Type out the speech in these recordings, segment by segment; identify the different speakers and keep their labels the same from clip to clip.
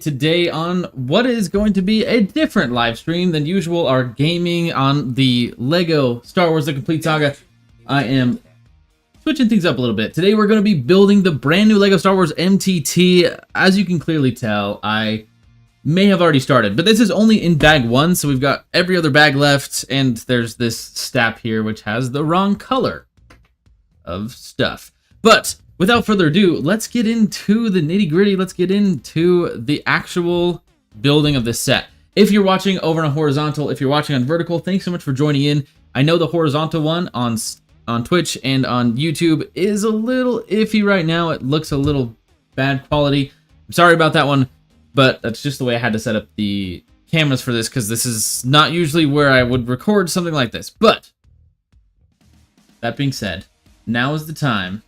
Speaker 1: Today on what is going to be a different live stream than usual, our gaming on the LEGO Star Wars The Complete Saga. I am switching things up a little bit. Today we're going to be building the brand new LEGO Star Wars MTT. As you can clearly tell, I may have already started, but this is only in bag 1, so we've got every other bag left, and there's this stap here which has the wrong color of stuff. But without further ado, let's get into the nitty-gritty. Let's get into the actual building of this set. If you're watching over on horizontal, if you're watching on vertical, thanks so much for joining in. I know the horizontal one on Twitch and on YouTube is a little iffy right now. It looks a little bad quality. I'm sorry about that one, but that's just the way I had to set up the cameras for this, because this is not usually where I would record something like this. But that being said, now is the time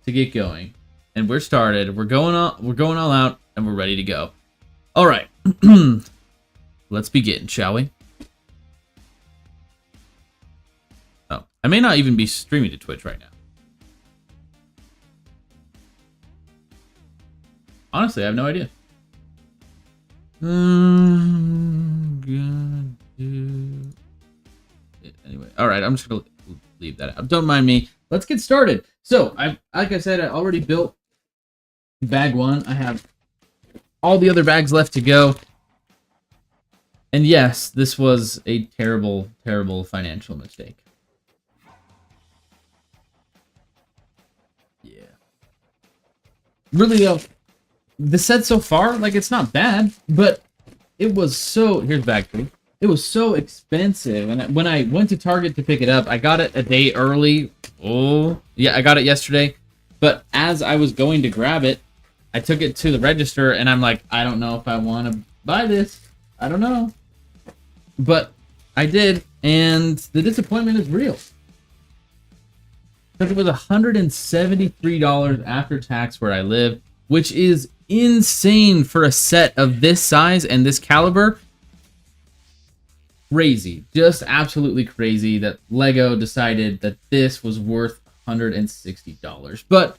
Speaker 1: to get going, and we're started. We're going all out, and we're ready to go. All right, let's begin, shall we? Oh, I may not even be streaming to Twitch right now. Honestly, I have no idea. Anyway, all right, I'm just gonna leave that out. Don't mind me. Let's get started. So, like I said, I already built bag 1. I have all the other bags left to go. And yes, this was a terrible, terrible financial mistake. Yeah. Really, though, the set so far, like, it's not bad, but it was so... Here's bag 2. It was so expensive, and when I went to Target to pick it up, I got it a day early. Oh, yeah, I got it yesterday. But as I was going to grab it, I took it to the register, and I'm like, I don't know if I want to buy this. I don't know. But I did, and the disappointment is real. Because it was $173 after tax where I live, which is insane for a set of this size and this caliber. Crazy, just absolutely crazy that LEGO decided that this was worth $160. But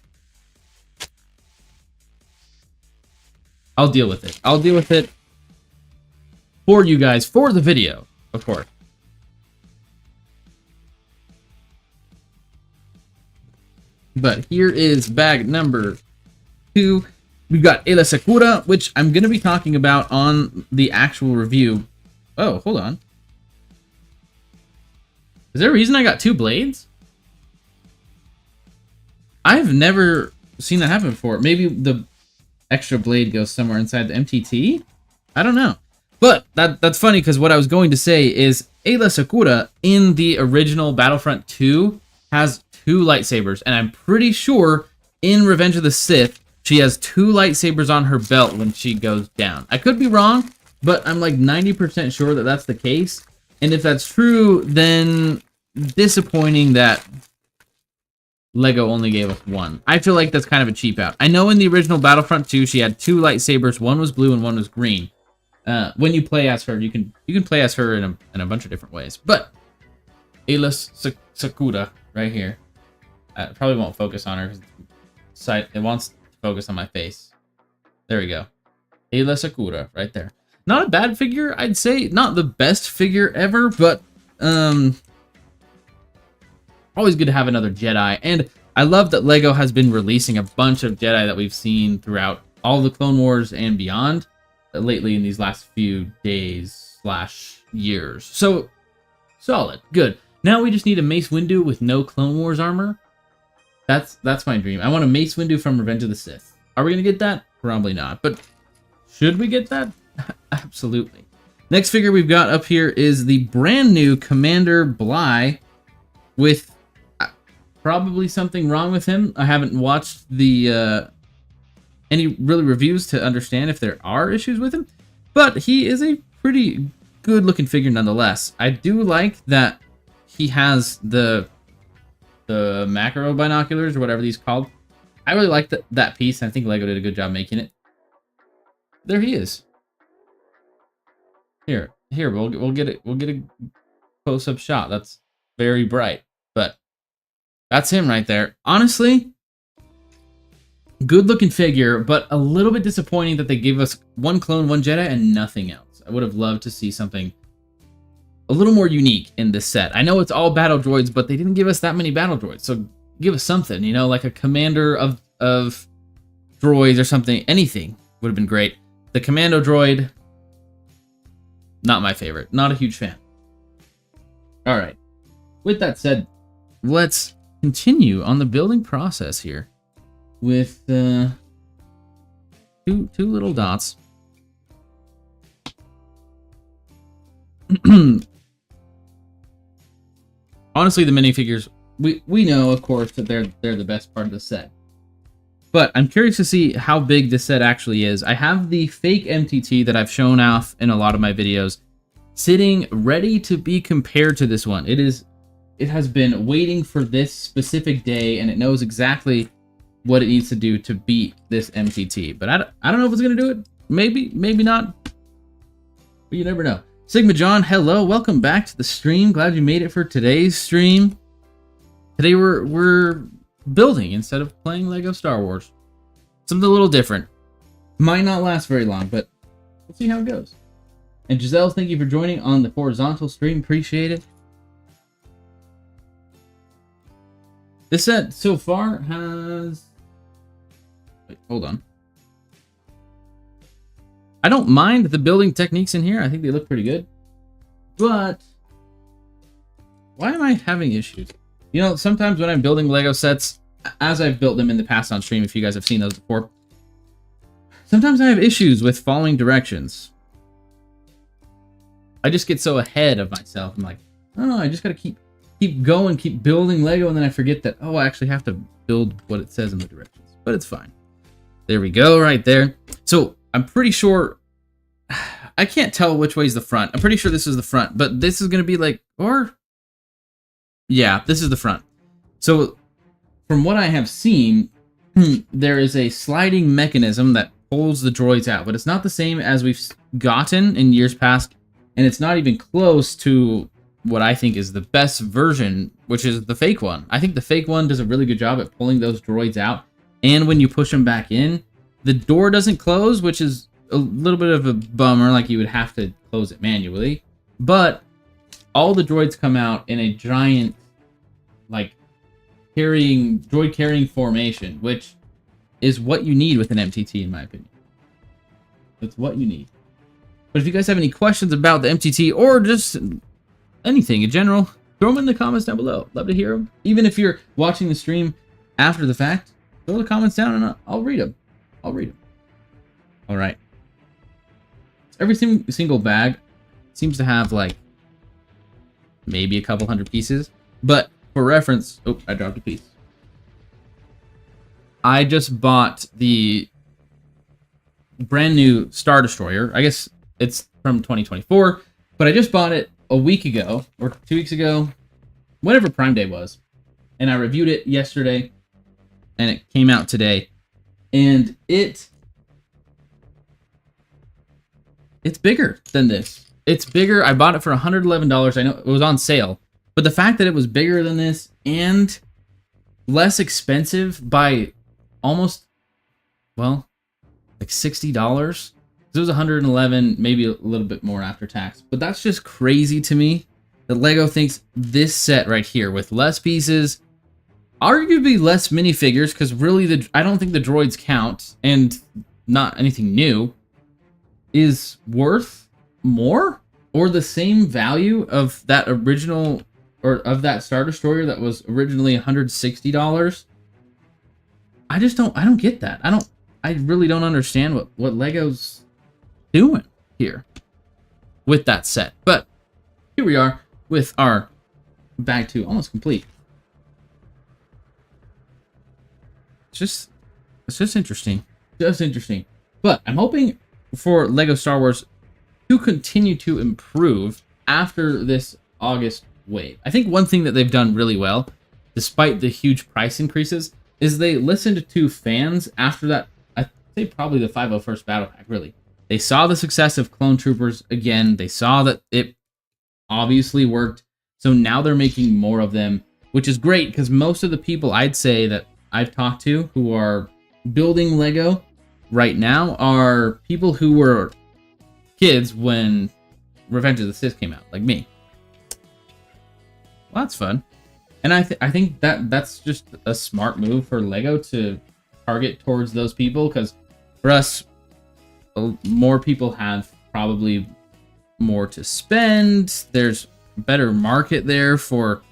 Speaker 1: I'll deal with it. I'll deal with it for you guys, for the video, of course. But here is bag number 2. We've got Ayla Sakura, which I'm going to be talking about on the actual review. Oh, hold on. Is there a reason I got 2 blades? I've never seen that happen before. Maybe the extra blade goes somewhere inside the MTT? I don't know. But that's funny, because what I was going to say is Ayla Sakura in the original Battlefront 2 has 2 lightsabers. And I'm pretty sure in Revenge of the Sith, she has 2 lightsabers on her belt when she goes down. I could be wrong, but I'm like 90% sure that that's the case. And if that's true, then disappointing that LEGO only gave us 1. I feel like that's kind of a cheap out. I know in the original Battlefront 2, she had 2 lightsabers. One was blue and one was green. When you play as her, you can play as her in a bunch of different ways. But Ayla Sakura right here. I probably won't focus on her because it wants to focus on my face. There we go. Ayla Sakura right there. Not a bad figure, I'd say. Not the best figure ever, but always good to have another Jedi. And I love that LEGO has been releasing a bunch of Jedi that we've seen throughout all the Clone Wars and beyond lately in these last few days / years. So, solid. Good. Now we just need a Mace Windu with no Clone Wars armor. That's my dream. I want a Mace Windu from Revenge of the Sith. Are we going to get that? Probably not. But should we get that? Absolutely. Next figure we've got up here is the brand new Commander Bly with probably something wrong with him. I haven't watched the any really reviews to understand if there are issues with him, but he is a pretty good looking figure nonetheless. I do like that he has the macro binoculars or whatever these called. I really like that piece. I think LEGO did a good job making it. There he is. Here, we'll get a close-up shot. That's very bright, but that's him right there. Honestly, Good looking figure, but a little bit disappointing that they gave us one clone, one Jedi, and nothing else. I would have loved to see something a little more unique in this set. I know it's all battle droids, but they didn't give us that many battle droids, so give us something, you know, like a commander of droids or something. Anything would have been great. The commando droid, not my favorite. Not a huge fan. All right. With that said, let's continue on the building process here with two little dots. Honestly, the minifigures, we know, of course, that they're the best part of the set. But I'm curious to see how big this set actually is. I have the fake MTT that I've shown off in a lot of my videos sitting ready to be compared to this one. It has been waiting for this specific day, and it knows exactly what it needs to do to beat this MTT. But I don't know if it's going to do it. Maybe, maybe not. But you never know. Sigma John, hello. Welcome back to the stream. Glad you made it for today's stream. Today we're building instead of playing LEGO Star Wars. Something a little different. Might not last very long, but we'll see how it goes. And Giselle, thank you for joining on the horizontal stream. Appreciate it. This set so far has... Wait, hold on. I don't mind the building techniques in here. I think they look pretty good. But why am I having issues? You know, sometimes when I'm building LEGO sets, as I've built them in the past on stream, if you guys have seen those before, sometimes I have issues with following directions. I just get so ahead of myself. I'm like, oh, I just gotta keep going, keep building LEGO, and then I forget that, oh, I actually have to build what it says in the directions. But it's fine. There we go, right there. So I'm pretty sure, I can't tell which way is the front. I'm pretty sure this is the front, but this is gonna be like, or yeah, this is the front. So from what I have seen, there is a sliding mechanism that pulls the droids out, but it's not the same as we've gotten in years past, and it's not even close to what I think is the best version, which is the fake one. I think the fake one does a really good job at pulling those droids out, and when you push them back in, the door doesn't close, which is a little bit of a bummer, like you would have to close it manually, but all the droids come out in a giant, like, droid carrying formation, which is what you need with an MTT, in my opinion. That's what you need. But if you guys have any questions about the MTT or just anything in general, throw them in the comments down below. Love to hear them. Even if you're watching the stream after the fact, throw the comments down and I'll read them. I'll read them. All right. Every single bag seems to have like maybe a couple hundred pieces, but for reference, oh, I dropped a piece. I just bought the brand new Star Destroyer. I guess it's from 2024, but I just bought it a week ago or 2 weeks ago, whatever Prime Day was. And I reviewed it yesterday and it came out today. And it's bigger than this. It's bigger. I bought it for $111. I know it was on sale. But the fact that it was bigger than this and less expensive by almost, well, like $60. It was $111, maybe a little bit more after tax. But that's just crazy to me that LEGO thinks this set right here with less pieces, arguably less minifigures, because really I don't think the droids count and not anything new, is worth more or the same value of that original or of that Star Destroyer that was originally $160. I don't get that. I really don't understand what LEGO's doing here with that set. But here we are with our bag 2 almost complete. It's just interesting. Just interesting. But I'm hoping for LEGO Star Wars to continue to improve after this August wave. I think one thing that they've done really well, despite the huge price increases, is they listened to fans after that. I say probably the 501st Battle Pack, really. They saw the success of Clone Troopers again. They saw that it obviously worked. So now they're making more of them, which is great because most of the people I'd say that I've talked to who are building Lego right now are people who were kids when Revenge of the Sith came out, like me. Well, that's fun. And I think that's just a smart move for Lego to target towards those people, because for us, more people have probably more to spend. There's a better market there for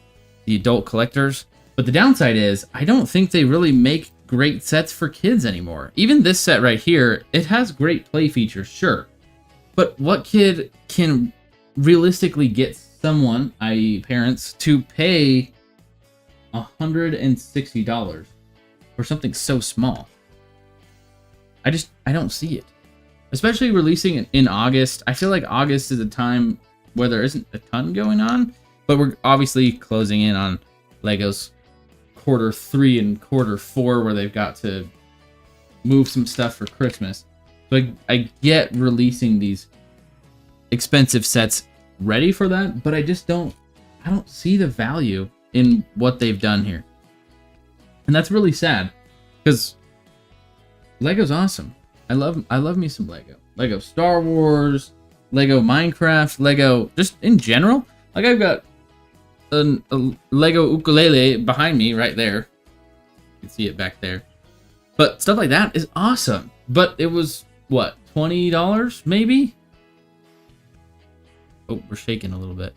Speaker 1: the adult collectors. But the downside is, I don't think they really make great sets for kids anymore. Even this set right here, it has great play features, sure. But what kid can realistically get someone, i.e. parents, to pay $160 for something so small? I don't see it. Especially releasing it in August. I feel like August is a time where there isn't a ton going on, but we're obviously closing in on Lego's quarter 3 and quarter 4, where they've got to move some stuff for Christmas. So I get releasing these expensive sets ready for that, but I don't see the value in what they've done here. And that's really sad, because Lego's awesome. I love me some Lego. Lego Star Wars, Lego Minecraft, Lego just in general. Like, I've got a Lego ukulele behind me right there. You can see it back there. But stuff like that is awesome. But it was, what, $20 maybe? Oh, we're shaking a little bit.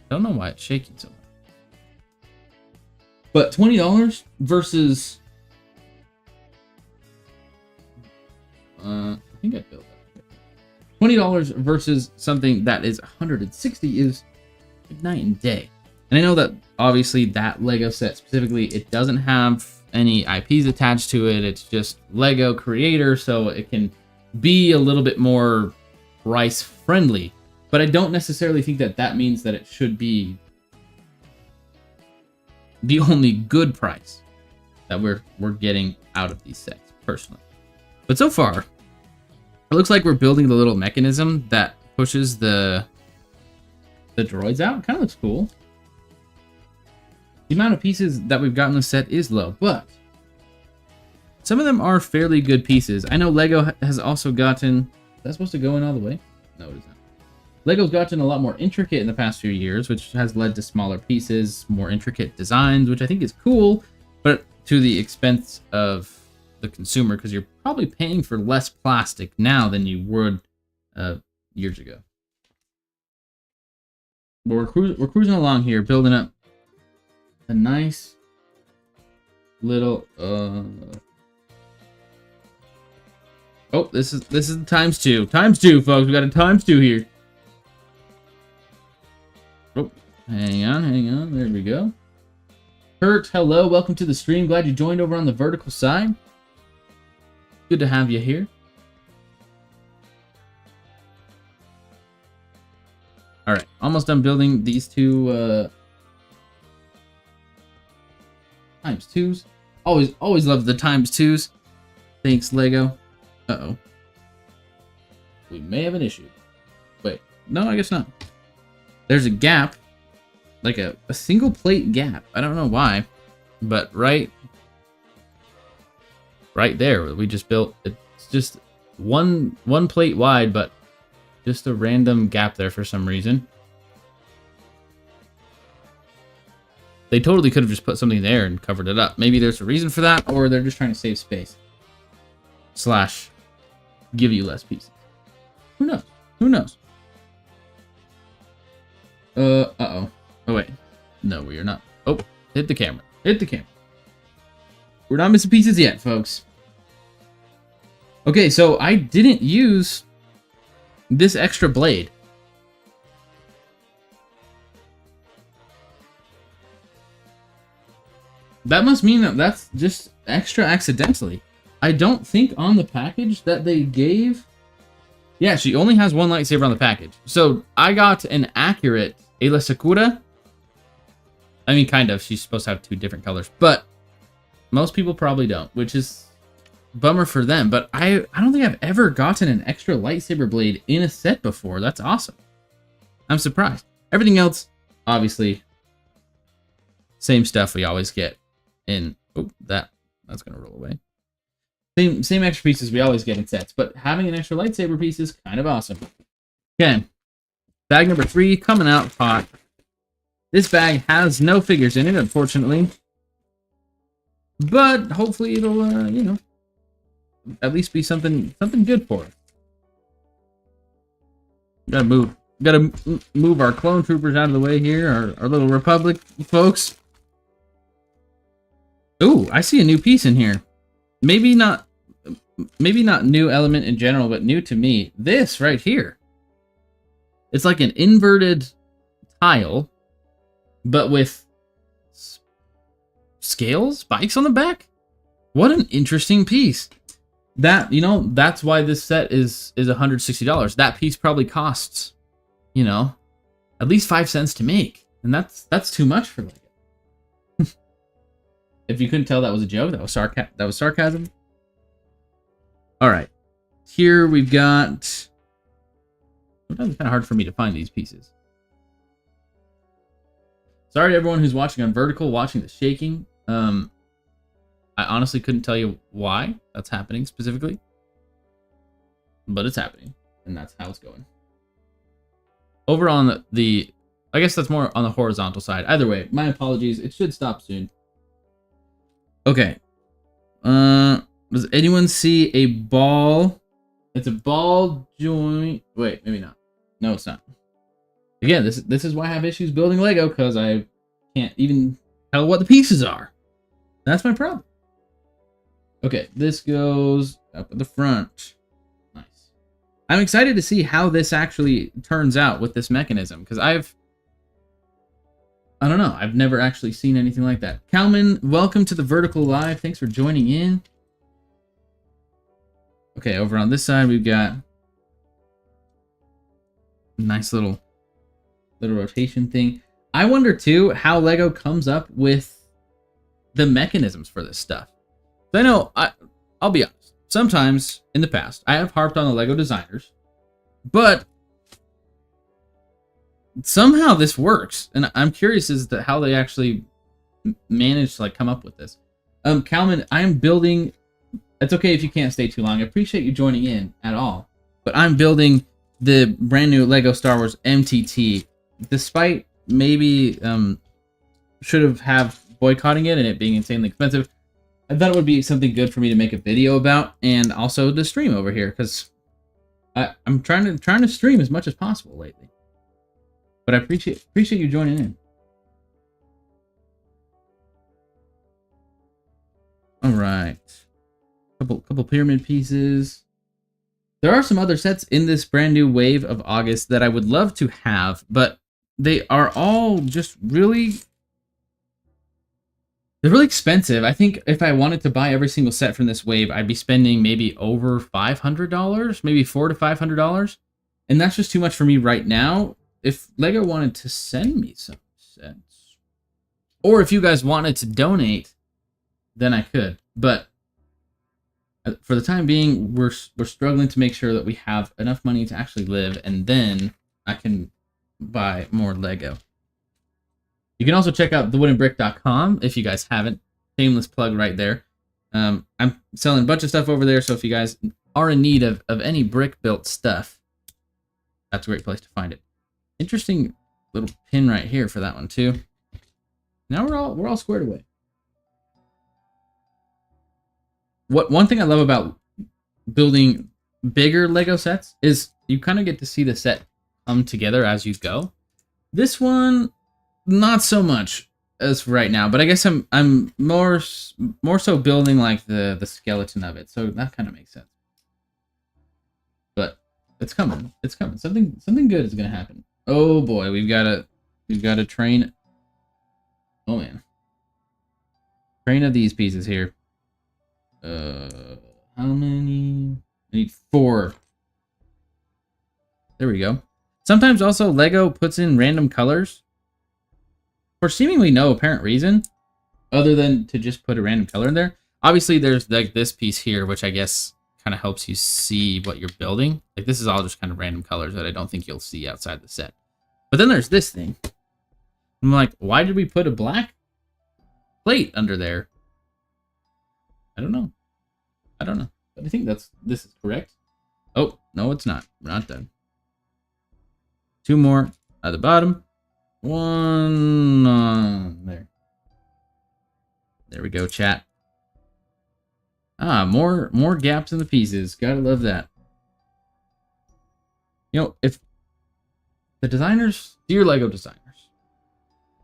Speaker 1: Don't know why it's shaking so much. But $20 versus... I think I built that. $20 versus something that is $160 is like night and day. And I know that obviously that Lego set specifically, it doesn't have any IPs attached to it. It's just Lego Creator, so it can be a little bit more price friendly. But I don't necessarily think that that means that it should be the only good price that we're getting out of these sets, personally. But so far, it looks like we're building the little mechanism that pushes the droids out. Kind of looks cool. The amount of pieces that we've got in the set is low, but some of them are fairly good pieces. I know Lego has also gotten... Is that supposed to go in all the way? No, it is not. Lego's gotten a lot more intricate in the past few years, which has led to smaller pieces, more intricate designs, which I think is cool, but to the expense of the consumer, because you're probably paying for less plastic now than you would years ago. But we're cruising along here, building up a nice little oh, this is ×2. ×2, folks. We got a ×2 here. Oh, hang on. There we go. Kurt, hello. Welcome to the stream. Glad you joined over on the vertical side. Good to have you here. All right, almost done building these two ×2s. Always love the ×2s. Thanks, Lego. Uh-oh. We may have an issue. Wait, no, I guess not. There's a gap, like a single plate gap. I don't know why, but right there, we just built. It's just one plate wide, but just a random gap there for some reason. They totally could have just put something there and covered it up. Maybe there's a reason for that, or they're just trying to save space. / give you less pieces. Who knows? Who knows? Uh-oh. Oh, wait. No, we are not. Oh, hit the camera. Hit the camera. We're not missing pieces yet, folks. Okay, so I didn't use this extra blade. That must mean that that's just extra accidentally. I don't think on the package that they gave... Yeah, she only has one lightsaber on the package. So I got an accurate Aayla Secura. I mean, kind of. She's supposed to have 2 different colors. But most people probably don't, which is a bummer for them. But I don't think I've ever gotten an extra lightsaber blade in a set before. That's awesome. I'm surprised. Everything else, obviously, same stuff we always get in Oh, that's gonna roll away. Same extra pieces we always get in sets, but having an extra lightsaber piece is kind of awesome. Okay, bag number 3 coming out hot. This bag has no figures in it, unfortunately, but hopefully it'll, you know, at least be something good for us. Gotta move our clone troopers out of the way here, our little Republic folks. Ooh, I see a new piece in here. Maybe not new element in general, but new to me. This right here. It's like an inverted tile, but with scales, spikes on the back. What an interesting piece. That, you know, that's why this set is $160. That piece probably costs, you know, at least 5 cents to make, and that's too much for LEGO. If you couldn't tell, that was a joke. That was sarcasm. All right, here we've got. Sometimes it's kind of hard for me to find these pieces. Sorry to everyone who's watching on vertical, watching the shaking. I honestly couldn't tell you why that's happening specifically, but it's happening, and that's how it's going. Over on the I guess that's more on the horizontal side. Either way, my apologies. It should stop soon. Okay. Does anyone see a ball? It's a ball joint. Wait, maybe not. No, it's not. Again, this is why I have issues building Lego, because I can't even tell what the pieces are. That's my problem. Okay, this goes up at the front. Nice. I'm excited to see how this actually turns out with this mechanism, because I don't know. I've never actually seen anything like that. Kalman, welcome to the Vertical Live. Thanks for joining in. Okay, over on this side, we've got a nice little rotation thing. I wonder, too, how LEGO comes up with the mechanisms for this stuff. I know, I'll be honest. Sometimes, in the past, I have harped on the LEGO designers, but somehow this works, and I'm curious as to how they actually managed to come up with this. Kalman, I am building. It's okay if you can't stay too long. I appreciate you joining in at all, but I'm building the brand new LEGO Star Wars MTT. Despite maybe should have boycotting it and it being insanely expensive, I thought it would be something good for me to make a video about and also to stream over here, because I'm trying to stream as much as possible lately. But I appreciate you joining in. All right, couple pyramid pieces. There are some other sets in this brand new wave of August that I would love to have, but they are all just really. They're really expensive. I think if I wanted to buy every single set from this wave, I'd be spending maybe over $500, maybe $400 to $500, and that's just too much for me right now. If LEGO wanted to send me some sets, or if you guys wanted to donate, then I could. But for the time being, we're struggling to make sure that we have enough money to actually live, and then I can buy more LEGO. You can also check out thewoodenbrick.com if you guys haven't. Shameless plug right there. I'm selling a bunch of stuff over there, so if you guys are in need of any brick-built stuff, that's a great place to find it. Interesting little pin right here for that one too. Now we're all squared away. One thing I love about building bigger LEGO sets is you kind of get to see the set come together as you go. This one, not so much as right now, but I guess I'm more so building like the skeleton of it, so that kind of makes sense. But it's coming. It's coming. Something good is gonna happen. Oh boy, we've got a train. Oh man, train of these pieces here. How many? I need 4. There we go. Sometimes also LEGO puts in random colors for seemingly no apparent reason, other than to just put a random color in there. Obviously, there's like this piece here, which I guess kind of helps you see what you're building. Like this is all just kind of random colors that I don't think you'll see outside the set. But then there's this thing. I'm like, why did we put a black plate under there? I don't know. I don't know. But I think this is correct. Oh, no, it's not. We're not done. 2 more at the bottom. 1 there. There we go, chat. Ah, more gaps in the pieces. Gotta love that. You know, if the designers, dear LEGO designers,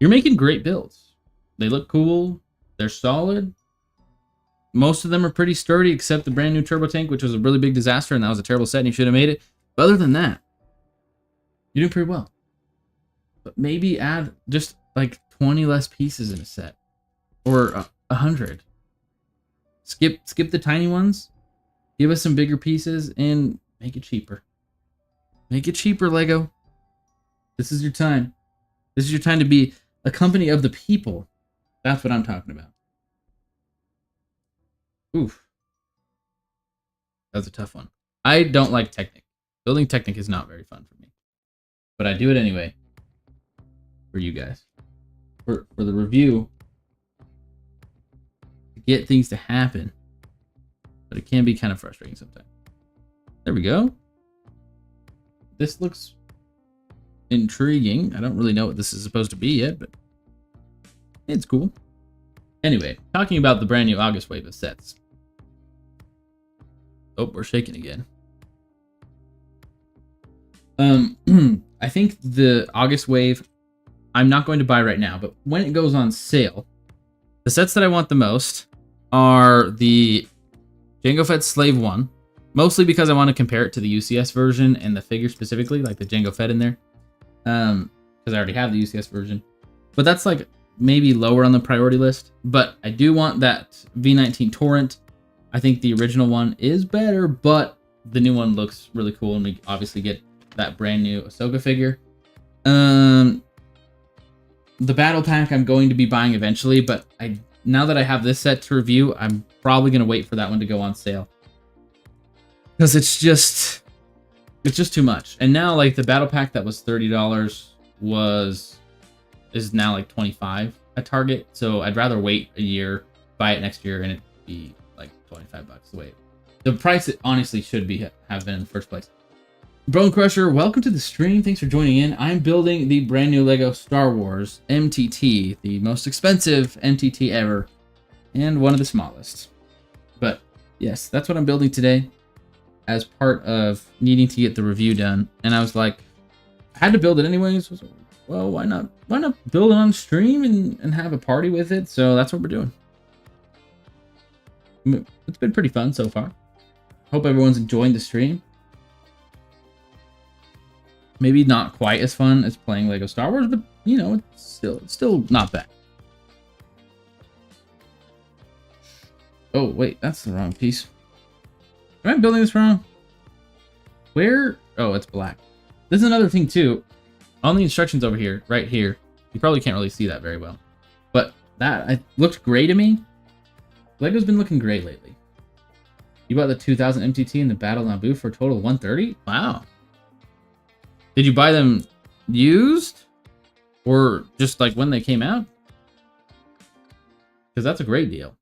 Speaker 1: you're making great builds. They look cool. They're solid. Most of them are pretty sturdy, except the brand new turbo tank, which was a really big disaster, and that was a terrible set, and you should have made it. But other than that, you're doing pretty well. But maybe add just like 20 less pieces in a set, or 100. Skip the tiny ones. Give us some bigger pieces and make it cheaper. Make it cheaper, LEGO. This is your time. This is your time to be a company of the people. That's what I'm talking about. Oof. That was a tough one. I don't like Technic. Building Technic is not very fun for me. But I do it anyway. For you guys. For the review. To get things to happen. But it can be kind of frustrating sometimes. There we go. This looks intriguing. I don't really know what this is supposed to be yet, but it's cool. Anyway, talking about the brand new August wave of sets. Oh, we're shaking again. I think the August wave, I'm not going to buy right now, but when it goes on sale, the sets that I want the most are the Jango Fett Slave 1, mostly because I want to compare it to the UCS version and the figure specifically, like the Jango Fett in there, because I already have the UCS version. But that's like maybe lower on the priority list, but I do want that V19 Torrent. I think the original one is better, but the new one looks really cool, and we obviously get that brand new Ahsoka figure. The battle pack I'm going to be buying eventually, but now that I have this set to review, I'm probably going to wait for that one to go on sale. Because it's just too much. And now, like, the battle pack that was $30 is now like $25 at Target. So I'd rather wait a year, buy it next year, and it be like $25 the way the price it honestly should have been in the first place. Bone Crusher, welcome to the stream. Thanks for joining in. I'm building the brand new LEGO Star Wars MTT, the most expensive MTT ever, and one of the smallest. But yes, that's what I'm building today as part of needing to get the review done. And I was like, I had to build it anyways. Well, why not build it on stream and have a party with it? So that's what we're doing. It's been pretty fun so far. Hope everyone's enjoying the stream. Maybe not quite as fun as playing LEGO Star Wars, but you know, it's still not bad. Oh wait, that's the wrong piece. Am I building this wrong? Where? Oh, it's black. This is another thing too. On the instructions over here, right here, you probably can't really see that very well, but that looked gray to me. LEGO's been looking great lately. You bought the 2000 MTT in the Battle Naboo for a total of $130? Wow. Did you buy them used? Or just like when they came out? Because that's a great deal.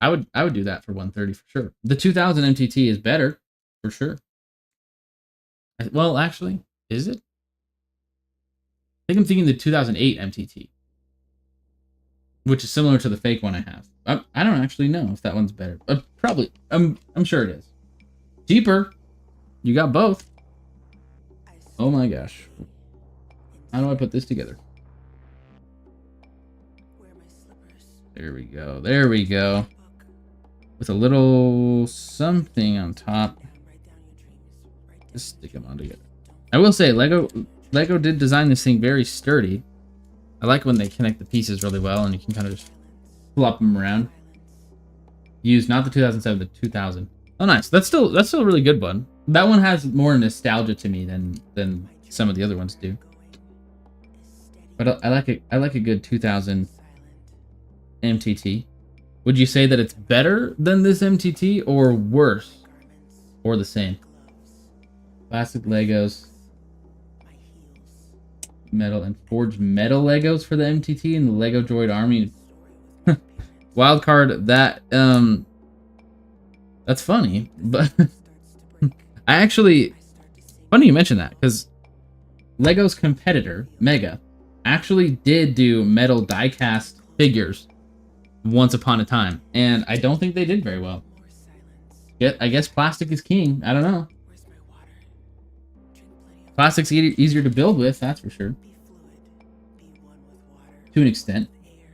Speaker 1: I would do that for $130 for sure. The 2000 MTT is better, for sure. Well, actually, is it? I think I'm thinking the 2008 MTT. Which is similar to the fake one I have. I don't actually know if that one's better. Probably. I'm sure it is. Cheaper. You got both. Oh my gosh. How do I put this together? There we go. There we go. With a little something on top. Just stick them on together. I will say, Lego did design this thing very sturdy. I like when they connect the pieces really well and you can kind of just flop them around. Use not the 2007, the 2000. Oh, nice. That's still a really good one. That one has more nostalgia to me than some of the other ones do. But I like it. I like a good 2000 MTT. Would you say that it's better than this MTT or worse or the same? Classic Legos. Metal and forged metal Legos for the MTT and the Lego Droid Army. Wildcard, that That's funny, but I actually, funny you mention that, because LEGO's competitor, Mega, actually did do metal die-cast figures once upon a time, and I don't think they did very well. I guess plastic is king. I don't know. Plastic's easier to build with, that's for sure. To an extent.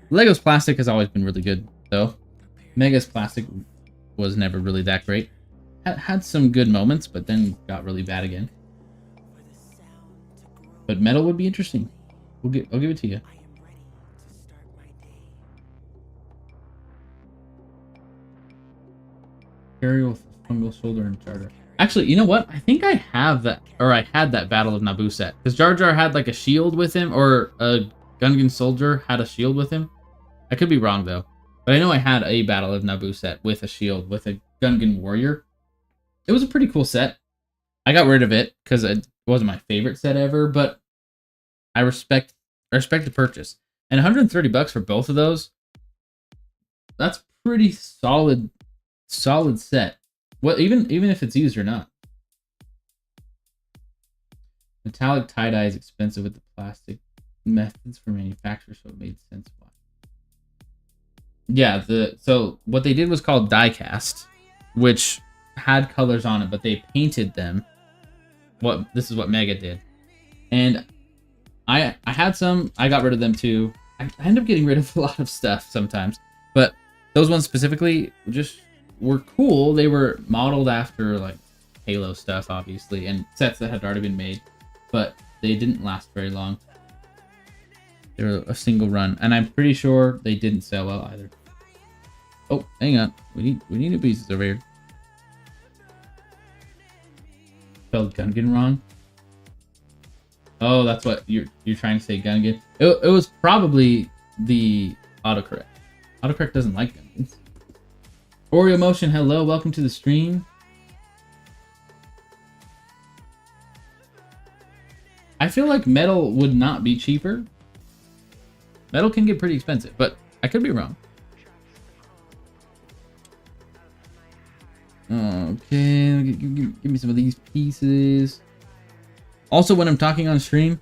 Speaker 1: LEGO's plastic has always been really good, though. Mega's plastic was never really that great. Had some good moments, but then got really bad again. But metal would be interesting. I'll give it to you. Aerial with fungal shoulder and Jar Jar. Actually, you know what? I think I have that, or I had that Battle of Naboo set. Because Jar Jar had like a shield with him, or a Gungan soldier had a shield with him. I could be wrong though. But I know I had a Battle of Naboo set with a shield, with a Gungan warrior. It was a pretty cool set. I got rid of it because it wasn't my favorite set ever, but I respect the purchase. And 130 bucks for both of those, that's pretty solid set. Well, even if it's used or not. Metallic tie-dye is expensive with the plastic methods for manufacture, so it made sense why. Yeah, so what they did was called die-cast, which had colors on it, but they painted them. This is what Mega did. And I had some, I got rid of them too. I end up getting rid of a lot of stuff sometimes, but those ones specifically just were cool. They were modeled after like Halo stuff, obviously, and sets that had already been made, but they didn't last very long. They were a single run, and I'm pretty sure they didn't sell well either. Oh, hang on, we need new pieces over here. Spelled Gungan wrong. Oh, that's what you're trying to say, Gungan. It was probably the autocorrect. Autocorrect doesn't like Gungans. Oreo Motion, hello, welcome to the stream. I feel like metal would not be cheaper. Metal can get pretty expensive, but I could be wrong. Okay, give me some of these pieces. Also, when I'm talking on stream,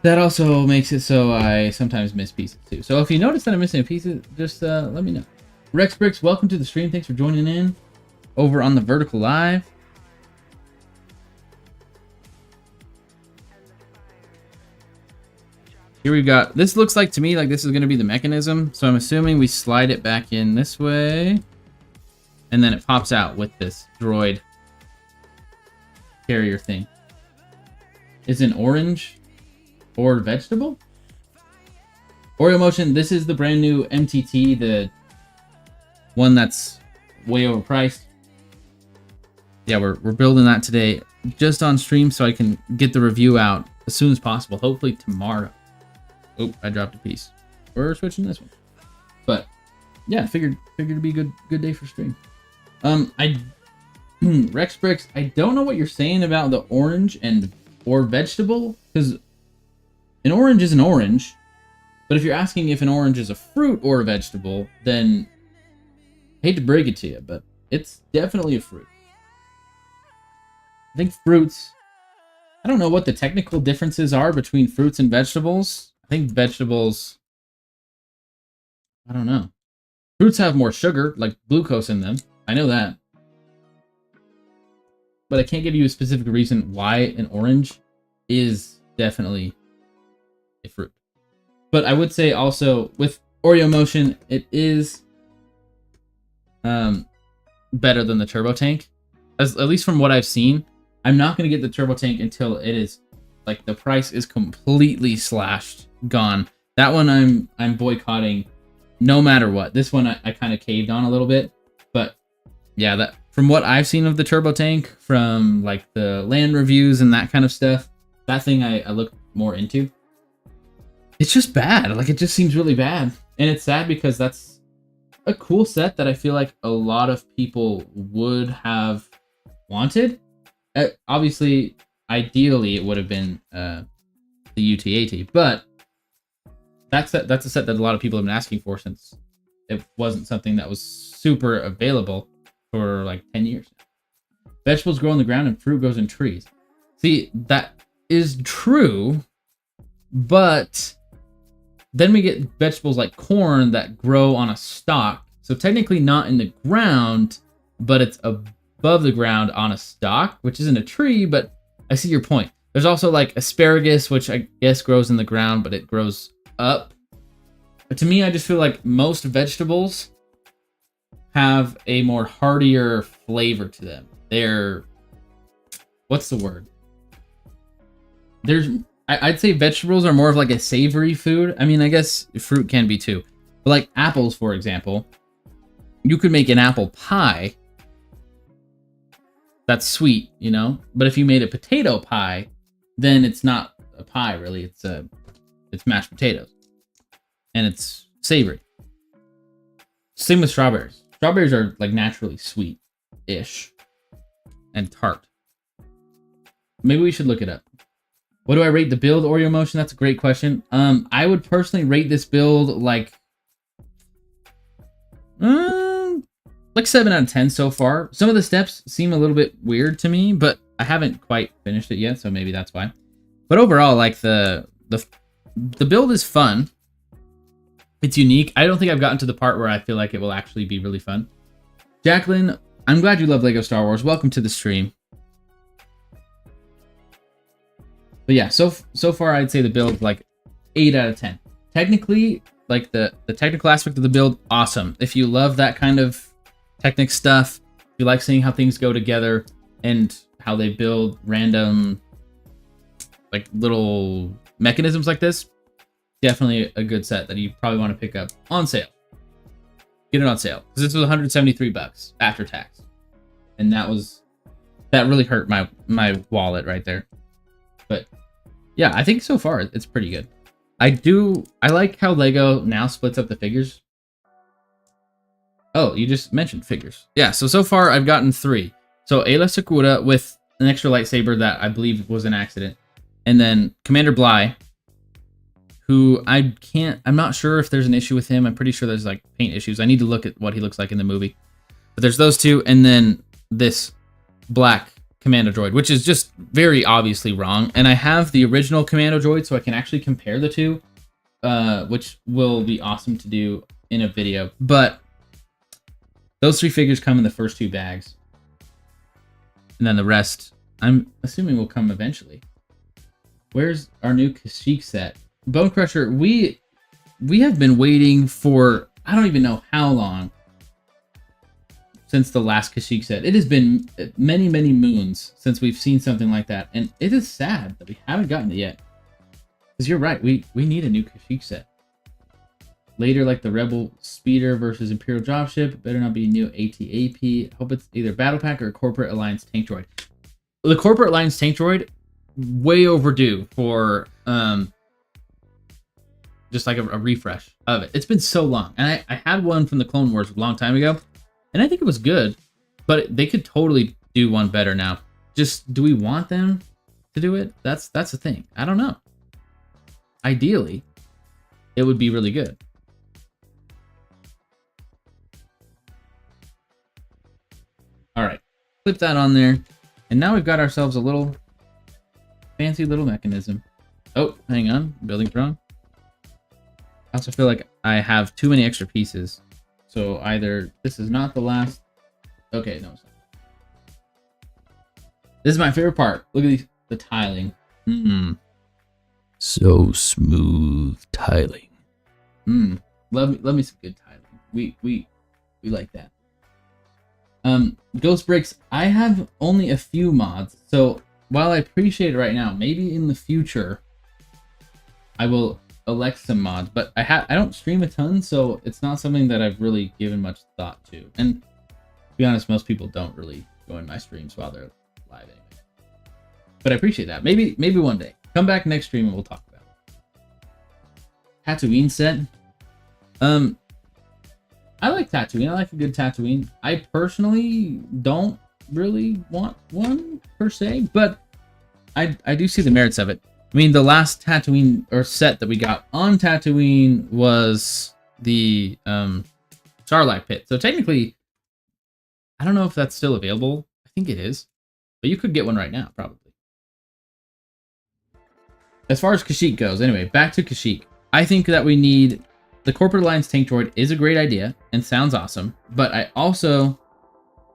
Speaker 1: that also makes it so I sometimes miss pieces too. So if you notice that I'm missing a piece, just let me know. Rex Bricks, welcome to the stream. Thanks for joining in over on the Vertical Live. Here we've got, this looks like to me like this is going to be the mechanism. So I'm assuming we slide it back in this way. And then it pops out with this droid carrier thing. Is an orange or vegetable? Oreo Motion, this is the brand new MTT, the one that's way overpriced. Yeah, we're building that today just on stream so I can get the review out as soon as possible. Hopefully tomorrow. Oh, I dropped a piece. We're switching this one. But yeah, figured it'd be a good day for stream. Rex Bricks, I don't know what you're saying about the orange or vegetable, because an orange is an orange. But if you're asking if an orange is a fruit or a vegetable, then I hate to break it to you, but it's definitely a fruit. I think fruits, I don't know what the technical differences are between fruits and vegetables. I think vegetables, I don't know. Fruits have more sugar, like glucose in them. I know that. But I can't give you a specific reason why an orange is definitely a fruit. But I would say also with Oreo Motion, it is better than the Turbo Tank. At least from what I've seen. I'm not going to get the Turbo Tank until it is, like, the price is completely slashed, gone. That one I'm boycotting no matter what. This one I kind of caved on a little bit. But yeah, that from what I've seen of the Turbo Tank, from like the land reviews and that kind of stuff, that thing I look more into. It's just bad. Like, it just seems really bad. And it's sad because that's a cool set that I feel like a lot of people would have wanted. Obviously, ideally, it would have been the UTAT, but that's a set that a lot of people have been asking for since it wasn't something that was super available. for like 10 years. Vegetables grow on the ground and fruit grows in trees. See, that is true, but then we get vegetables like corn that grow on a stalk. So technically not in the ground, but it's above the ground on a stalk, which isn't a tree, but I see your point. There's also like asparagus, which I guess grows in the ground, but it grows up. But to me, I just feel like most vegetables have a more heartier flavor to them. They're, what's the word? I'd say vegetables are more of like a savory food. I mean, I guess fruit can be too. But like apples, for example, you could make an apple pie that's sweet, you know? But if you made a potato pie, then it's not a pie really. It's mashed potatoes. And it's savory. Same with strawberries. Strawberries are like naturally sweet-ish and tart. Maybe we should look it up. What do I rate the build, Oreo Motion? That's a great question. I would personally rate this build like 7 out of 10 so far. Some of the steps seem a little bit weird to me, but I haven't quite finished it yet, so maybe that's why. But overall, like the build is fun. It's unique. I don't think I've gotten to the part where I feel like it will actually be really fun. Jacqueline, I'm glad you love LEGO Star Wars. Welcome to the stream. But yeah, so far I'd say the build like 8 out of 10. Technically, like the technical aspect of the build, awesome. If you love that kind of technic stuff, if you like seeing how things go together and how they build random like little mechanisms like this, definitely a good set that you probably want to pick up on sale. Get it on sale because this was 173 bucks after tax, and that really hurt my wallet right there. But yeah, I think so far it's pretty good. I like how LEGO now splits up the figures. Oh, you just mentioned figures. Yeah, so far I've gotten 3. So Ayla Sakura with an extra lightsaber that I believe was an accident, and then Commander Bly, who I'm not sure if there's an issue with him. I'm pretty sure there's like paint issues. I need to look at what he looks like in the movie. But there's those 2, and then this black Commando droid, which is just very obviously wrong. And I have the original Commando droid, so I can actually compare the 2, which will be awesome to do in a video. But those 3 figures come in the first 2 bags. And then the rest, I'm assuming, will come eventually. Where's our new Kashyyyk set? Bone Crusher, we have been waiting for, I don't even know how long, since the last Kashyyyk set. It has been many, many moons since we've seen something like that. And it is sad that we haven't gotten it yet. Because you're right, we need a new Kashyyyk set. Later, like the Rebel Speeder versus Imperial Dropship. It better not be a new AT-AP. Hope it's either Battle Pack or Corporate Alliance Tank Droid. The Corporate Alliance Tank Droid, way overdue for just like a refresh of it. It's been so long. And I had one from the Clone Wars a long time ago. And I think it was good. But they could totally do one better now. Just, do we want them to do it? That's the thing. I don't know. Ideally, it would be really good. All right, clip that on there. And now we've got ourselves a little fancy little mechanism. Oh, hang on, building's wrong. I also feel like I have too many extra pieces. So either this is not the last. Okay, no, it's not. This is my favorite part. Look at the tiling. So smooth tiling. Love me some good tiling. We like that. Ghost Bricks, I have only a few mods, so while I appreciate it right now, maybe in the future I will elect some mods, but I don't stream a ton, so it's not something that I've really given much thought to. And to be honest, most people don't really join my streams while they're live anyway. But I appreciate that. Maybe one day. Come back next stream and we'll talk about it. Tatooine set. I like Tatooine. I like a good Tatooine. I personally don't really want one per se, but I do see the merits of it. I mean, the last Tatooine or set that we got on Tatooine was the Sarlacc pit. So technically, I don't know if that's still available. I think it is. But you could get one right now, probably. As far as Kashyyyk goes, anyway, back to Kashyyyk. I think that we need... The Corporate Alliance Tank Droid is a great idea and sounds awesome. But I also...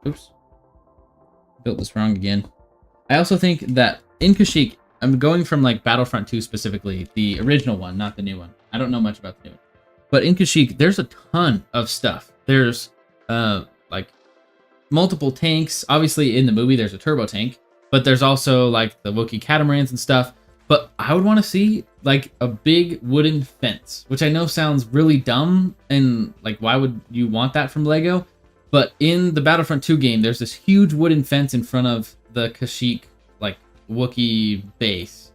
Speaker 1: Oops. Built this wrong again. I also think that in Kashyyyk, I'm going from like Battlefront 2 specifically, the original one, not the new one. I don't know much about the new one. But in Kashyyyk, there's a ton of stuff. There's like multiple tanks. Obviously, in the movie, there's a turbo tank. But there's also like the Wookiee catamarans and stuff. But I would want to see like a big wooden fence, which I know sounds really dumb. And like, why would you want that from LEGO? But in the Battlefront 2 game, there's this huge wooden fence in front of the Kashyyyk, like, Wookiee base.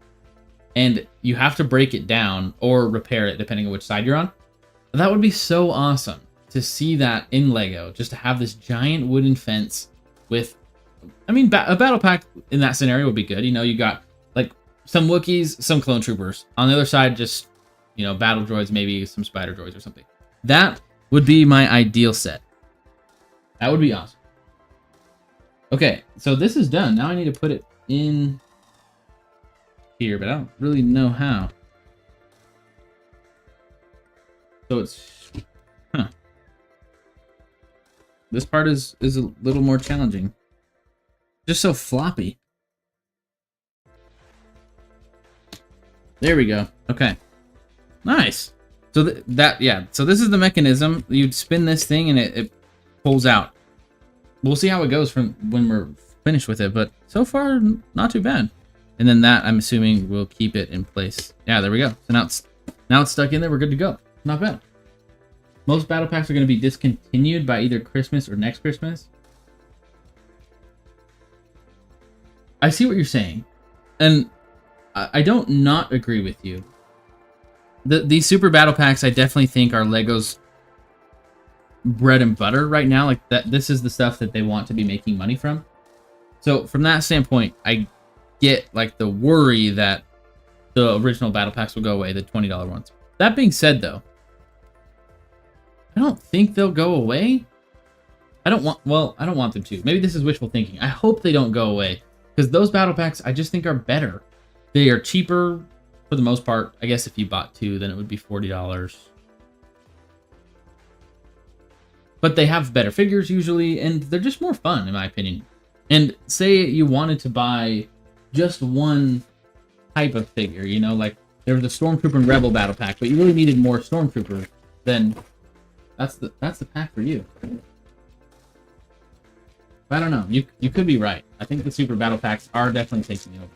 Speaker 1: And you have to break it down or repair it, depending on which side you're on. That would be so awesome to see that in LEGO, just to have this giant wooden fence with... I mean, a battle pack in that scenario would be good. You know, you got, like, some Wookiees, some clone troopers. On the other side, just, you know, battle droids, maybe some spider droids or something. That would be my ideal set. That would be awesome. Okay, so this is done. Now I need to put it in here, but I don't really know how. So it's... Huh. This part is a little more challenging. Just so floppy. There we go. Okay. Nice. So so this is the mechanism. You'd spin this thing and it pulls out. We'll see how it goes from when we're finished with it, but so far not too bad. And then that, I'm assuming, will keep it in place. Yeah, there we go. So now it's stuck in there. We're good to go. Not bad. Most battle packs are going to be discontinued by either Christmas or next Christmas. I see what you're saying, and I don't not agree with you. These super battle packs, I definitely think, are LEGO's bread and butter right now. Like that, this is the stuff that they want to be making money from. So from that standpoint, I get like the worry that the original battle packs will go away, the $20 ones. That being said, though, I don't think they'll go away. I don't want them to. Maybe this is wishful thinking. I hope they don't go away, because those battle packs I just think are better. They are cheaper for the most part. I guess if you bought two, then it would be $40. But they have better figures usually, and they're just more fun, in my opinion. And say you wanted to buy just one type of figure, you know, like there was a Stormtrooper and Rebel battle pack, but you really needed more Stormtroopers, then that's the pack for you. I don't know. You could be right. I think the super battle packs are definitely taking it over.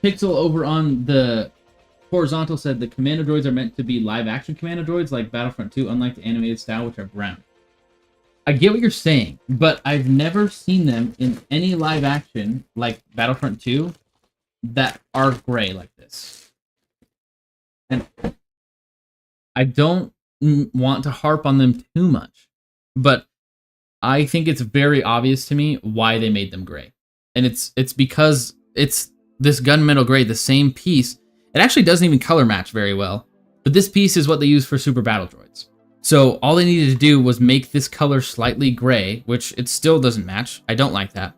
Speaker 1: Pixel over on the horizontal said the commando droids are meant to be live action commando droids like Battlefront 2, unlike the animated style, which are brown. I get what you're saying, but I've never seen them in any live action like Battlefront 2 that are gray like this. And I don't want to harp on them too much, but I think it's very obvious to me why they made them gray. And it's because it's this gunmetal gray, the same piece. It actually doesn't even color match very well, but this piece is what they use for super battle droids. So all they needed to do was make this color slightly gray, which it still doesn't match. I don't like that.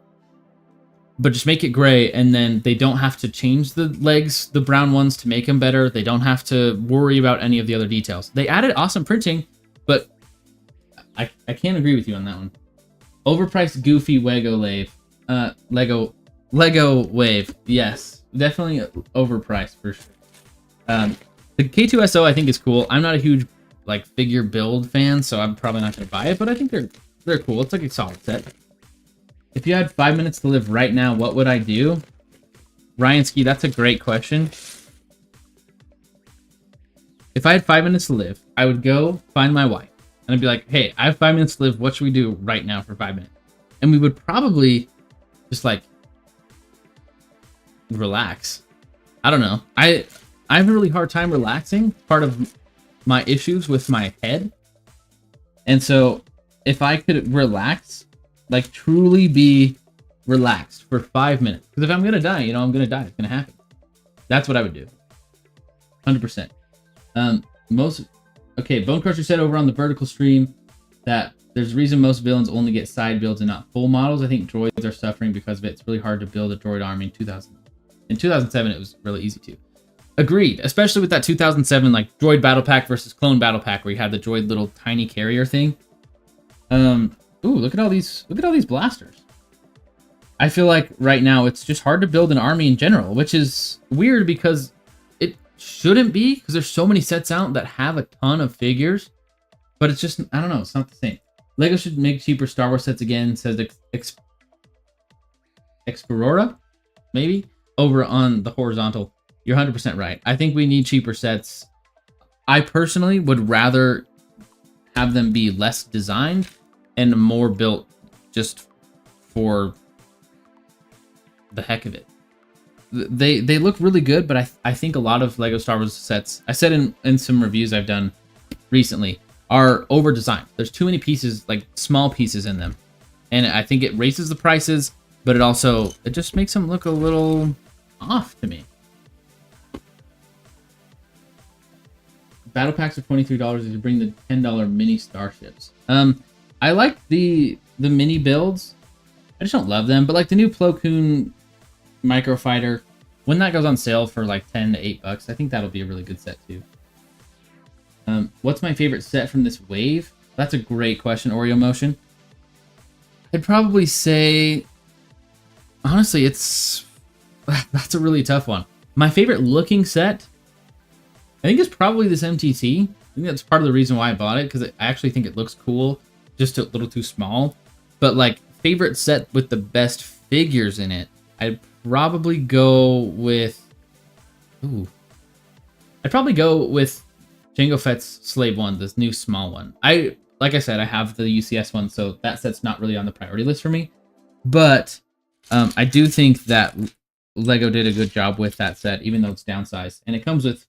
Speaker 1: But just make it gray, and then they don't have to change the legs, the brown ones, to make them better. They don't have to worry about any of the other details. They added awesome printing, but I can't agree with you on that one. Overpriced, goofy Lego wave. Lego wave. Yes, definitely overpriced for sure. The K2SO I think is cool. I'm not a huge like figure build fan, so I'm probably not gonna buy it, but I think they're cool. It's like a solid set. If you had 5 minutes to live right now, what would I do? Ryan Ski, that's a great question. If I had 5 minutes to live, I would go find my wife. And I'd be like, hey, I have 5 minutes to live. What should we do right now for 5 minutes? And we would probably just like relax. I don't know. I have a really hard time relaxing. Part of my issues with my head. And so if I could relax, like truly be relaxed for 5 minutes. Because if I'm going to die, you know, I'm going to die. It's going to happen. That's what I would do. 100%. Okay, Bone Crusher said over on the vertical stream that There's a reason most villains only get side builds and not full models. I think droids are suffering because of it. It's really hard to build a droid army in 2000. In 2007, it was really easy to. Agreed, especially with that 2007 like droid battle pack versus clone battle pack where you had the droid little tiny carrier thing. Ooh, look at all these blasters. I feel like right now it's just hard to build an army in general, which is weird because it shouldn't be, because there's so many sets out that have a ton of figures, but it's just, I don't know, it's not the same. LEGO should make cheaper Star Wars sets again, says Explorora, maybe, over on the horizontal. You're 100% right. I think we need cheaper sets. I personally would rather have them be less designed and more built just for the heck of it. They look really good, but I think a lot of LEGO Star Wars sets, I said in some reviews I've done recently, are over designed. There's too many pieces, like small pieces in them, and I think it raises the prices, but it just makes them look a little off to me. Battle packs are $23 if you bring the $10 mini starships. I like the mini builds. I just don't love them, but like the new Plo Koon Microfighter, when that goes on sale for like $10 to $8, I think that'll be a really good set too. What's my favorite set from this wave? That's a great question, Oreo Motion. I'd probably say, honestly, that's a really tough one. My favorite looking set, I think, is probably this MTT. I think that's part of the reason why I bought it, because I actually think it looks cool, just a little too small. But like favorite set with the best figures in it, I'd probably go with, Jango Fett's Slave 1, this new small one. Like I said, I have the UCS one, so that set's not really on the priority list for me. But I do think that LEGO did a good job with that set, even though it's downsized. And it comes with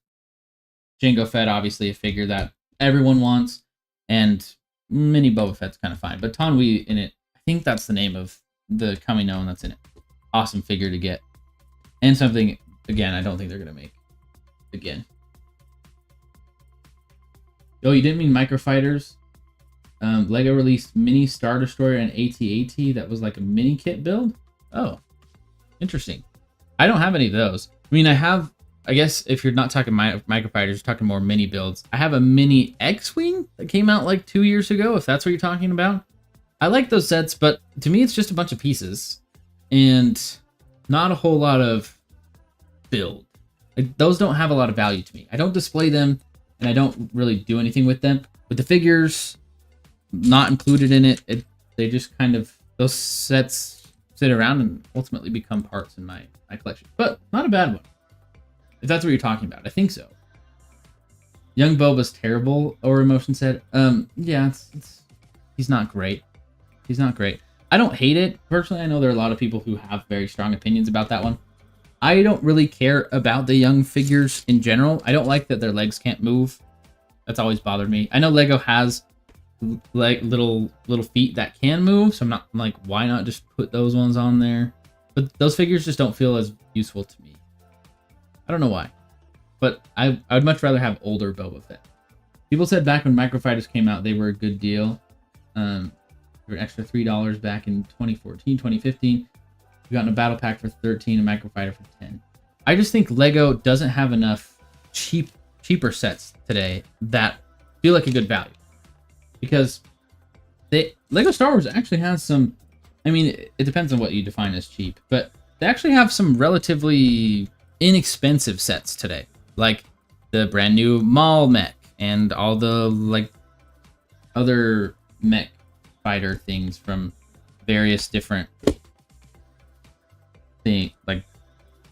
Speaker 1: Jango Fett, obviously a figure that everyone wants, and Mini Boba Fett's kind of fine. But Tonwi in it, I think that's the name of the Kamino that's in it. Awesome figure to get. And something, again, I don't think they're going to make again. Oh, you didn't mean Microfighters? LEGO released Mini Star Destroyer and AT-AT that was like a mini kit build? Oh, interesting. I don't have any of those. I mean, I guess if you're not talking Microfighters, you're talking more mini builds. I have a mini X-Wing that came out like 2 years ago, if that's what you're talking about. I like those sets, but to me, it's just a bunch of pieces and not a whole lot of build. Those don't have a lot of value to me. I don't display them, and I don't really do anything with them. With the figures not included in it, they just kind of, those sets sit around and ultimately become parts in my collection. But not a bad one, if that's what you're talking about. I think so. Young Boba's terrible, or Emotion said. Yeah, he's not great. He's not great. I don't hate it. Personally, I know there are a lot of people who have very strong opinions about that one. I don't really care about the young figures in general. I don't like that their legs can't move. That's always bothered me. I know LEGO has like little feet that can move, so I'm like, why not just put those ones on there? But those figures just don't feel as useful to me. I don't know why, but I would much rather have older Boba Fett. People said back when Microfighters came out, they were a good deal. They were an extra $3 back in 2014, 2015. We got in a battle pack for 13, a Microfighter for 10. I just think LEGO doesn't have enough cheaper sets today that feel like a good value. Because LEGO Star Wars actually has some, I mean, it depends on what you define as cheap, but they actually have some relatively inexpensive sets today. Like the brand new Maul mech and all the like other mech fighter things from various different like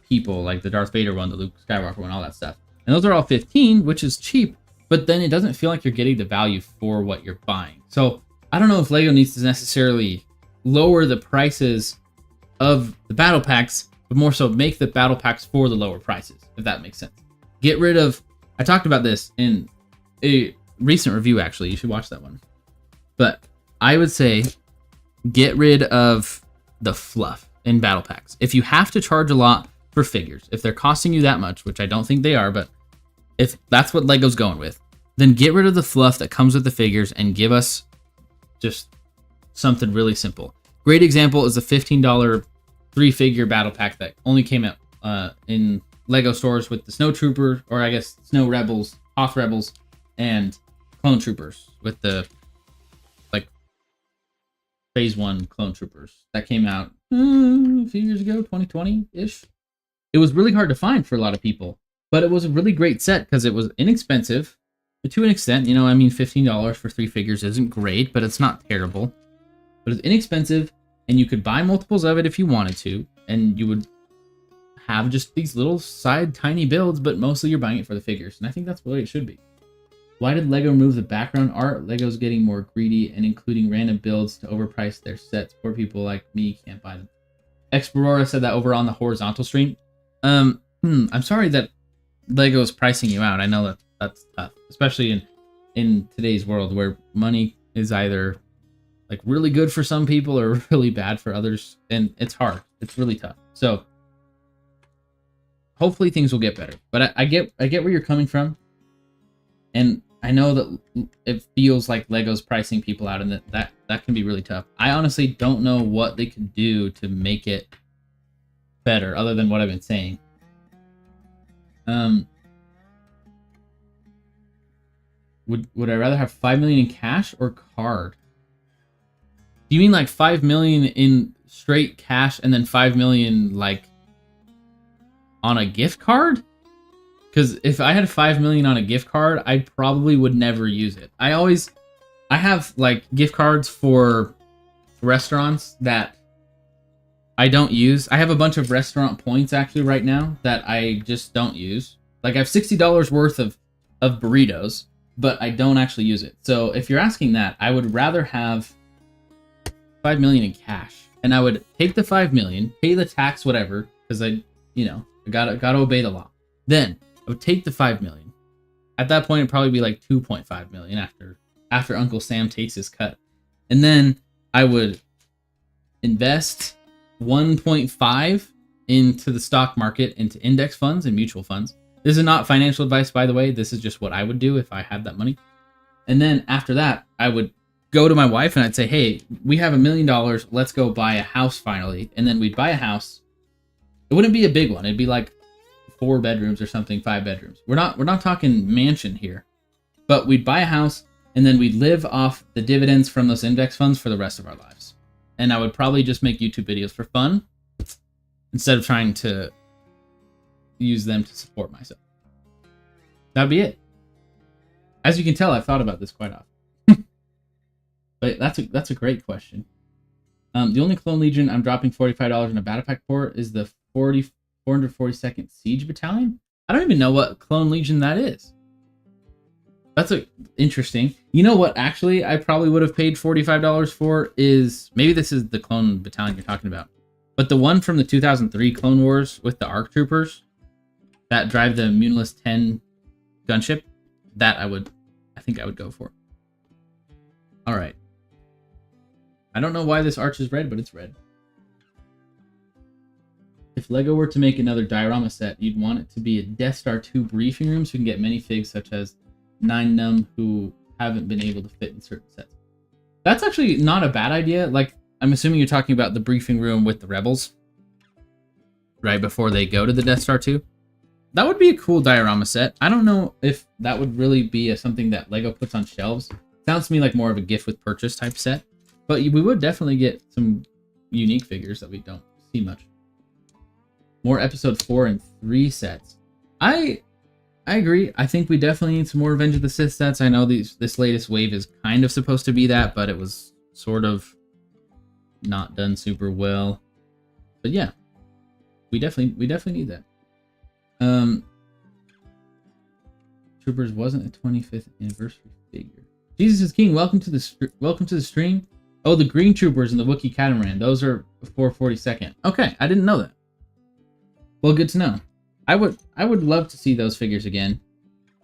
Speaker 1: people, like the Darth Vader one, the Luke Skywalker one, all that stuff. And those are all 15, which is cheap, but then it doesn't feel like you're getting the value for what you're buying. So I don't know if LEGO needs to necessarily lower the prices of the battle packs, but more so make the battle packs for the lower prices, if that makes sense. Get rid of, I talked about this in a recent review, actually. You should watch that one. But I would say get rid of the fluff in battle packs. If you have to charge a lot for figures, if they're costing you that much, which I don't think they are, but if that's what LEGO's going with, then get rid of the fluff that comes with the figures and give us just something really simple. Great example is the $15 3-figure battle pack that only came out in LEGO stores with the Snow Trooper, or I guess Snow Rebels, Hoth Rebels, and Clone Troopers with the like Phase 1 Clone Troopers that came out a few years ago, 2020-ish. It was really hard to find for a lot of people, but it was a really great set because it was inexpensive to an extent. You know, I mean, $15 for 3 figures isn't great, but it's not terrible. But it's inexpensive, and you could buy multiples of it if you wanted to, and you would have just these little side tiny builds, but mostly you're buying it for the figures, and I think that's the way it should be. Why did LEGO remove the background art? LEGO's getting more greedy and including random builds to overprice their sets. Poor people like me can't buy them. Explorora said that over on the horizontal stream. I'm sorry that LEGO is pricing you out. I know that that's tough, especially in today's world where money is either like really good for some people or really bad for others, and it's hard. It's really tough. So hopefully things will get better. But I get where you're coming from, and I know that it feels like LEGO's pricing people out, and that can be really tough. I honestly don't know what they could do to make it better other than what I've been saying. Would I rather have 5 million in cash or card? Do you mean like 5 million in straight cash and then 5 million like on a gift card? Because if I had 5 million on a gift card, I probably would never use it. I have like gift cards for restaurants that I don't use. I have a bunch of restaurant points actually right now that I just don't use. Like I have $60 worth of burritos, but I don't actually use it. So if you're asking that, I would rather have 5 million in cash, and I would take the 5 million, pay the tax, whatever, because I gotta obey the law. Then I would take the 5 million. At that point, it'd probably be like 2.5 million after Uncle Sam takes his cut, and then I would invest 1.5 into the stock market, into index funds and mutual funds. This is not financial advice, by the way. This is just what I would do if I had that money. And then after that, I would go to my wife and I'd say, hey, we have $1 million. Let's go buy a house finally. And then we'd buy a house. It wouldn't be a big one. It'd be like 4 bedrooms or something, 5 bedrooms. We're not talking mansion here, but we'd buy a house and then we'd live off the dividends from those index funds for the rest of our lives. And I would probably just make YouTube videos for fun instead of trying to use them to support myself. That'd be it. As you can tell, I've thought about this quite often. But that's a great question. The only Clone Legion I'm dropping $45 in a battle pack for is the 442nd Siege Battalion. I don't even know what Clone Legion that is. That's interesting. You know what? Actually, I probably would have paid $45 for is maybe this is the Clone Battalion you're talking about, but the one from the 2003 Clone Wars with the ARC Troopers that drive the Munilus 10 gunship. That I think I would go for. All right. I don't know why this arch is red, but it's red. If LEGO were to make another diorama set, you'd want it to be a Death Star 2 briefing room so you can get many figs such as 9 Num who haven't been able to fit in certain sets. That's actually not a bad idea. Like, I'm assuming you're talking about the briefing room with the Rebels, right before they go to the Death Star 2. That would be a cool diorama set. I don't know if that would really be something that LEGO puts on shelves. Sounds to me like more of a gift with purchase type set. But we would definitely get some unique figures that we don't see much. More episode 4 and 3 sets. I agree. I think we definitely need some more Revenge of the Sith sets. I know this latest wave is kind of supposed to be that, but it was sort of not done super well. But yeah, we definitely need that. Troopers wasn't a 25th anniversary figure. Jesus is King. Welcome to the stream. Oh, the Green Troopers and the Wookiee Catamaran. Those are 442nd. Okay, I didn't know that. Well, good to know. I would love to see those figures again.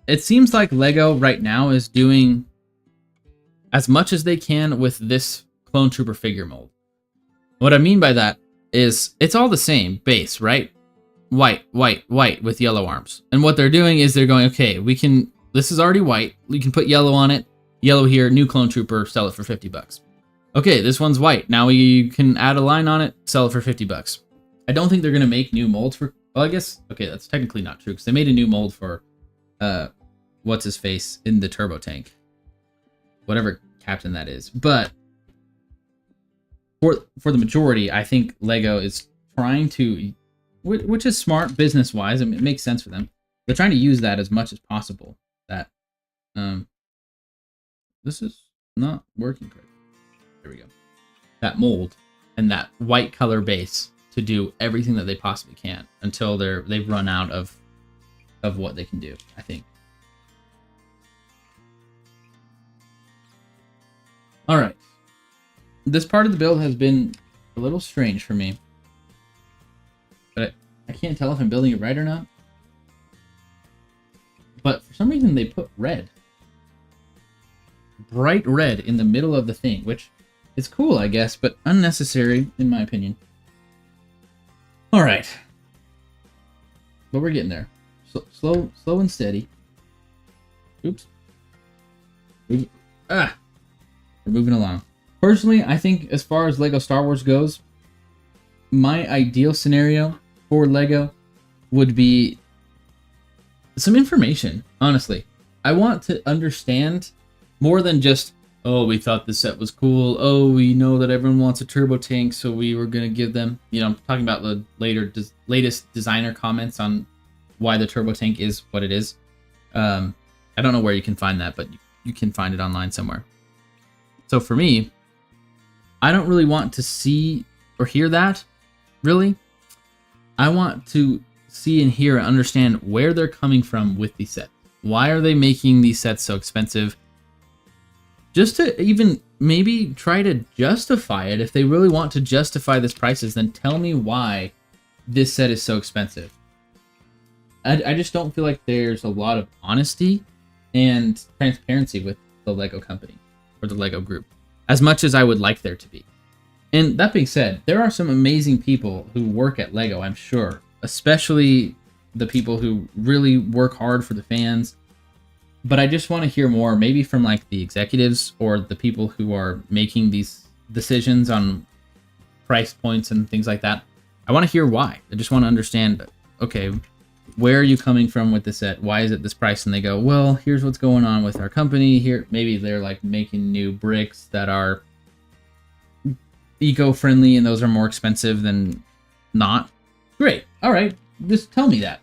Speaker 1: It seems like LEGO right now is doing as much as they can with this Clone Trooper figure mold. What I mean by that is it's all the same base, right? White with yellow arms. And what they're doing is they're going, okay, this is already white. We can put yellow on it. Yellow here, new Clone Trooper, sell it for $50. Okay, this one's white. Now we can add a line on it, sell it for 50 bucks. I don't think they're going to make new molds for... Well, I guess... Okay, that's technically not true, because they made a new mold for... What's-his-face in the turbo tank. Whatever captain that is. But... For the majority, I think LEGO is trying to... Which is smart business-wise. I mean, it makes sense for them. They're trying to use that as much as possible. That... This is not working correctly. There we go. That mold and that white color base to do everything that they possibly can until they've run out of what they can do, I think. All right. This part of the build has been a little strange for me, but I can't tell if I'm building it right or not. But for some reason they put red. Bright red in the middle of the thing, which is cool, I guess, but unnecessary, in my opinion. Alright. But we're getting there. Slow and steady. Oops. We're moving along. Personally, I think as far as LEGO Star Wars goes, my ideal scenario for LEGO would be some information, honestly. I want to understand more than just, oh, we thought this set was cool. Oh, we know that everyone wants a turbo tank, so we were going to give them... You know, I'm talking about the latest designer comments on why the turbo tank is what it is. I don't know where you can find that, but you can find it online somewhere. So for me, I don't really want to see or hear that, really. I want to see and hear and understand where they're coming from with these sets. Why are they making these sets so expensive? Just to even maybe try to justify it. If they really want to justify this prices, then tell me why this set is so expensive. I just don't feel like there's a lot of honesty and transparency with the LEGO company or the LEGO group, as much as I would like there to be. And that being said, there are some amazing people who work at LEGO, I'm sure, especially the people who really work hard for the fans. But I just want to hear more, maybe from like the executives or the people who are making these decisions on price points and things like that. I want to hear why. I just want to understand, okay, where are you coming from with this set? Why is it this price? And they go, well, here's what's going on with our company here. Maybe they're like making new bricks that are eco-friendly and those are more expensive than not. Great. All right. Just tell me that.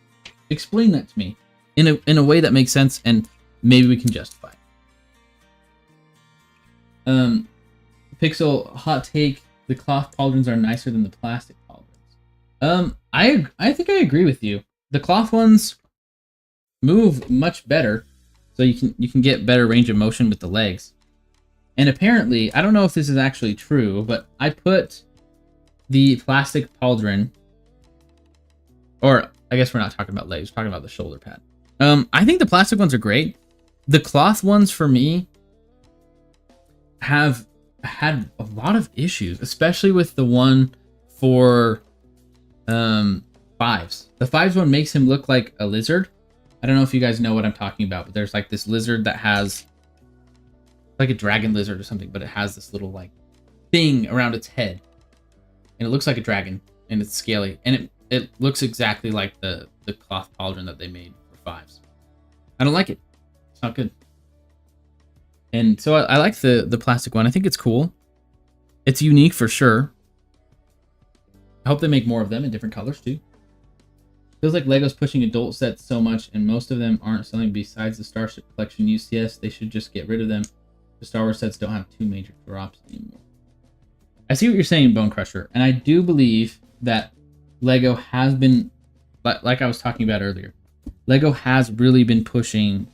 Speaker 1: Explain that to me in a way that makes sense, and maybe we can justify it. Pixel hot take: the cloth pauldrons are nicer than the plastic pauldrons. I think I agree with you. The cloth ones move much better, so you can get better range of motion with the legs. And apparently, I don't know if this is actually true, but I put the plastic pauldron, or I guess we're not talking about legs, we're talking about the shoulder pad. I think the plastic ones are great. The cloth ones, for me, have had a lot of issues, especially with the one for Fives. The Fives one makes him look like a lizard. I don't know if you guys know what I'm talking about, but there's like this lizard that has like a dragon lizard or something, but it has this little like thing around its head, and it looks like a dragon, and it's scaly, and it looks exactly like the cloth pauldron that they made for Fives. I don't like it. It's not good. And so I like the plastic one. I think it's cool. It's unique for sure. I hope they make more of them in different colors too. Feels like LEGO's pushing adult sets so much, and most of them aren't selling besides the Starship Collection UCS. They should just get rid of them. The Star Wars sets don't have two major drops anymore. I see what you're saying, Bone Crusher, and I do believe that LEGO has been, like I was talking about earlier, LEGO has really been pushing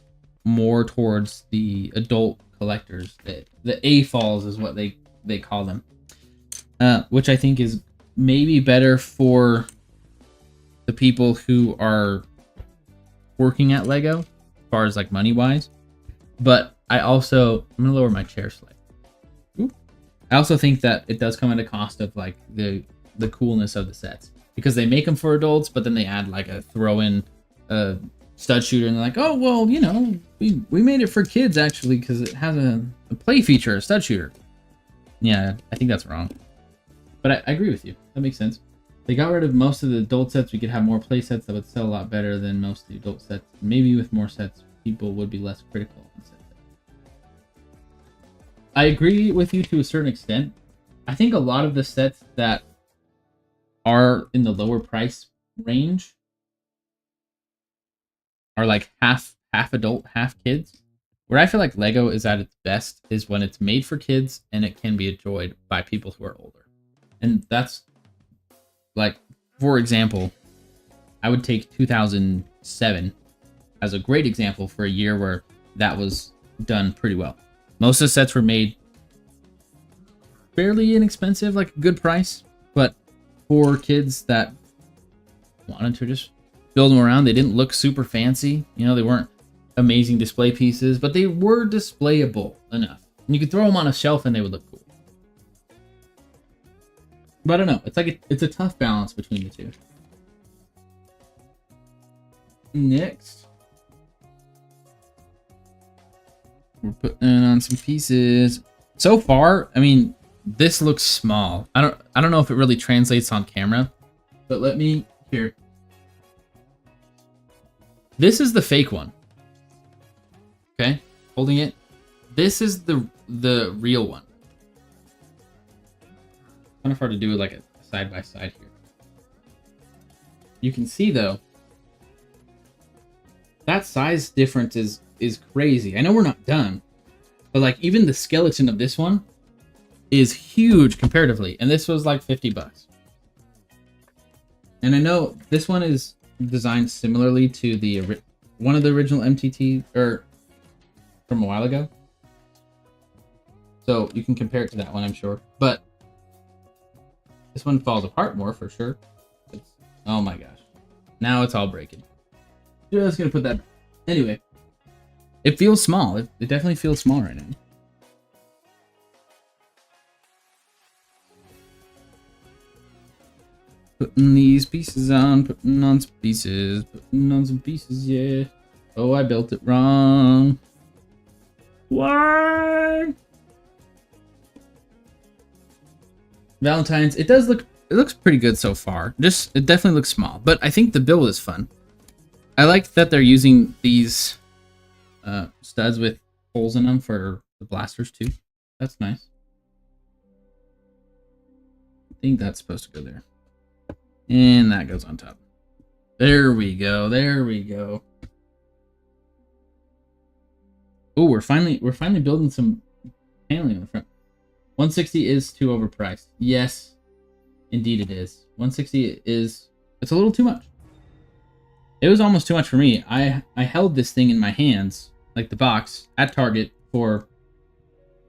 Speaker 1: more towards the adult collectors. The AFOLs is what they call them, which I think is maybe better for the people who are working at LEGO, as far as like money wise. But I'm gonna lower my chair slightly. Ooh. I also think that it does come at a cost of like the coolness of the sets, because they make them for adults, but then they add like a throw-in stud shooter, and they're like, oh well, you know, we made it for kids actually because it has a play feature, a stud shooter. Yeah, I think that's wrong. But I agree with you. That makes sense. They got rid of most of the adult sets. We could have more play sets that would sell a lot better than most of the adult sets. Maybe with more sets, people would be less critical on sets. I agree with you to a certain extent. I think a lot of the sets that are in the lower price range are like half adult, half kids. Where I feel like Lego is at its best is when it's made for kids and it can be enjoyed by people who are older. And that's like, for example, I would take 2007 as a great example for a year where that was done pretty well. Most of the sets were made fairly inexpensive, like a good price, but for kids that wanted to just build them around, they didn't look super fancy. You know, they weren't amazing display pieces, but they were displayable enough. And you could throw them on a shelf and they would look cool. But I don't know. It's like it's a tough balance between the two. Next, we're putting on some pieces. So far, I mean, this looks small. I don't know if it really translates on camera, but let me here. This is the fake one. Okay, holding it. This is the real one. Kind of hard to do like a side by side here. You can see though, that size difference is crazy. I know we're not done, but like even the skeleton of this one is huge comparatively, and this was like 50 bucks. And I know this one is designed similarly to the one of the original MTT or from a while ago, so you can compare it to that one, I'm sure. But this one falls apart more for sure. Oh my gosh, now it's all breaking. Just gonna put that. Anyway, it feels small. It definitely feels small right now. Putting these pieces on, putting on some pieces, putting on some pieces, yeah. Oh, I built it wrong. Why? Valentine's, it looks pretty good so far. It definitely looks small, but I think the build is fun. I like that they're using these studs with holes in them for the blasters too. That's nice. I think that's supposed to go there. And that goes on top. There we go. There we go. Oh, we're finally building some paneling in the front. 160 is too overpriced. Yes, indeed it is. 160 is, it's a little too much. It was almost too much for me. I held this thing in my hands, like the box, at Target for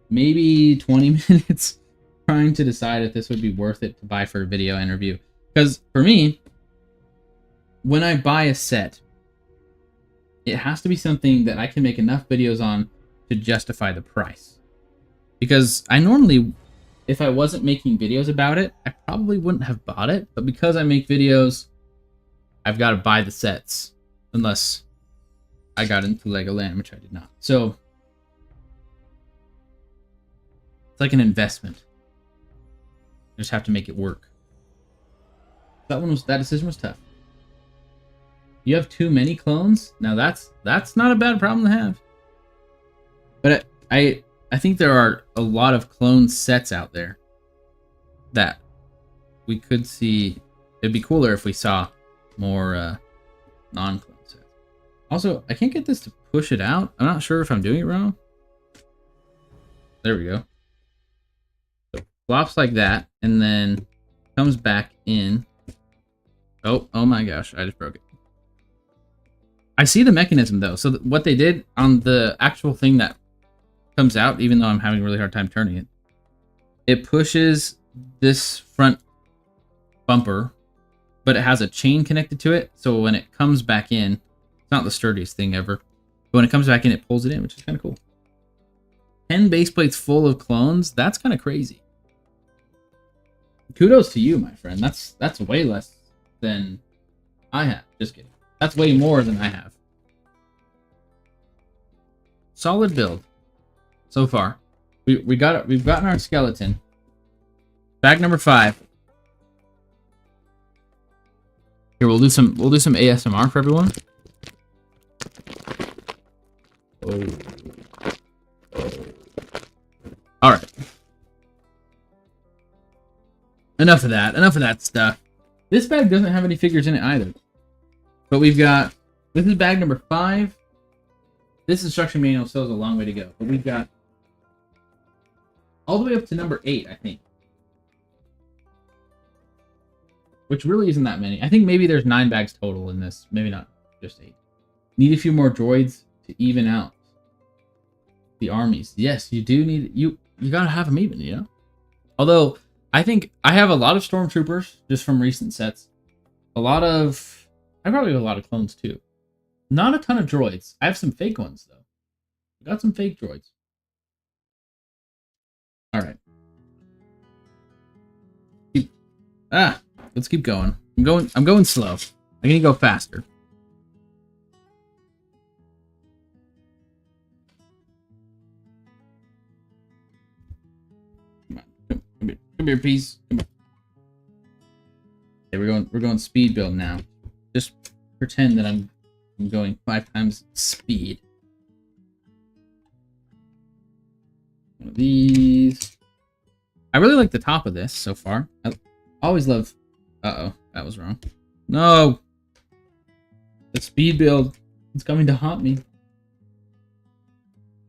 Speaker 1: maybe 20 minutes trying to decide if this would be worth it to buy for a video interview. Because for me, when I buy a set, it has to be something that I can make enough videos on to justify the price. Because I normally, if I wasn't making videos about it, I probably wouldn't have bought it. But because I make videos, I've got to buy the sets. Unless I got into Legoland, which I did not. So it's like an investment. I just have to make it work. That decision was tough. You have too many clones? Now that's not a bad problem to have. But I think there are a lot of clone sets out there that we could see. It'd be cooler if we saw more non-clone sets. Also, I can't get this to push it out. I'm not sure if I'm doing it wrong. There we go. So flops like that, and then comes back in. Oh my gosh, I just broke it. I see the mechanism though. So what they did on the actual thing that comes out, even though I'm having a really hard time turning it, it pushes this front bumper, but it has a chain connected to it. So when it comes back in, it's not the sturdiest thing ever, but when it comes back in, it pulls it in, which is kind of cool. 10 base plates full of clones. That's kind of crazy. Kudos to you, my friend. That's way less than I have. Just kidding. That's way more than I have. Solid build so far. We've gotten our skeleton. Bag number 5. Here, we'll do some ASMR for everyone. All right. Enough of that stuff. This bag doesn't have any figures in it either. But we've got, this is bag number 5. This instruction manual still has a long way to go. But we've got all the way up to number 8, I think. Which really isn't that many. I think maybe there's 9 bags total in this. Maybe not just 8. Need a few more droids to even out the armies. Yes, you do need, you gotta have them even, you know? Although, I think I have a lot of stormtroopers just from recent sets. I probably have a lot of clones too. Not a ton of droids. I have some fake ones though. I got some fake droids. All right. Let's keep going. I'm going slow. I need to go faster. Come on. Come here, please. Come on. Okay, we're going speed build now. Just pretend that I'm going 5 times speed. One of these. I really like the top of this so far. I always love. Uh-oh, that was wrong. No! The speed build. It's coming to haunt me.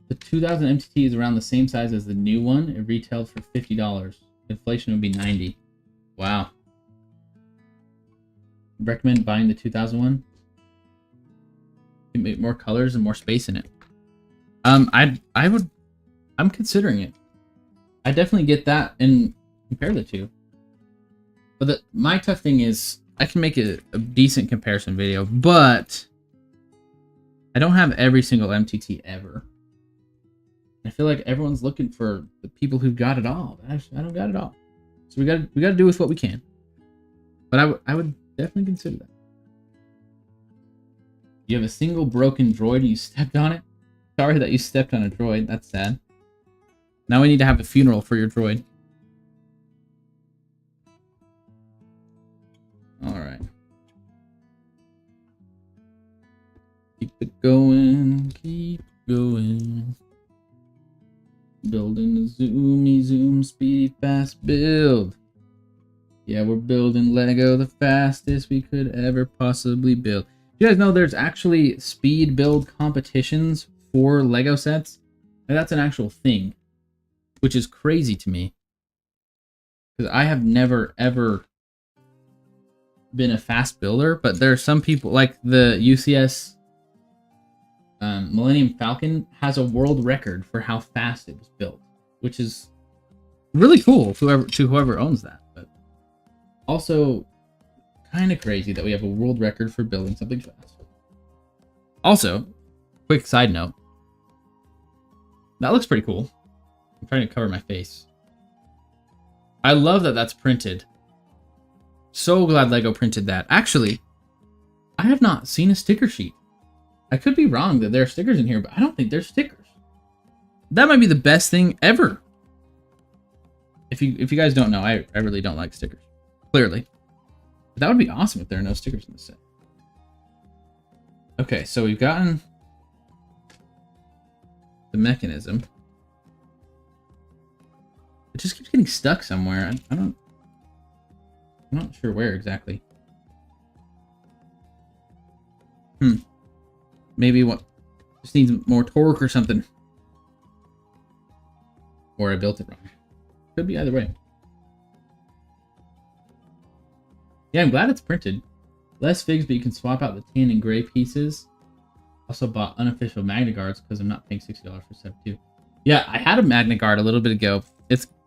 Speaker 1: The 2000 MTT is around the same size as the new one. It retailed for $50. Inflation would be 90. Wow. Recommend buying the 2000 one. You can make more colors and more space in it. I'm considering it. I definitely get that and compare the two. But my tough thing is I can make a decent comparison video, but I don't have every single MTT ever. I feel like everyone's looking for the people who got it all. I don't got it all, so we got to do with what we can. But I would definitely consider that. You have a single broken droid and you stepped on it. Sorry that you stepped on a droid. That's sad. Now we need to have a funeral for your droid. Alright. Keep it going. Keep going. Building a zoom, speedy, fast build. Yeah, we're building Lego the fastest we could ever possibly build. You guys know there's actually speed build competitions for Lego sets? And that's an actual thing. Which is crazy to me. Because I have never, ever been a fast builder, but there are some people, like the UCS Millennium Falcon has a world record for how fast it was built, which is really cool to whoever owns that, but also kind of crazy that we have a world record for building something fast. Also, quick side note, that looks pretty cool. I'm trying to cover my face. I love that that's printed. So glad LEGO printed that. Actually, I have not seen a sticker sheet. I could be wrong that there are stickers in here, but I don't think there's stickers. That might be the best thing ever. If you guys don't know, I really don't like stickers. Clearly. But that would be awesome if there are no stickers in this set. Okay, so we've gotten the mechanism. It just keeps getting stuck somewhere. I'm not sure where exactly. Maybe what just needs more torque or something. Or I built it wrong. Could be either way. Yeah, I'm glad it's printed. Less figs, but you can swap out the tan and gray pieces. Also bought unofficial Magna Guards because I'm not paying $60 for set 2. Yeah, I had a Magna Guard a little bit ago.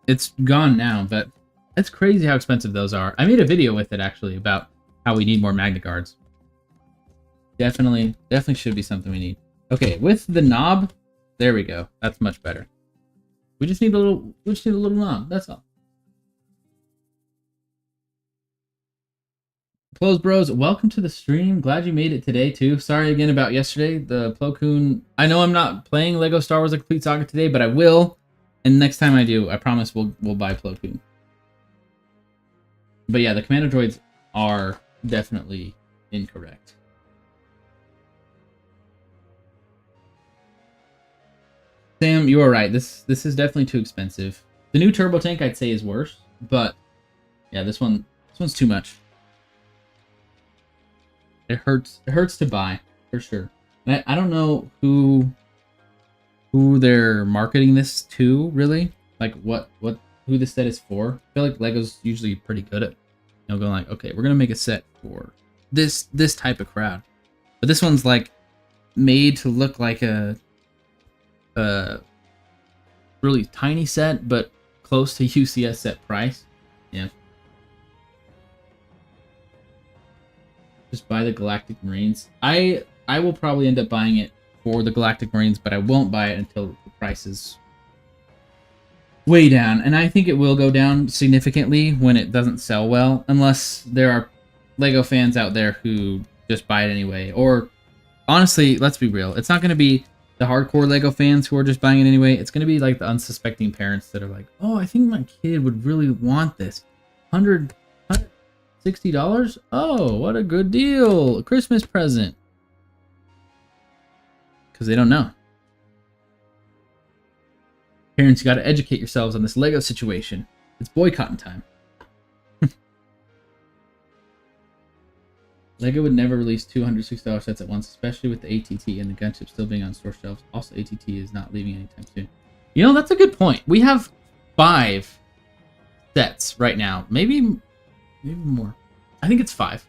Speaker 1: It's gone now, but it's crazy how expensive those are. I made a video with it actually about how we need more Magna Guards. Definitely should be something we need. Okay, with the knob, there we go. That's much better. We just need a little knob, that's all. Close Bros, welcome to the stream. Glad you made it today too. Sorry again about yesterday. The Plo Koon. I know I'm not playing LEGO Star Wars: The Complete Saga today, but I will. And next time I do, I promise we'll buy Plo Koon. But yeah, the commando droids are definitely incorrect. Sam, you are right. This is definitely too expensive. The new turbo tank I'd say is worse, but yeah, this one's too much. It hurts to buy for sure. And I don't know who they're marketing this to, really. Like who this set is for. I feel like Lego's usually pretty good at, going like, okay, we're gonna make a set for this type of crowd. But this one's like made to look like a really tiny set, but close to UCS set price. Yeah. Just buy the Galactic Marines. I will probably end up buying it for the Galactic Marines, but I won't buy it until the price is way down. And I think it will go down significantly when it doesn't sell well, unless there are Lego fans out there who just buy it anyway. Or honestly, let's be real, it's not going to be the hardcore Lego fans who are just buying it anyway. It's going to be like the unsuspecting parents that are like, oh, I think my kid would really want this. $160? Oh, what a good deal. A Christmas present. Because they don't know. Parents, you got to educate yourselves on this Lego situation. It's boycotting time. Lego would never release $260 sets at once, especially with the ATT and the gunship still being on store shelves. Also, ATT is not leaving anytime soon. You know, that's a good point. We have 5 sets right now. Maybe more. I think it's 5.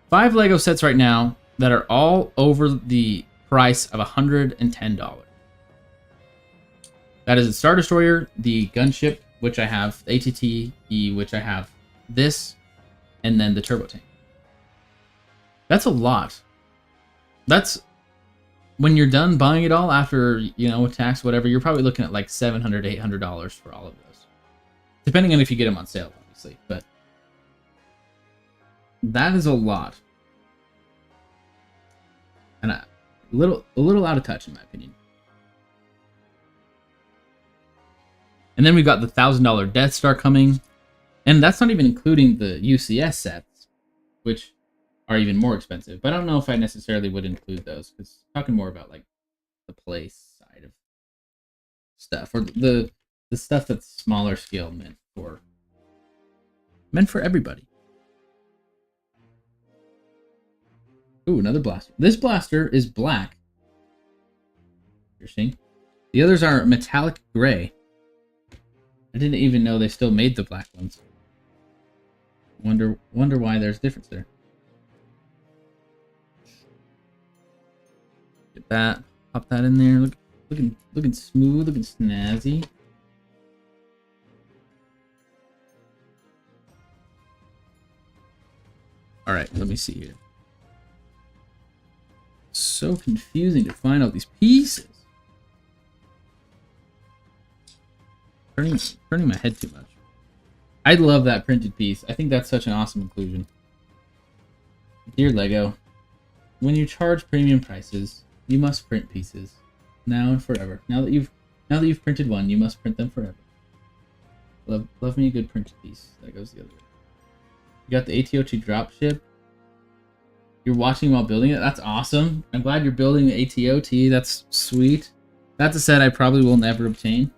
Speaker 1: 5 Lego sets right now that are all over the price of $110. That is the Star Destroyer, the gunship, which I have, the ATT, which I have this, and then the turbo tank. That's a lot. That's when you're done buying it all after, tax, whatever, you're probably looking at like $700, $800 for all of those. Depending on if you get them on sale, obviously, but that is a lot. And a little out of touch, in my opinion. And then we've got the $1,000 Death Star coming. And that's not even including the UCS sets, which are even more expensive. But I don't know if I necessarily would include those, because talking more about like the play side of stuff, or the stuff that's smaller scale meant for everybody. Ooh, another blaster. This blaster is black. Interesting. The others are metallic gray. I didn't even know they still made the black ones. Wonder why there's a difference there. Get that. Pop that in there. Looking smooth, looking snazzy. All right, let me see here. So confusing to find out these pieces. Turning my head too much. I love that printed piece. I think that's such an awesome inclusion. Dear Lego, when you charge premium prices, you must print pieces now and forever. Now that you've printed one, you must print them forever. Love me a good printed piece. That goes the other way. You got the ATOT dropship. You're watching while building it. That's awesome. I'm glad you're building the ATOT. That's sweet. That's a set I probably will never obtain.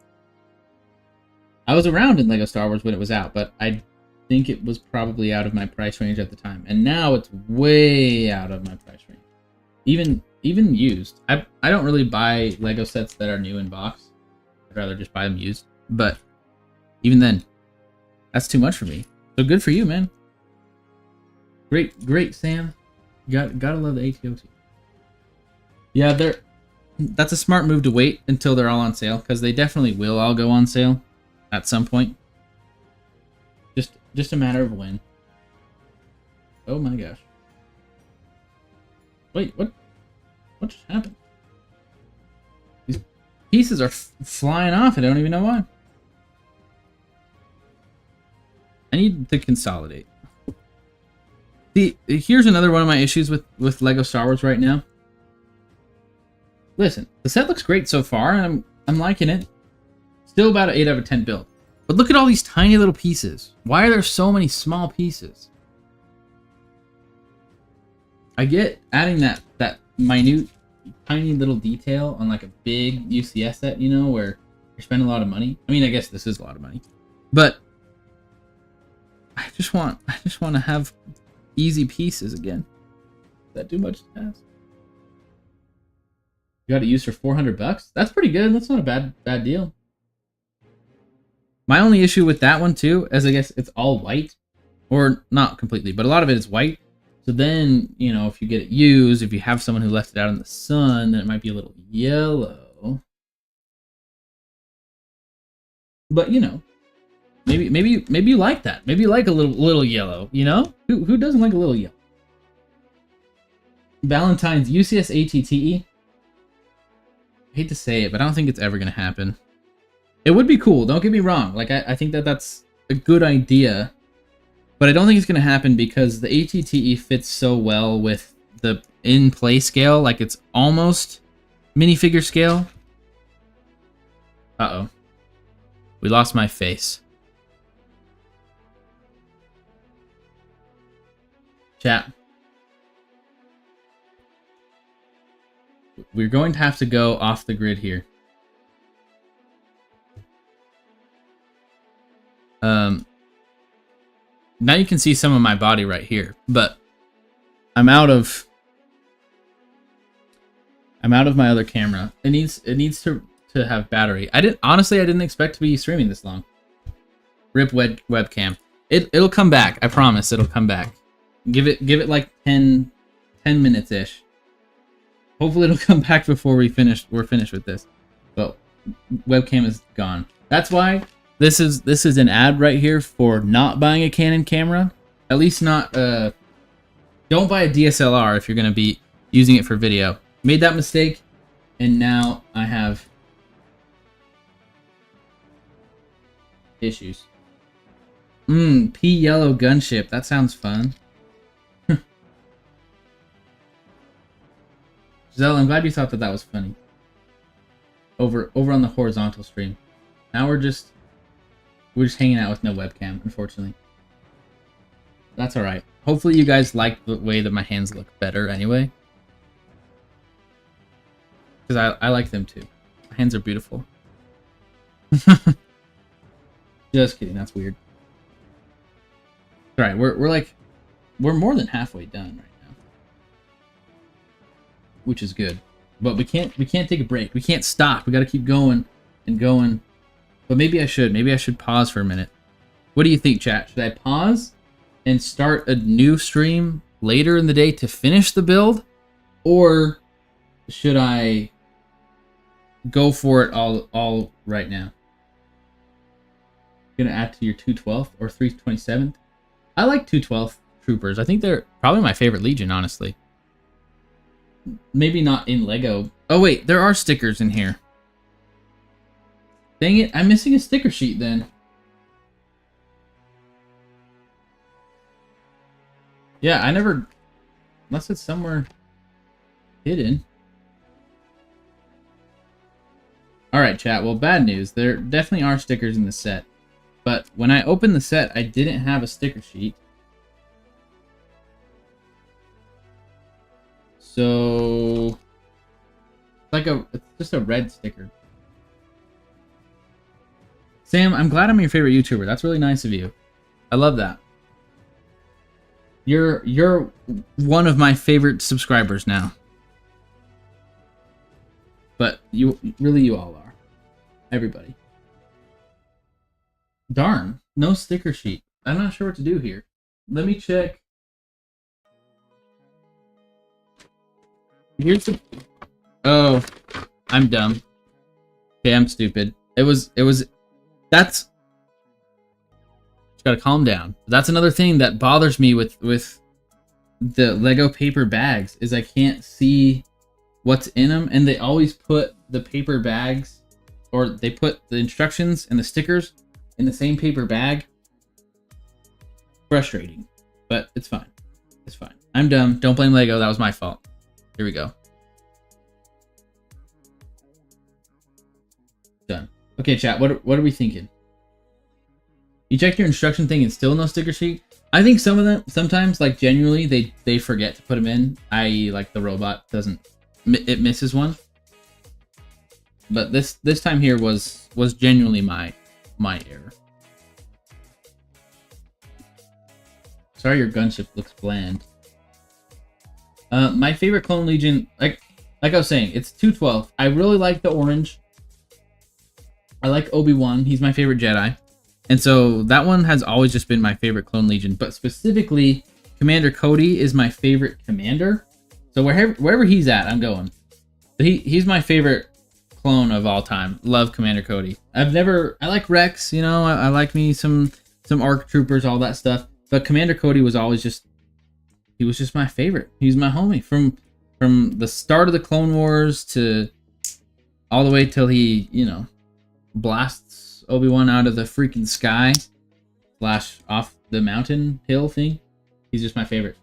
Speaker 1: I was around in LEGO Star Wars when it was out, but I think it was probably out of my price range at the time. And now it's way out of my price range. Even used. I don't really buy LEGO sets that are new in box. I'd rather just buy them used. But even then, that's too much for me. So good for you, man. Great, Sam. Gotta love the ATOT. Yeah, that's a smart move to wait until they're all on sale, because they definitely will all go on sale at some point. Just a matter of when. Oh my gosh. Wait, what just happened? These pieces are flying off. I don't even know why. I need to consolidate. Here's another one of my issues with LEGO Star Wars right now. Listen, the set looks great so far, and I'm liking it. Still about an 8 out of 10 build. But look at all these tiny little pieces. Why are there so many small pieces? I get adding that minute, tiny little detail on like a big UCS set, you know, where you're spending a lot of money. I mean, I guess this is a lot of money, but I just want to have easy pieces again. Is that too much to ask? You got it used for 400 bucks? That's pretty good. That's not a bad deal. My only issue with that one too is I guess it's all white, or not completely, but a lot of it is white. So then, you know, if you get it used, if you have someone who left it out in the sun, then it might be a little yellow. But you know, maybe you like that. Maybe you like a little yellow. You know, who doesn't like a little yellow? Valentine's UCS ATTE. I hate to say it, but I don't think it's ever gonna happen. It would be cool. Don't get me wrong. Like I think that's a good idea. But I don't think it's going to happen because the ATTE fits so well with the in-play scale. Like, it's almost minifigure scale. Uh-oh. We lost my face. Chat. We're going to have to go off the grid here. Now you can see some of my body right here, but I'm out of my other camera. It needs to have battery. Honestly, I didn't expect to be streaming this long. Rip webcam. It'll come back. I promise it'll come back. Give it like 10 minutes ish. Hopefully it'll come back before we're finished with this. But webcam is gone. That's why this is an ad right here for not buying a Canon camera. At least not don't buy a DSLR if you're going to be using it for video. Made that mistake and now I have issues. P yellow gunship. That sounds fun. Giselle, I'm glad you thought that was funny. Over on the horizontal stream. Now we're just hanging out with no webcam, unfortunately. That's alright. Hopefully you guys like the way that my hands look better anyway. Because I like them too. My hands are beautiful. Just kidding, that's weird. Alright, we're more than halfway done right now. Which is good. But we can't take a break. We can't stop. We gotta keep going and going. But maybe I should. Maybe I should pause for a minute. What do you think, chat? Should I pause and start a new stream later in the day to finish the build? Or should I go for it all right now? Gonna add to your 212th or 327th? I like 212th troopers. I think they're probably my favorite Legion, honestly. Maybe not in Lego. Oh wait, there are stickers in here. Dang it, I'm missing a sticker sheet then. Yeah, I never... Unless it's somewhere hidden. Alright, chat. Well, bad news. There definitely are stickers in the set. But when I opened the set, I didn't have a sticker sheet. So... It's just a red sticker. Sam, I'm glad I'm your favorite YouTuber. That's really nice of you. I love that. You're one of my favorite subscribers now. But you all are. Everybody. Darn, no sticker sheet. I'm not sure what to do here. Let me check. Here's the... Oh, I'm dumb. Okay, I'm stupid. That's... Just gotta calm down. That's another thing that bothers me with the Lego paper bags, is I can't see what's in them, and they always put the paper bags, or they put the instructions and the stickers in the same paper bag. Frustrating, but it's fine. It's fine. I'm dumb. Don't blame Lego. That was my fault. Here we go. Done. Okay, chat. What are we thinking? You check your instruction thing and still no sticker sheet. I think some of them, sometimes, like, genuinely, they forget to put them in, i.e. like the robot doesn't, it misses one. But this time here was genuinely my error. Sorry, your gunship looks bland. My favorite Clone Legion, like I was saying, it's 212. I really like the orange. I like Obi-Wan. He's my favorite Jedi. And so that one has always just been my favorite Clone Legion. But specifically, Commander Cody is my favorite commander. So wherever he's at, I'm going. So he's my favorite clone of all time. Love Commander Cody. I like Rex, you know, I like me some ARC troopers, all that stuff. But Commander Cody was always he was just my favorite. He's my homie from the start of the Clone Wars to all the way till he, you know, blasts Obi-Wan out of the freaking sky / off the mountain hill thing. He's just my favorite.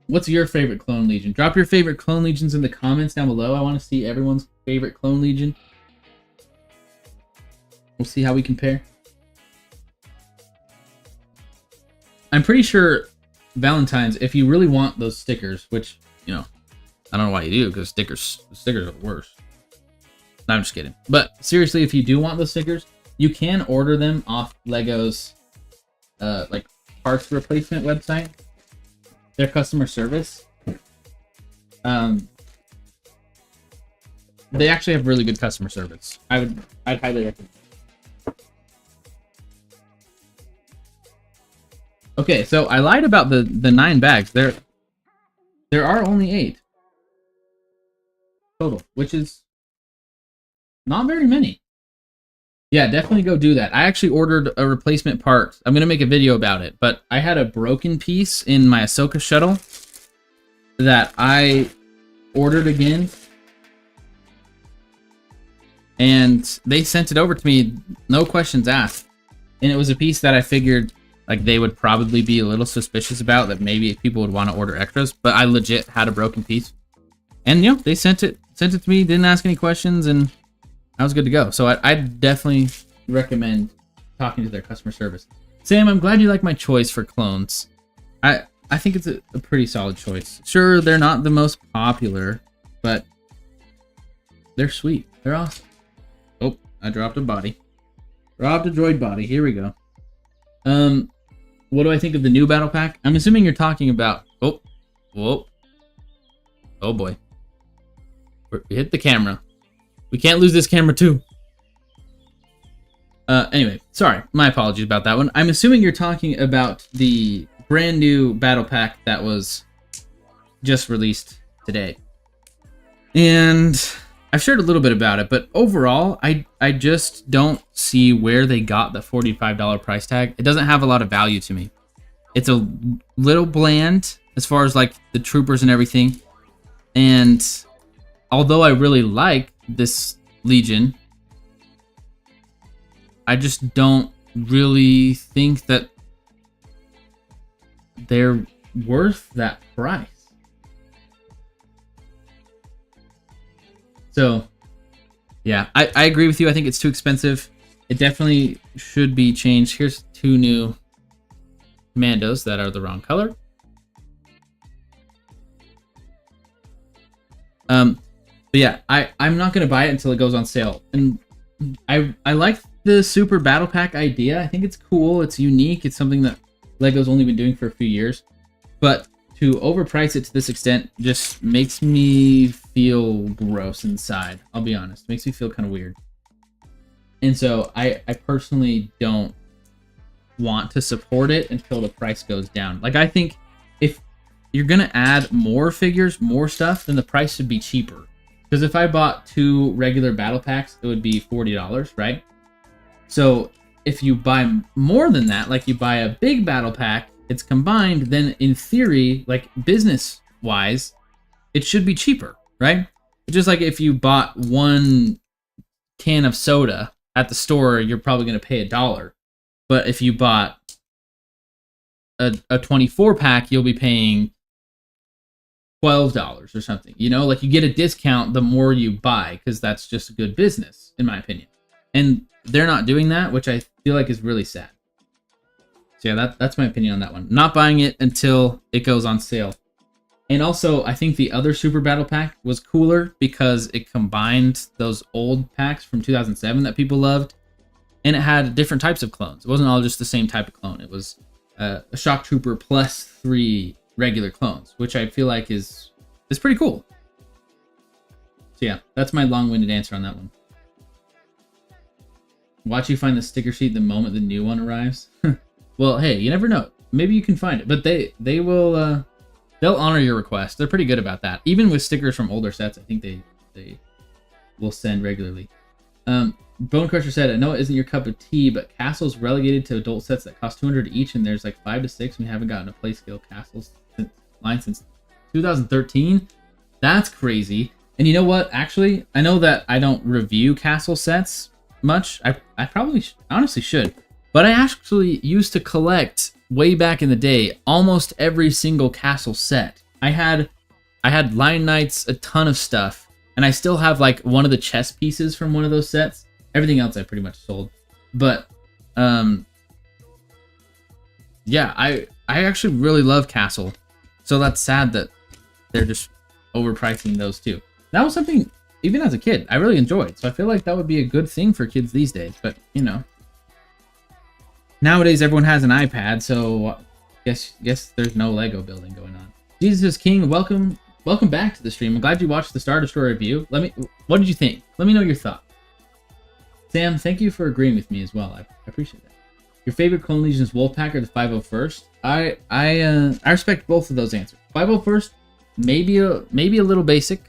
Speaker 1: What's your favorite Clone Legion? Drop your favorite Clone Legions in the comments down below. I want to see everyone's favorite Clone Legion. We'll see how we compare. I'm pretty sure Valentine's, if you really want those stickers, which, you know, I don't know why you do, because stickers are the worst. No, I'm just kidding. But seriously, if you do want those stickers, you can order them off Lego's like parts replacement website. Their customer service. They actually have really good customer service. I'd highly recommend. Okay, so I lied about the 9 bags. There are only 8 total, which is not very many. Yeah, definitely go do that. I actually ordered a replacement part. I'm going to make a video about it, but I had a broken piece in my Ahsoka shuttle that I ordered again. And they sent it over to me, no questions asked. And it was a piece that I figured like they would probably be a little suspicious about, that maybe people would want to order extras, but I legit had a broken piece. And you know, they sent it to me, didn't ask any questions, and I was good to go. So I definitely recommend talking to their customer service. Sam, I'm glad you like my choice for clones. I think it's a pretty solid choice. Sure, they're not the most popular, but they're sweet. They're awesome. Oh, I dropped a body. Dropped a droid body. Here we go. What do I think of the new battle pack? I'm assuming you're talking about... Oh, whoa. Oh boy. We hit the camera. We can't lose this camera too. Anyway, sorry. My apologies about that one. I'm assuming you're talking about the brand new battle pack that was just released today. And I've shared a little bit about it, but overall, I just don't see where they got the $45 price tag. It doesn't have a lot of value to me. It's a little bland as far as like the troopers and everything. And although I really like this Legion, I just don't really think that they're worth that price. So, yeah, I agree with you. I think it's too expensive. It definitely should be changed. Here's 2 new Commandos that are the wrong color. But yeah, I'm not going to buy it until it goes on sale. And I like the Super Battle Pack idea. I think it's cool. It's unique. It's something that LEGO's only been doing for a few years. But to overprice it to this extent just makes me feel gross inside. I'll be honest. It makes me feel kind of weird. And so I personally don't want to support it until the price goes down. Like, I think if you're going to add more figures, more stuff, then the price should be cheaper. Because if I bought 2 regular battle packs, it would be $40, right? So if you buy more than that, like you buy a big battle pack, it's combined, then in theory, like business-wise, it should be cheaper, right? Just like if you bought 1 can of soda at the store, you're probably going to pay $1. But if you bought a 24 pack, you'll be paying $12 or something. You know, like you get a discount the more you buy, because that's just good business, in my opinion. And they're not doing that, which I feel like is really sad. So yeah, that's my opinion on that one. Not buying it until it goes on sale. And also, I think the other Super Battle Pack was cooler because it combined those old packs from 2007 that people loved, and it had different types of clones. It wasn't all just the same type of clone. It was a Shock Trooper plus 3 regular clones, which I feel like is pretty cool. So yeah, that's my long-winded answer on that one. Watch you find the sticker sheet the moment the new one arrives. Well, hey, you never know. Maybe you can find it, but they will they'll honor your request. They're pretty good about that. Even with stickers from older sets, I think they will send regularly. Bone Crusher said, I know it isn't your cup of tea, but Castle's relegated to adult sets that cost $200 each, and there's like 5 to 6. We haven't gotten a play scale Castles line since 2013. That's crazy. And you know what? Actually, I know that I don't review Castle sets much. I probably honestly should. But I actually used to collect, way back in the day, almost every single Castle set. I had Line Knights, a ton of stuff, and I still have like one of the chess pieces from one of those sets. Everything else I pretty much sold. But yeah, I actually really love Castle. So that's sad that they're just overpricing those too. That was something, even as a kid, I really enjoyed. So I feel like that would be a good thing for kids these days. But, you know, nowadays everyone has an iPad, so guess there's no Lego building going on. Jesus is King, welcome back to the stream. I'm glad you watched the Star Destroyer review. What did you think? Let me know your thoughts. Sam, thank you for agreeing with me as well. I appreciate that. Your favorite Clone Legions Wolfpack or the 501st? I respect both of those answers. 501st, maybe a little basic,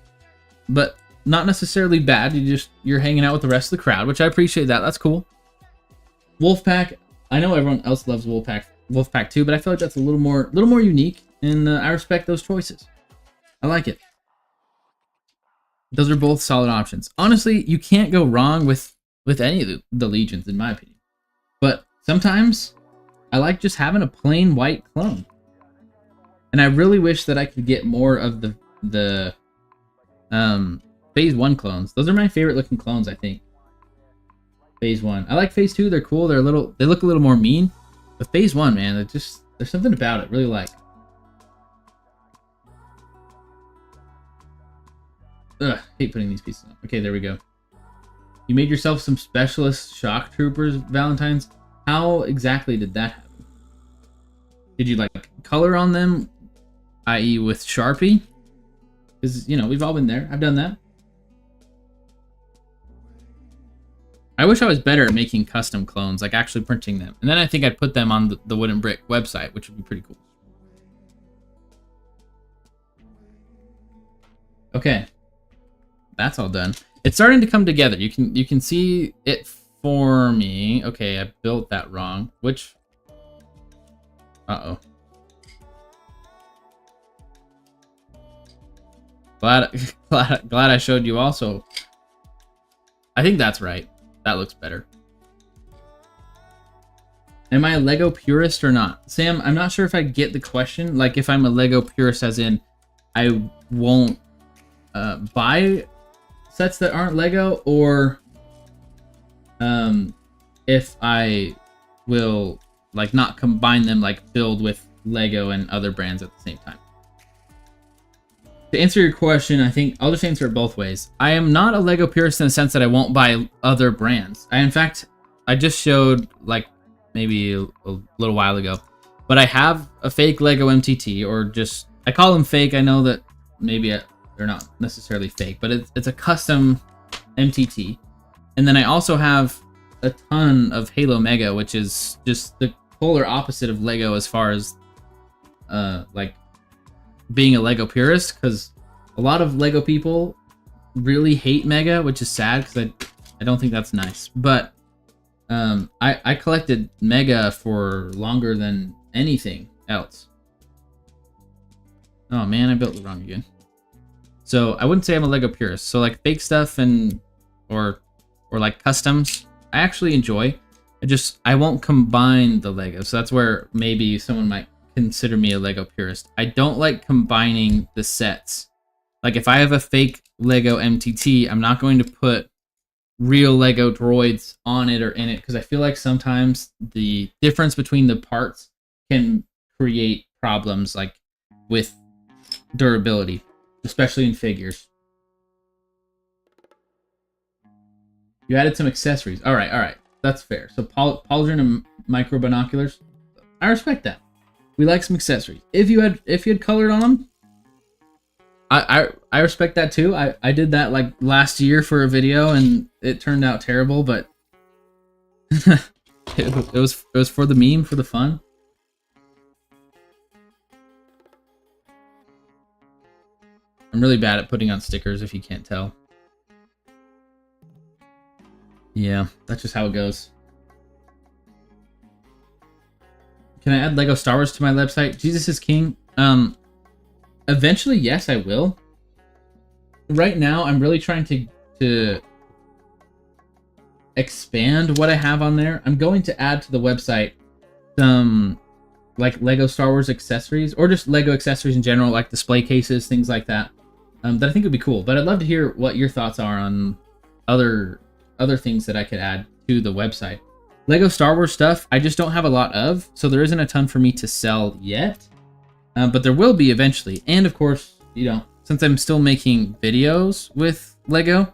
Speaker 1: but not necessarily bad. You're hanging out with the rest of the crowd, which I appreciate that. That's cool. Wolfpack, I know everyone else loves Wolfpack too, but I feel like that's a little more unique, and I respect those choices. I like it. Those are both solid options. Honestly, you can't go wrong with any of the Legions, in my opinion. But sometimes I like just having a plain white clone. And I really wish that I could get more of the Phase 1 clones. Those are my favorite looking clones, I think. Phase 1. I like Phase 2, they're cool. They look a little more mean. But Phase 1, man, there's something about it, really like. Ugh, hate putting these pieces on. Okay, there we go. You made yourself some specialist shock troopers, Valentine's. How exactly did that happen? Did you like color on them, i.e. with Sharpie? Because, you know, we've all been there. I've done that. I wish I was better at making custom clones, like actually printing them. And then I think I'd put them on the Wooden Brick website, which would be pretty cool. Okay. That's all done. It's starting to come together. You can see it forming. Okay, I built that wrong. Which... Uh-oh. Glad I showed you also. I think that's right. That looks better. Am I a Lego purist or not? Sam, I'm not sure if I get the question. Like, if I'm a Lego purist as in I won't buy sets that aren't Lego, or if I will like not combine them, like build with Lego and other brands at the same time. To answer your question, I think I'll just answer it both ways. I am not a Lego purist in the sense that I won't buy other brands. In fact, I just showed like maybe a little while ago, but I have a fake Lego MTT, or just, I call them fake. I know that maybe they're not necessarily fake, but it's a custom MTT. And then I also have a ton of Halo Mega, which is just the polar opposite of Lego as far as like being a Lego purist, because a lot of Lego people really hate Mega, which is sad because I don't think that's nice. But I collected Mega for longer than anything else. Oh man, I built it wrong again. So I wouldn't say I'm a Lego purist. So like fake stuff and or like customs, I actually enjoy. I won't combine the Lego. So that's where maybe someone might consider me a Lego purist. I don't like combining the sets. Like if I have a fake Lego MTT, I'm not going to put real Lego droids on it or in it, because I feel like sometimes the difference between the parts can create problems like with durability, especially in figures. You added some accessories. All right. That's fair. So pauldron and micro binoculars. I respect that. We like some accessories. If you had colored on them, I respect that too. I did that like last year for a video and it turned out terrible, but it was for the meme, for the fun. I'm really bad at putting on stickers, if you can't tell. Yeah, that's just how it goes. Can I add LEGO Star Wars to my website? Jesus is King. Eventually, yes, I will. Right now, I'm really trying to expand what I have on there. I'm going to add to the website some like LEGO Star Wars accessories, or just LEGO accessories in general, like display cases, things like that. That I think would be cool. But I'd love to hear what your thoughts are on other things that I could add to the website. LEGO Star Wars stuff, I just don't have a lot of, so there isn't a ton for me to sell yet. But there will be eventually. And of course, you know, since I'm still making videos with LEGO,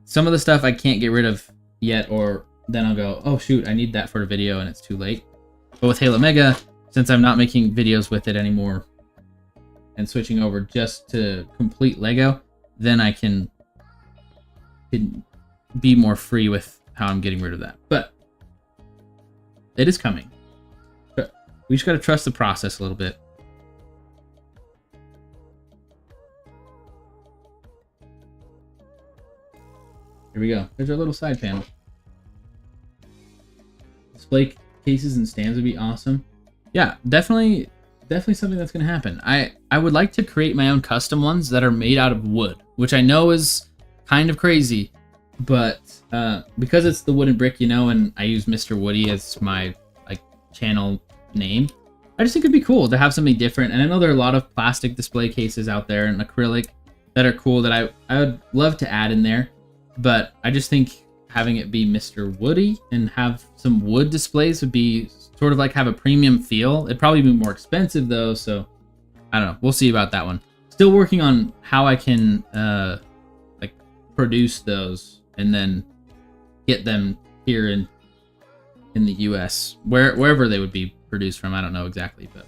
Speaker 1: some of the stuff I can't get rid of yet, or then I'll go, oh shoot, I need that for a video and it's too late. But with Halo Mega, since I'm not making videos with it anymore and switching over just to complete LEGO, then I can be more free with how I'm getting rid of that. But it is coming. But we just got to trust the process a little bit. Here we go. There's our little side panel. Display cases and stands would be awesome. Yeah, definitely something that's going to happen. I would like to create my own custom ones that are made out of wood, which I know is kind of crazy, but because it's the wooden brick, you know, and I use MrWoody as my like channel name, I just think it'd be cool to have something different. And I know there are a lot of plastic display cases out there and acrylic that are cool that I would love to add in there, but I just think having it be MrWoody and have some wood displays would be sort of like have a premium feel. It'd probably be more expensive though, so I don't know. We'll see about that one. Still working on how I can like produce those and then get them here in the US, wherever they would be produced from. I don't know exactly, but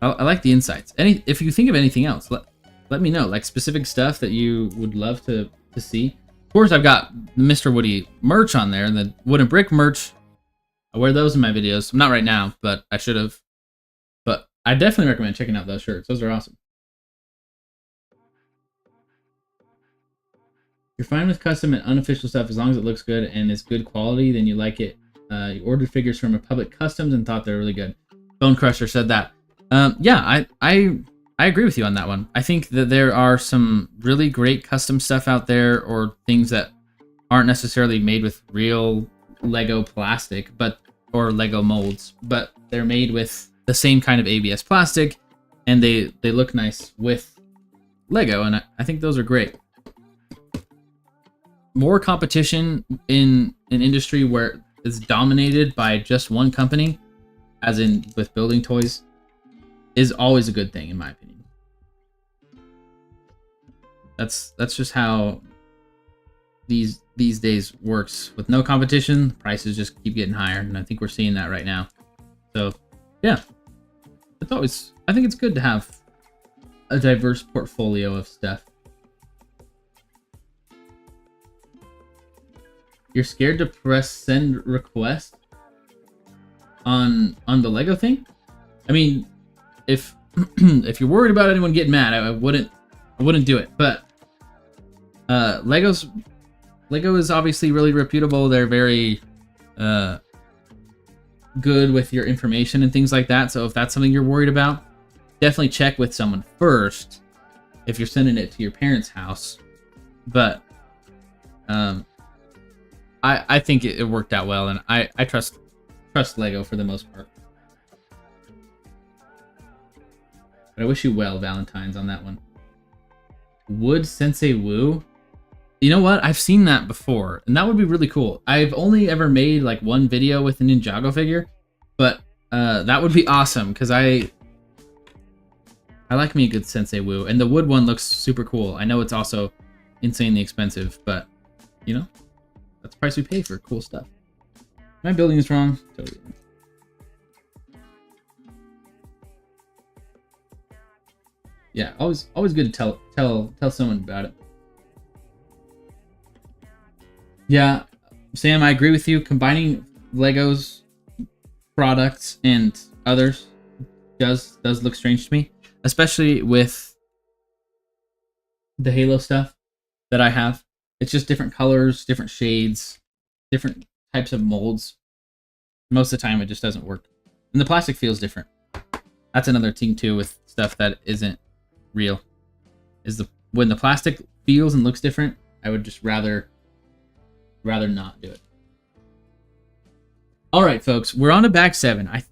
Speaker 1: I like the insights. If you think of anything else, let me know, like specific stuff that you would love to see. Of course, I've got the MrWoody merch on there, the wooden brick merch. I wear those in my videos. Not right now, but I should have. But I definitely recommend checking out those shirts. Those are awesome. You're fine with custom and unofficial stuff as long as it looks good and is good quality, then you like it. You ordered figures from Republic Customs and thought they were really good. Bone Crusher said that. Yeah, I agree with you on that one. I think that there are some really great custom stuff out there, or things that aren't necessarily made with real Lego plastic, or Lego molds, but they're made with the same kind of ABS plastic, and they look nice with Lego, and I think those are great. More competition in an industry where it's dominated by just one company, as in with building toys, is always a good thing, in my opinion. That's just how these days works. With no competition, prices just keep getting higher, and I think we're seeing that right now. So yeah, I think it's good to have a diverse portfolio of stuff. You're scared to press send request on the Lego thing? I mean, if if you're worried about anyone getting mad, I wouldn't do it. But Lego is obviously really reputable. They're very good with your information and things like that. So if that's something you're worried about, definitely check with someone first if you're sending it to your parents' house. But I think it worked out well, and I trust Lego for the most part. But I wish you well, Valentine's, on that one. Would Sensei Wu? You know what? I've seen that before, and that would be really cool. I've only ever made like one video with a Ninjago figure, but that would be awesome because I like me a good Sensei Wu, and the wood one looks super cool. I know it's also insanely expensive, but you know, that's the price we pay for cool stuff. Am I building this wrong? Totally. Yeah, always good to tell someone about it. Yeah, Sam, I agree with you. Combining Lego's products and others does look strange to me, especially with the Halo stuff that I have. It's just different colors, different shades, different types of molds. Most of the time, it just doesn't work, and the plastic feels different. That's another thing too with stuff that isn't real. Is when the plastic feels and looks different, I would just rather not do it. All right, folks, we're on to bag 7. I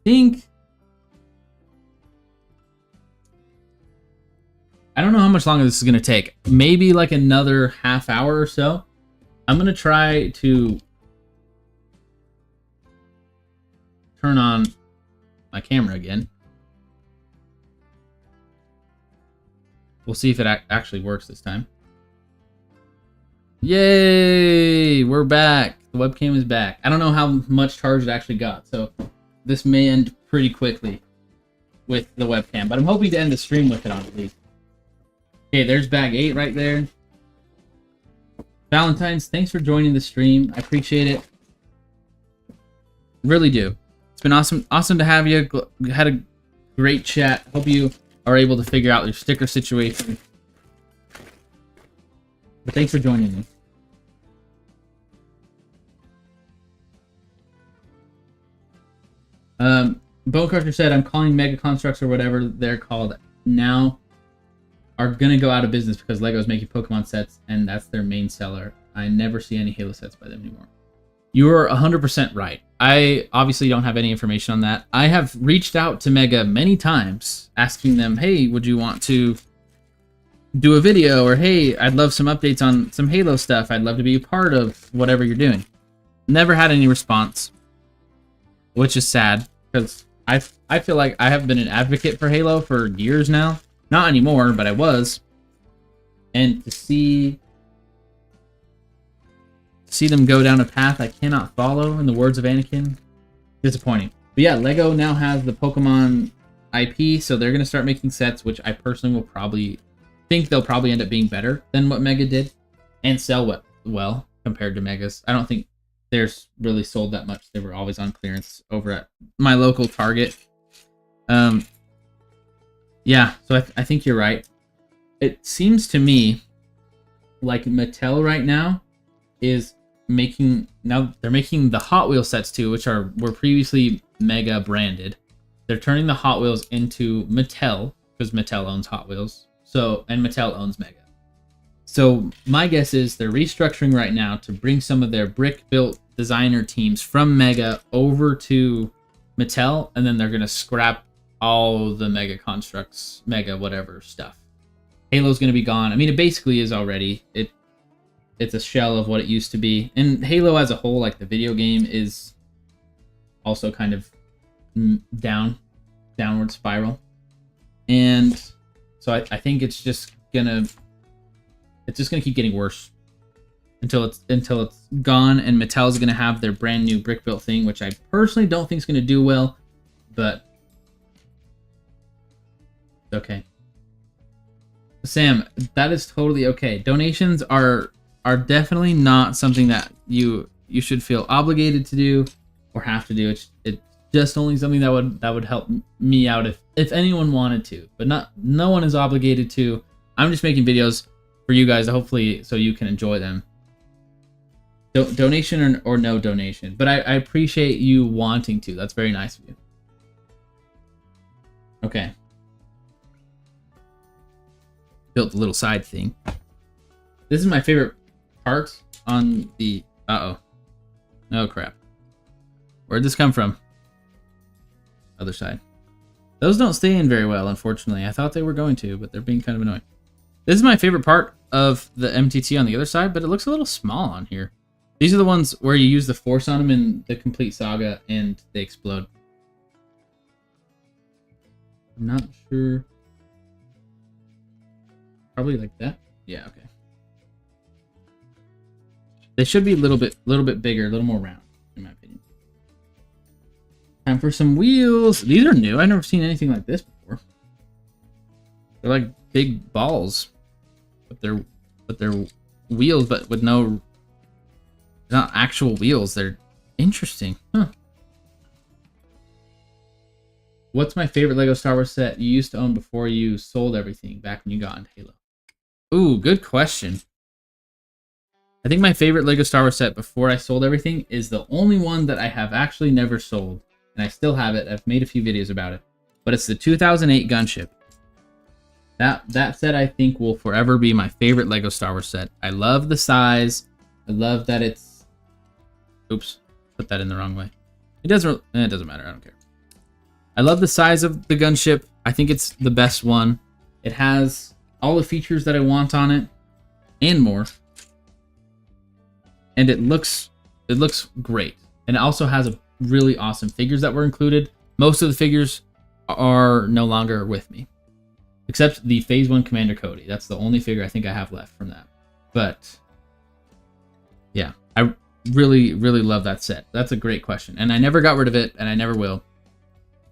Speaker 1: don't know how much longer this is going to take. Maybe like another half hour or so. I'm going to try to turn on my camera again. We'll see if it actually works this time. Yay! We're back. The webcam is back. I don't know how much charge it actually got, so this may end pretty quickly with the webcam, but I'm hoping to end the stream with it on at least. Okay, there's bag 8 right there. Valentine's, thanks for joining the stream. I appreciate it. Really do. It's been awesome to have you. Had a great chat. Hope you are able to figure out your sticker situation. But thanks for joining me. Bone Crusher said, I'm calling Mega Constructs or whatever they're called now are gonna go out of business because Lego's making Pokemon sets and that's their main seller. I never see any Halo sets by them anymore. You're 100% right. I obviously don't have any information on that. I have reached out to Mega many times asking them, hey, would you want to do a video? Or hey, I'd love some updates on some Halo stuff. I'd love to be a part of whatever you're doing. Never had any response, which is sad because I feel like I have been an advocate for Halo for years now. Not anymore, but I was. And to see them go down a path I cannot follow, in the words of Anakin, disappointing. But yeah, Lego now has the Pokemon IP, so they're going to start making sets, which I personally will probably think they'll probably end up being better than what Mega did and sell well compared to Mega's. I don't think theirs really sold that much. They were always on clearance over at my local Target. Yeah, so I think you're right. It seems to me like Mattel right now is they're making the Hot Wheels sets too, which were previously Mega branded. They're turning the Hot Wheels into Mattel because Mattel owns Hot Wheels. And Mattel owns Mega. So my guess is they're restructuring right now to bring some of their brick-built designer teams from Mega over to Mattel, and then they're going to scrap all the Mega Constructs, Mega whatever stuff. Halo's going to be gone. I mean, it basically is already. It's a shell of what it used to be. And Halo as a whole, like the video game, is also kind of downward spiral. And so I think it's just gonna keep getting worse until it's gone, and Mattel's gonna have their brand new brick built thing, which I personally don't think is gonna do well, but okay. Sam, that is totally okay. Donations are definitely not something that you should feel obligated to do or have to do. It's just only something that would help me out if anyone wanted to, but no one is obligated to. I'm just making videos for you guys, hopefully, so you can enjoy them. Donation or no donation, but I appreciate you wanting to. That's very nice of you. Okay. Built a little side thing. This is my favorite part on the... Uh-oh. Oh, crap. Where'd this come from? Other side. Those don't stay in very well, unfortunately. I thought they were going to, but they're being kind of annoying. This is my favorite part of the MTT on the other side, but it looks a little small on here. These are the ones where you use the force on them in the complete saga and they explode. I'm not sure. Probably like that. Yeah, okay. They should be a little bit bigger, a little more round, in my opinion. Time for some wheels. These are new. I've never seen anything like this before. They're like big balls, but they're wheels, but with no. They're not actual wheels. They're interesting, huh? What's my favorite LEGO Star Wars set you used to own before you sold everything back when you got into Halo? Ooh, good question. I think my favorite LEGO Star Wars set before I sold everything is the only one that I have actually never sold. And I still have it. I've made a few videos about it. But it's the 2008 gunship. That set I think will forever be my favorite LEGO Star Wars set. I love the size. I love that it's... Oops. Put that in the wrong way. It doesn't matter. I don't care. I love the size of the gunship. I think it's the best one. It has all the features that I want on it. And more. And it looks great. And it also has a really awesome figures that were included. Most of the figures are no longer with me. Except the Phase 1 Commander Cody. That's the only figure I think I have left from that. But yeah, I really love that set. That's a great question. And I never got rid of it, and I never will.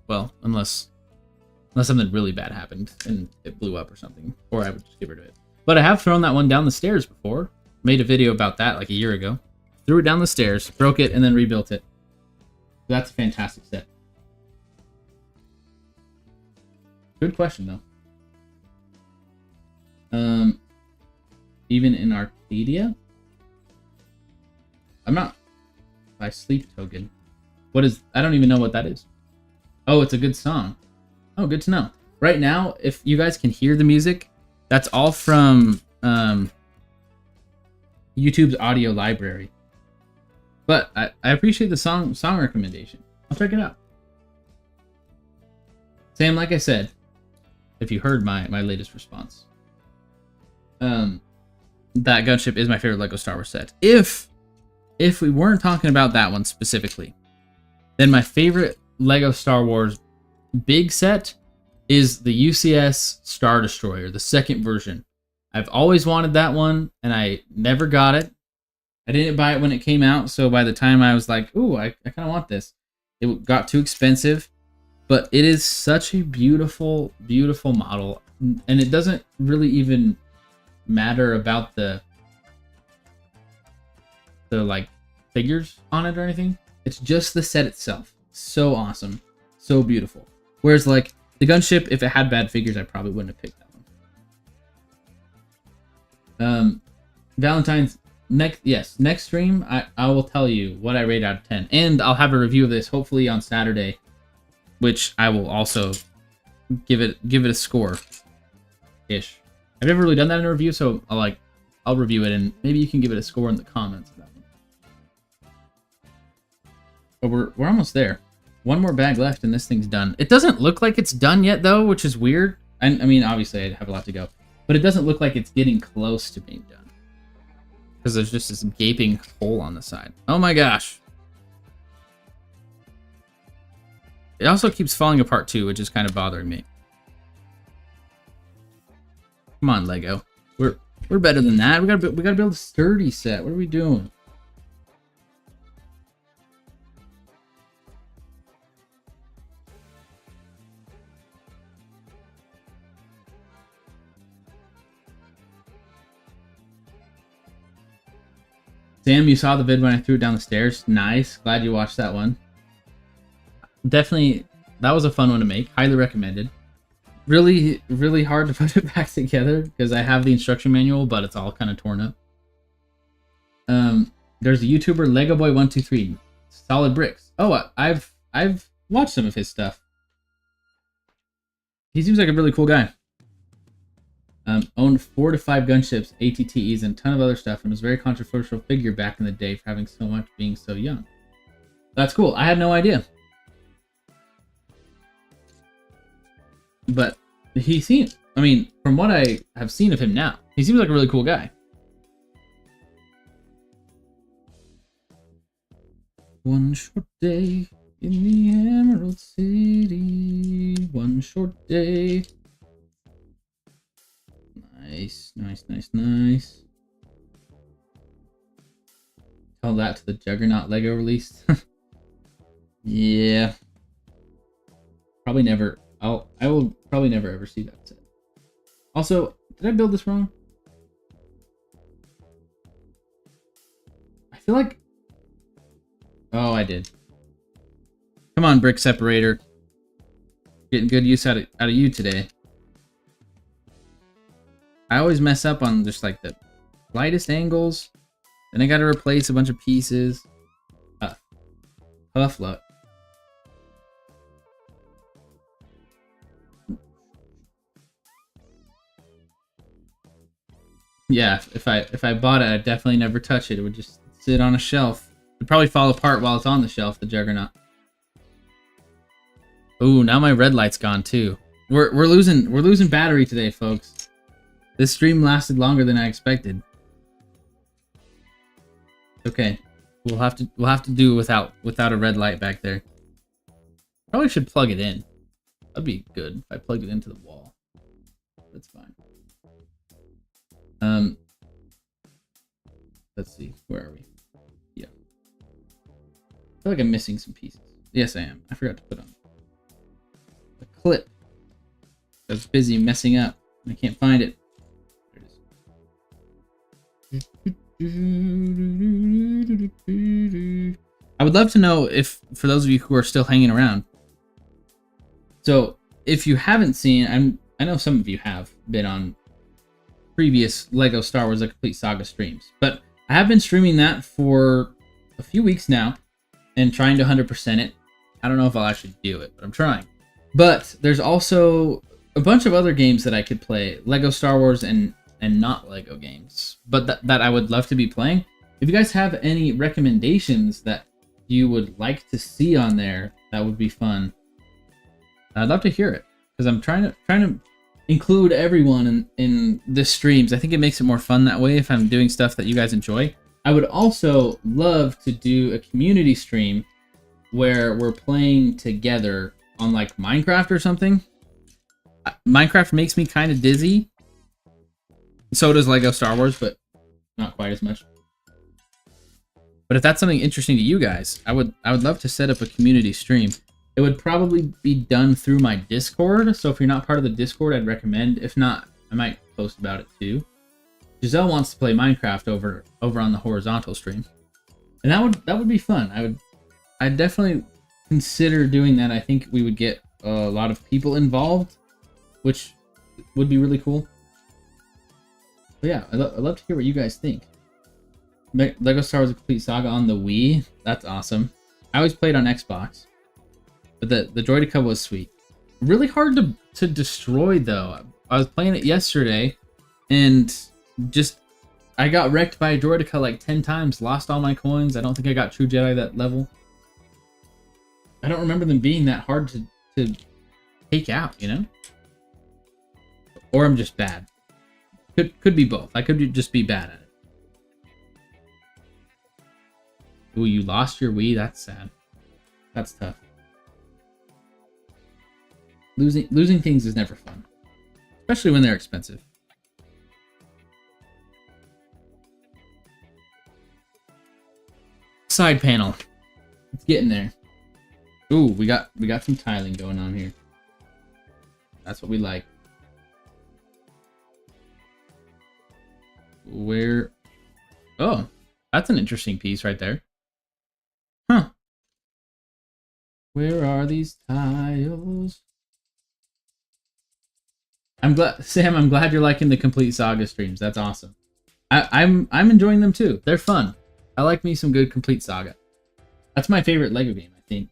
Speaker 1: Well, unless something really bad happened and it blew up or something. Or I would just get rid of it. But I have thrown that one down the stairs before. Made a video about that like a year ago. Threw it down the stairs, broke it, and then rebuilt it. That's a fantastic set. Good question, though. Even in Arcadia? I'm not... By Sleep Token. What is... I don't even know what that is. Oh, it's a good song. Oh, good to know. Right now, if you guys can hear the music, that's all from YouTube's audio library. But I appreciate the song recommendation. I'll check it out. Sam, like I said, if you heard my latest response, that gunship is my favorite LEGO Star Wars set. If we weren't talking about that one specifically, then my favorite LEGO Star Wars big set is the UCS Star Destroyer, the second version. I've always wanted that one, and I never got it. I didn't buy it when it came out, so by the time I was like, ooh, I kind of want this, it got too expensive. But it is such a beautiful, beautiful model, and it doesn't really even matter about the like figures on it or anything. It's just the set itself. So awesome, so beautiful. Whereas like the gunship, if it had bad figures, I probably wouldn't have picked that one. Valentine's next stream, I will tell you what I rate out of 10, and I'll have a review of this hopefully on Saturday, which I will also give it a score ish. I've never really done that in a review, so I'll review it, and maybe you can give it a score in the comments of that one. But we're almost there. One more bag left, and this thing's done. It doesn't look like it's done yet, though, which is weird. I mean, obviously, I have a lot to go, but it doesn't look like it's getting close to being done because there's just this gaping hole on the side. Oh my gosh! It also keeps falling apart too, which is kind of bothering me. Come on, Lego. We're better than that. We gotta build a sturdy set. What are we doing? Sam, you saw the vid when I threw it down the stairs. Nice. Glad you watched that one. Definitely, that was a fun one to make. Highly recommended. Really, really hard to put it back together because I have the instruction manual, but it's all kind of torn up. There's a YouTuber, Lego Boy 123, Solid Bricks. Oh, I've watched some of his stuff. He seems like a really cool guy. Owned 4 to 5 gunships, ATTEs, and a ton of other stuff, and was a very controversial figure back in the day for having so much being so young. That's cool. I had no idea. But he seemed... I mean, from what I have seen of him now, he seems like a really cool guy. One short day in the Emerald City. One short day. Nice, nice, nice, nice. Tell that to the Juggernaut Lego release. Yeah. Probably never. I will probably never ever see that set. Also, did I build this wrong? I feel like... Oh, I did. Come on, brick separator. Getting good use out of you today. I always mess up on just like the lightest angles. Then I gotta replace a bunch of pieces. Tough luck. Yeah, if I bought it, I'd definitely never touch it. It would just sit on a shelf. It'd probably fall apart while it's on the shelf, the Juggernaut. Ooh, now my red light's gone too. We're losing battery today, folks. This stream lasted longer than I expected. Okay. We'll have to do without a red light back there. Probably should plug it in. That'd be good if I plugged it into the wall. That's fine. Let's see. Where are we? Yeah. I feel like I'm missing some pieces. Yes, I am. I forgot to put on the clip. I was busy messing up. I can't find it. There it is. I would love to know if, for those of you who are still hanging around. So, if you haven't seen, I know some of you have been on previous LEGO Star Wars: The Complete Saga streams, but I have been streaming that for a few weeks now and trying to 100% it. I don't know if I'll actually do it, but I'm trying. But there's also a bunch of other games that I could play, LEGO Star Wars and not LEGO games, but that I would love to be playing. If you guys have any recommendations that you would like to see on there, that would be fun. I'd love to hear it, because I'm trying to include everyone in the streams. I think it makes it more fun that way if I'm doing stuff that you guys enjoy. I would also love to do a community stream where we're playing together on like Minecraft or something. Minecraft makes me kind of dizzy. So does LEGO Star Wars, but not quite as much. But if that's something interesting to you guys, I would love to set up a community stream. It would probably be done through my Discord, so if you're not part of the Discord, I'd recommend. If not, I might post about it too. Giselle wants to play Minecraft over on the horizontal stream, and that would be fun. I'd definitely consider doing that. I think we would get a lot of people involved, which would be really cool. But yeah, I'd love to hear what you guys think. LEGO Star Wars: The Complete Saga on the Wii, that's awesome. I always played on Xbox. But the Droideka was sweet. Really hard to destroy, though. I was playing it yesterday, and just... I got wrecked by a Droideka like 10 times. Lost all my coins. I don't think I got True Jedi that level. I don't remember them being that hard to take out, you know? Or I'm just bad. Could be both. I could just be bad at it. Ooh, you lost your Wii? That's sad. That's tough. Losing things is never fun, especially when they're expensive. Side panel, it's getting there. Ooh, we got some tiling going on here. That's what we like. Where? Oh, that's an interesting piece right there. Huh? Where are these tiles? I'm glad, Sam. I'm glad you're liking the Complete Saga streams. That's awesome. I'm enjoying them too. They're fun. I like me some good Complete Saga. That's my favorite LEGO game, I think.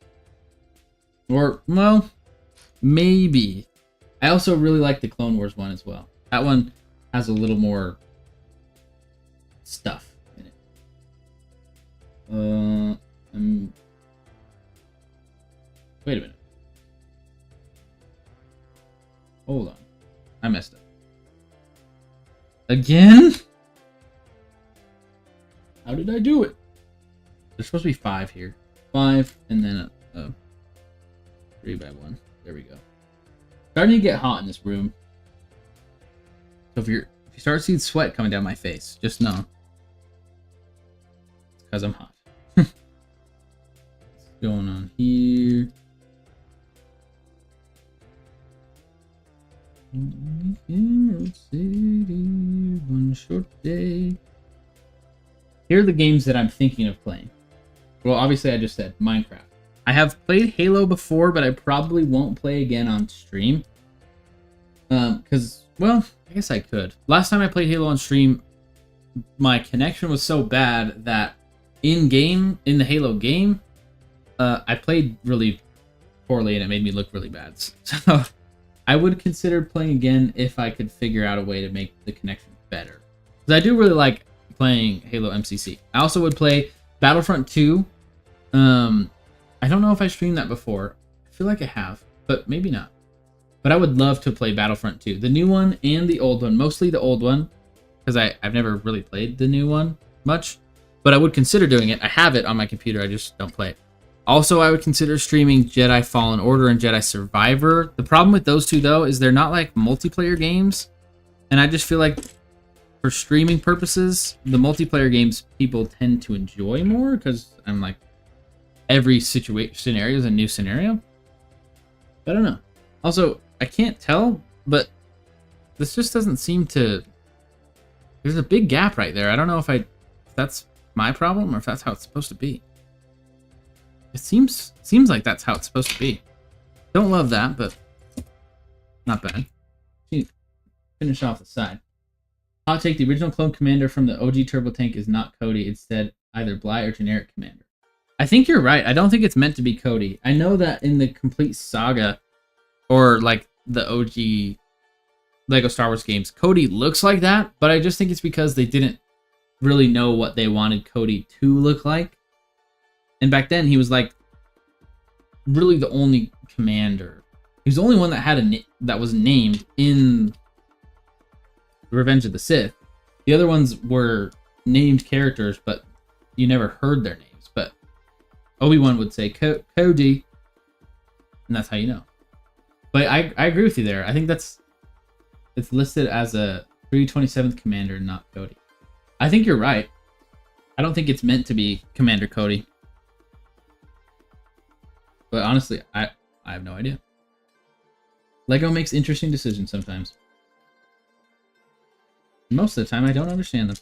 Speaker 1: Or well, maybe. I also really like the Clone Wars one as well. That one has a little more stuff in it. Wait a minute. Hold on. messed up. Again? How did I do it? There's supposed to be 5 here. 5, and then a 3 by 1. There we go. Starting to get hot in this room. So if you start seeing sweat coming down my face, just know it's because I'm hot. What's going on here? Emerald City, one short day. Here are the games that I'm thinking of playing. Well, obviously I just said Minecraft. I have played Halo before, but I probably won't play again on stream. Because, well, I guess I could. Last time I played Halo on stream, my connection was so bad that in the Halo game, I played really poorly and it made me look really bad. So I would consider playing again if I could figure out a way to make the connection better. Because I do really like playing Halo MCC. I also would play Battlefront 2. I don't know if I streamed that before. I feel like I have, but maybe not. But I would love to play Battlefront 2. The new one and the old one. Mostly the old one, because I've never really played the new one much. But I would consider doing it. I have it on my computer, I just don't play it. Also, I would consider streaming Jedi Fallen Order and Jedi Survivor. The problem with those two, though, is they're not like multiplayer games. And I just feel like for streaming purposes, the multiplayer games people tend to enjoy more, because I'm like, every scenario is a new scenario. I don't know. Also, I can't tell, but this just doesn't seem to... There's a big gap right there. I don't know if that's my problem or if that's how it's supposed to be. It seems like that's how it's supposed to be. Don't love that, but not bad. Finish off the side. Hot take: the original clone commander from the OG Turbo Tank is not Cody. Instead, either Bly or generic commander. I think you're right. I don't think it's meant to be Cody. I know that in the complete saga, or like the OG LEGO Star Wars games, Cody looks like that, but I just think it's because they didn't really know what they wanted Cody to look like. And back then, he was like really the only commander. He was the only one that had that was named in Revenge of the Sith. The other ones were named characters, but you never heard their names. But Obi-Wan would say Cody, and that's how you know. But I agree with you there. I think it's listed as a 327th commander, not Cody. I think you're right. I don't think it's meant to be Commander Cody. But honestly, I have no idea. LEGO makes interesting decisions sometimes. Most of the time, I don't understand them.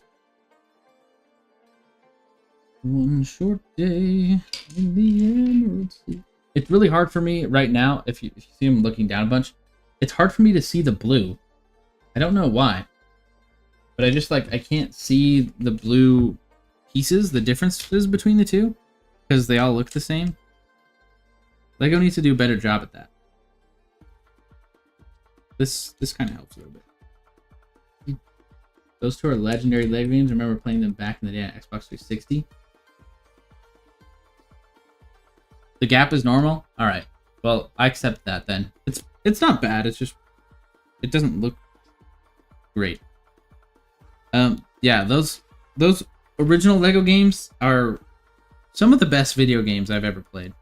Speaker 1: One short day in the Emerald Sea. It's really hard for me right now, if you see him looking down a bunch, it's hard for me to see the blue. I don't know why. But I just I can't see the blue pieces, the differences between the two, because they all look the same. LEGO needs to do a better job at that. This kind of helps a little bit. Those two are legendary LEGO games. I remember playing them back in the day on Xbox 360. The gap is normal? Alright. Well, I accept that then. It's not bad, it's just it doesn't look great. Yeah, those original LEGO games are some of the best video games I've ever played.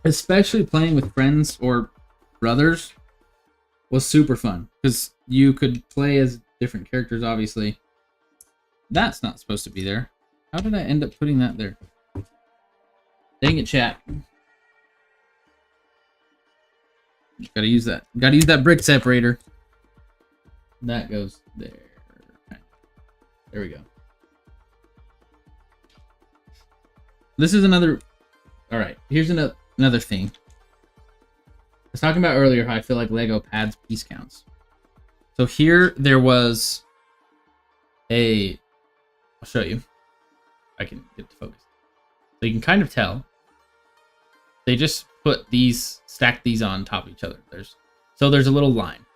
Speaker 1: Especially playing with friends or brothers was super fun, because you could play as different characters, obviously. That's not supposed to be there. How did I end up putting that there? Dang it, chat. Gotta use that brick separator. That goes there. Okay. There we go. This is another... Alright, here's another thing. I was talking about earlier how I feel like LEGO pads piece counts. So here there was a... I'll show you. I can get to focus. So you can kind of tell. They just stacked these on top of each other. There's a little line.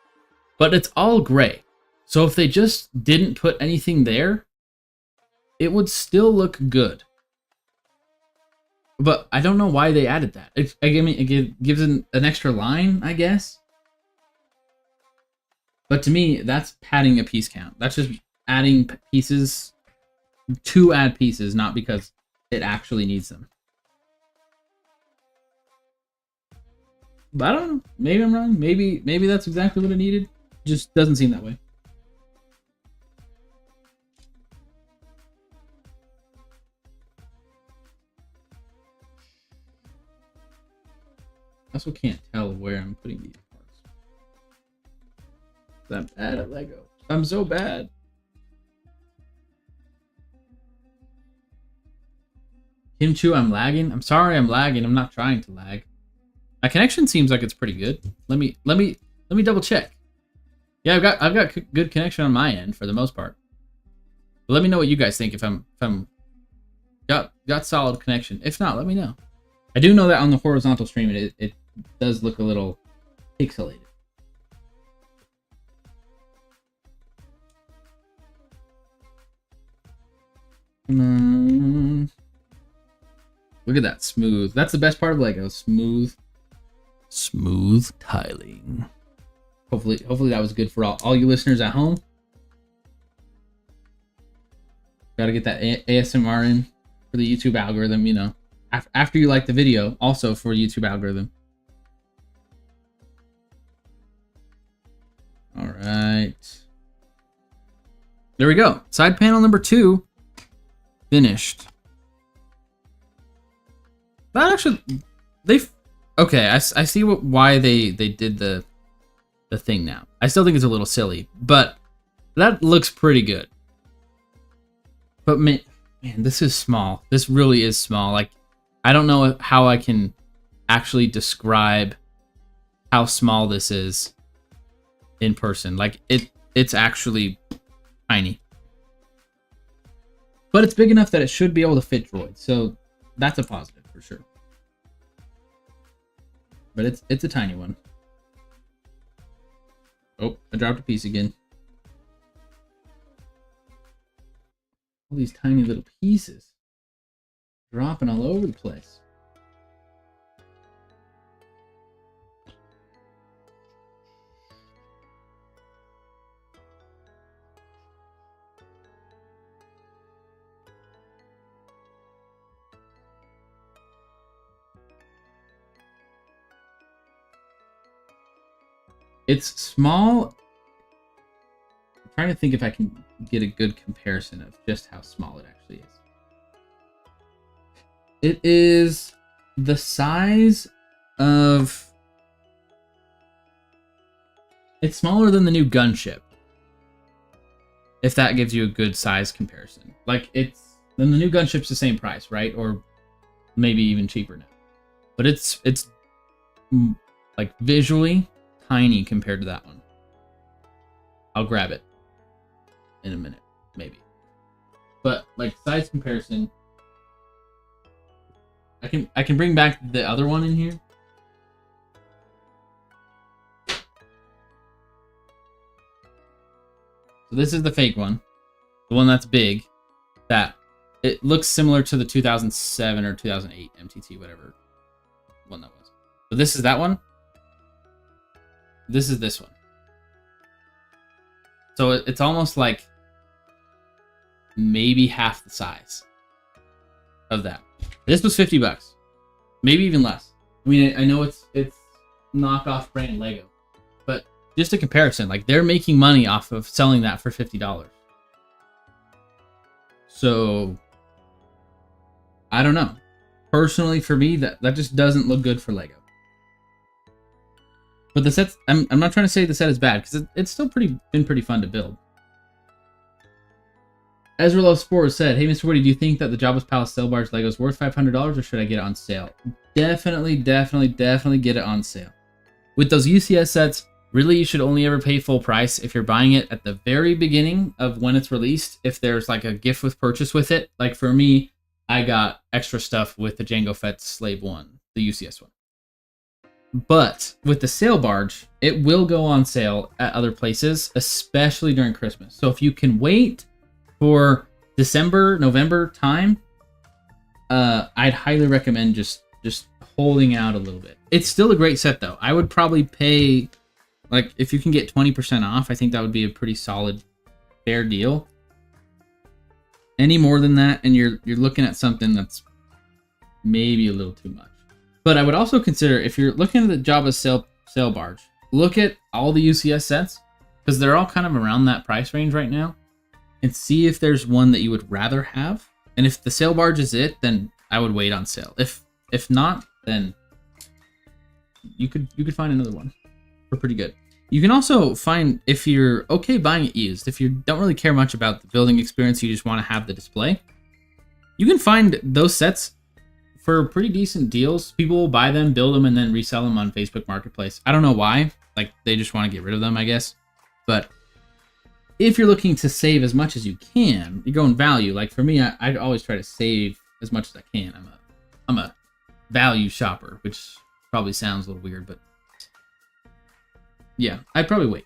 Speaker 1: But it's all gray. So if they just didn't put anything there, it would still look good. But I don't know why they added that. It gives an extra line, I guess. But to me, that's padding a piece count. That's just adding pieces to add pieces, not because it actually needs them. But I don't know. Maybe I'm wrong. Maybe that's exactly what it needed. Just doesn't seem that way. I also can't tell where I'm putting these parts. I'm bad at Lego. I'm so bad. Kim Chu, I'm lagging. I'm sorry I'm lagging. I'm not trying to lag. My connection seems like it's pretty good. Let me double check. Yeah, I've got good connection on my end for the most part. But let me know what you guys think if I'm got solid connection. If not, let me know. I do know that on the horizontal stream it does look a little pixelated. Look at that smooth. That's the best part of Lego. Smooth tiling. Hopefully that was good for all you listeners at home. Got to get that ASMR in for the YouTube algorithm, you know. After you like the video, also for YouTube algorithm. All right. There we go. Side panel number 2 finished. That actually, okay. I see why they did the thing now. I still think it's a little silly, but that looks pretty good. But man, this is small. This really is small. Like, I don't know how I can actually describe how small this is in person. Like, it's actually tiny. But it's big enough that it should be able to fit droids. So that's a positive for sure. But it's a tiny one. Oh, I dropped a piece again. All these tiny little pieces dropping all over the place. It's small. I'm trying to think if I can get a good comparison of just how small it actually is. It is the size of... It's smaller than the new gunship. If that gives you a good size comparison. Like, it's... Then the new gunship's the same price, right? Or maybe even cheaper now. But it's like, visually tiny compared to that one. I'll grab it in a minute, maybe. But like size comparison, I can bring back the other one in here. So this is the fake one, the one that's big. That it looks similar to the 2007 or 2008 MTT, whatever one that was. So this is that one. This is this one. So it's almost like maybe half the size of that. This was $50, maybe even less. I mean, I know it's knockoff brand Lego, but just a comparison, like they're making money off of selling that for $50. So I don't know. Personally, for me, that just doesn't look good for Lego. But the sets, I'm not trying to say the set is bad, because it's still been pretty fun to build. Ezra Love Sport said, "Hey, MrWoody, do you think that the Jabba's Palace Sail Barge Lego is worth $500, or should I get it on sale?" Definitely get it on sale. With those UCS sets, really you should only ever pay full price if you're buying it at the very beginning of when it's released, if there's like a gift with purchase with it. Like for me, I got extra stuff with the Jango Fett Slave 1, the UCS one. But with the sail barge, it will go on sale at other places, especially during Christmas. So if you can wait for December, November time, I'd highly recommend just holding out a little bit. It's still a great set though. I would probably pay Like, if you can get 20% off, I think that would be a pretty solid, fair deal. Any more than that, and you're looking at something that's maybe a little too much. But I would also consider, if you're looking at the Jabba sail barge, look at all the UCS sets, because they're all kind of around that price range right now, and see if there's one that you would rather have. And if the sail barge is it, then I would wait on sale. If not, then you could find another one for pretty good. You can also find, if you're okay buying it used, if you don't really care much about the building experience, you just want to have the display, you can find those sets for pretty decent deals. People will buy them, build them, and then resell them on Facebook Marketplace. I don't know why. Like, they just want to get rid of them, I guess. But if you're looking to save as much as you can, you go in value. Like, for me, I always try to save as much as I can. I'm a value shopper, which probably sounds a little weird, but yeah, I'd probably wait.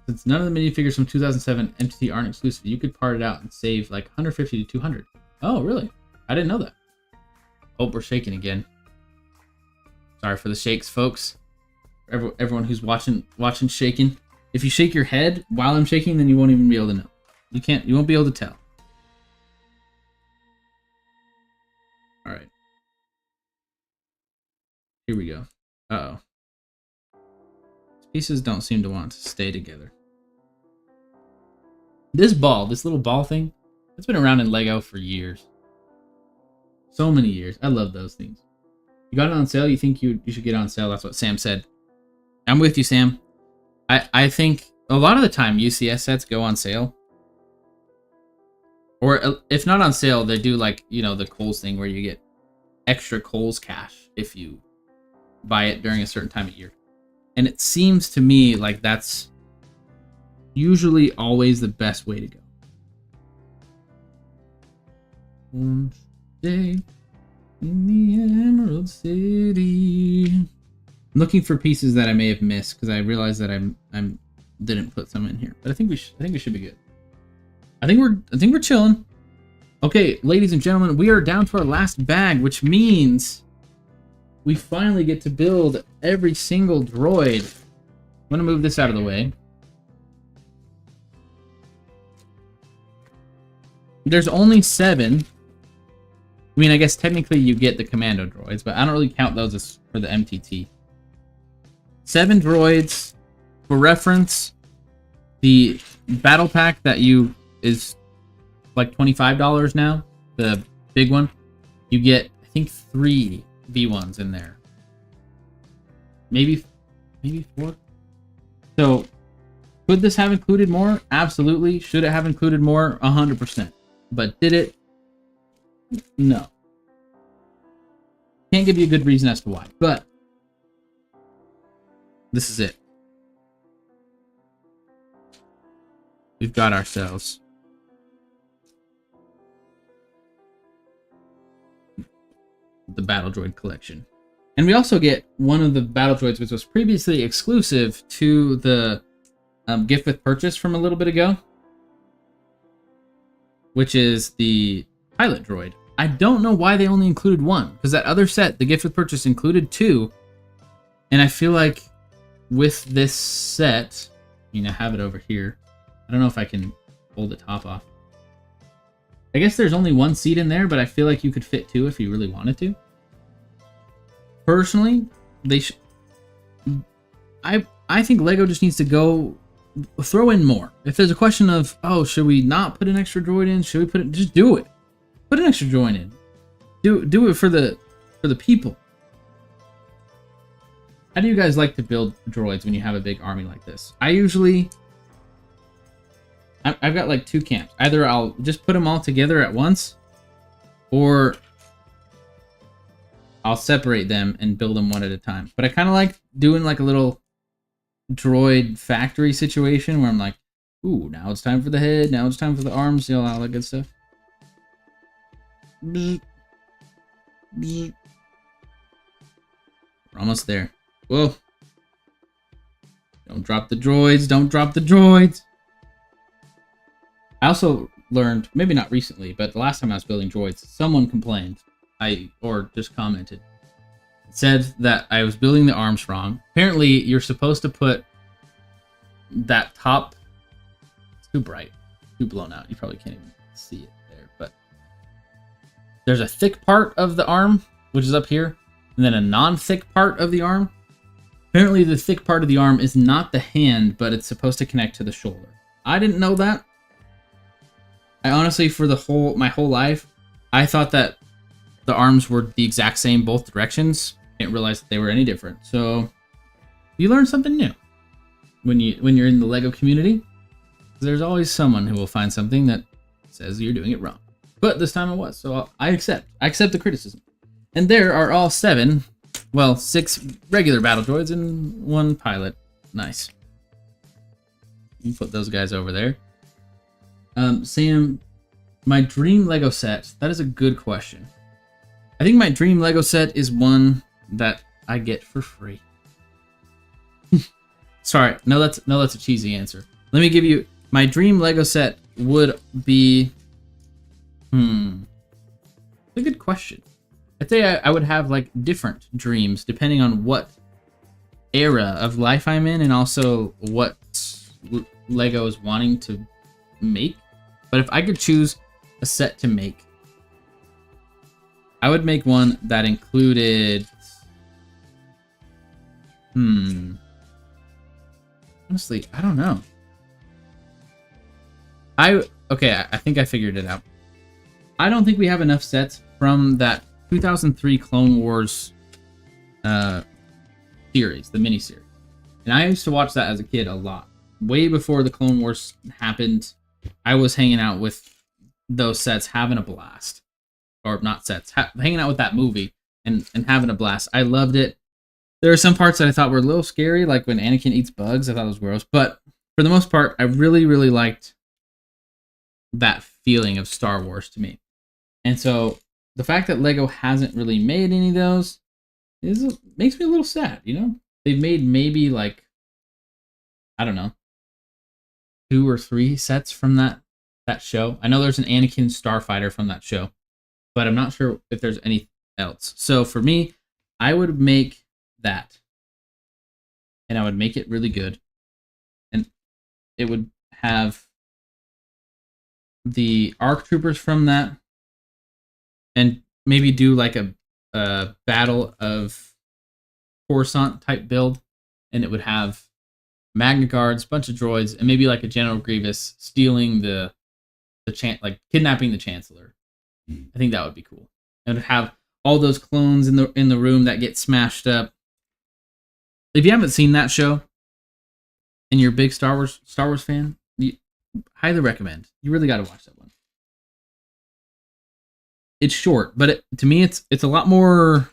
Speaker 1: Since none of the minifigures from 2007 MTT aren't exclusive, you could part it out and save like 150 to 200. Oh, really? I didn't know that. Oh, we're shaking again. Sorry for the shakes, folks. Everyone who's watching shaking. If you shake your head while I'm shaking, then you won't even be able to know. You won't be able to tell. All right. Here we go. Uh-oh. Pieces don't seem to want to stay together. This little ball thing, it's been around in LEGO for years. So many years. I love those things. You got it on sale, you think you should get it on sale. That's what Sam said. I'm with you, Sam. I think a lot of the time UCS sets go on sale. Or if not on sale, they do, like, you know, the Kohl's thing where you get extra Kohl's cash if you buy it during a certain time of year. And it seems to me like that's usually always the best way to go. One day in the Emerald City. I'm looking for pieces that I may have missed because I realized that I didn't put some in here. But I think we should be good. I think we're chilling. Okay, ladies and gentlemen, we are down to our last bag, which means we finally get to build every single droid. I'm going to move this out of the way. There's only 7. I mean, I guess technically you get the commando droids, but I don't really count those as for the MTT. 7 droids. For reference, the battle pack that is like $25 now, the big one, you get, I think, 3 V1s in there. Maybe 4. So, could this have included more? Absolutely. Should it have included more? 100%. But did it? No. Can't give you a good reason as to why. But this is it. We've got ourselves the Battle Droid collection. And we also get one of the Battle Droids which was previously exclusive to the gift with purchase from a little bit ago, which is the Pilot Droid. I don't know why they only included 1, because that other set, the gift with purchase, included 2. And I feel like with this set, I mean, I have it over here. I don't know if I can pull the top off. I guess there's only 1 seat in there, but I feel like you could fit 2 if you really wanted to. Personally, I think LEGO just needs to go throw in more. If there's a question of, oh, should we not put an extra droid in? Should we put it? Just do it. Put an extra droid in. Do it for the people. How do you guys like to build droids when you have a big army like this? I've got like 2 camps. Either I'll just put them all together at once, or I'll separate them and build them one at a time. But I kind of like doing like a little droid factory situation where I'm like, ooh, now it's time for the head, now it's time for the arms, you know, all that good stuff. We're almost there. Whoa. Don't drop the droids, don't drop the droids. I also learned, maybe not recently, but the last time I was building droids, someone complained, or just commented, It said that I was building the arms wrong. Apparently, you're supposed to put that top... It's too bright, too blown out. You probably can't even see it there, but there's a thick part of the arm, which is up here, and then a non-thick part of the arm. Apparently, the thick part of the arm is not the hand, but it's supposed to connect to the shoulder. I didn't know that. I honestly, for my whole life, I thought that the arms were the exact same both directions. Didn't realize that they were any different. So you learn something new when you're in the LEGO community. There's always someone who will find something that says you're doing it wrong. But this time it was, so I accept the criticism. And there are all 7, well, 6 regular battle droids and 1 pilot. Nice. You put those guys over there. Sam, my dream LEGO set, that is a good question. I think my dream LEGO set is one that I get for free. Sorry, no, that's a cheesy answer. Let me give you, my dream LEGO set would be, a good question. I'd say I would have like different dreams depending on what era of life I'm in and also what LEGO is wanting to make. But if I could choose a set to make, I would make one that included... Honestly, I don't know. Okay, I think I figured it out. I don't think we have enough sets from that 2003 Clone Wars series, the miniseries. And I used to watch that as a kid a lot. Way before the Clone Wars happened, I was hanging out with those sets, having a blast. Or not sets, hanging out with that movie and having a blast. I loved it. There are some parts that I thought were a little scary, like when Anakin eats bugs. I thought it was gross. But for the most part, I really, really liked that feeling of Star Wars to me. And so the fact that LEGO hasn't really made any of those makes me a little sad, you know? They've made maybe like, I don't know, 2 or 3 sets from that show. I know there's an Anakin Starfighter from that show, but I'm not sure if there's anything else. So for me, I would make that. And I would make it really good. And it would have the ARC Troopers from that. And maybe do like a Battle of Coruscant type build. And it would have Magna Guards, bunch of droids, and maybe like a General Grievous stealing like kidnapping the Chancellor. I think that would be cool. And have all those clones in the room that get smashed up. If you haven't seen that show and you're a big Star Wars fan, highly recommend. You really got to watch that one. It's short, but to me it's a lot more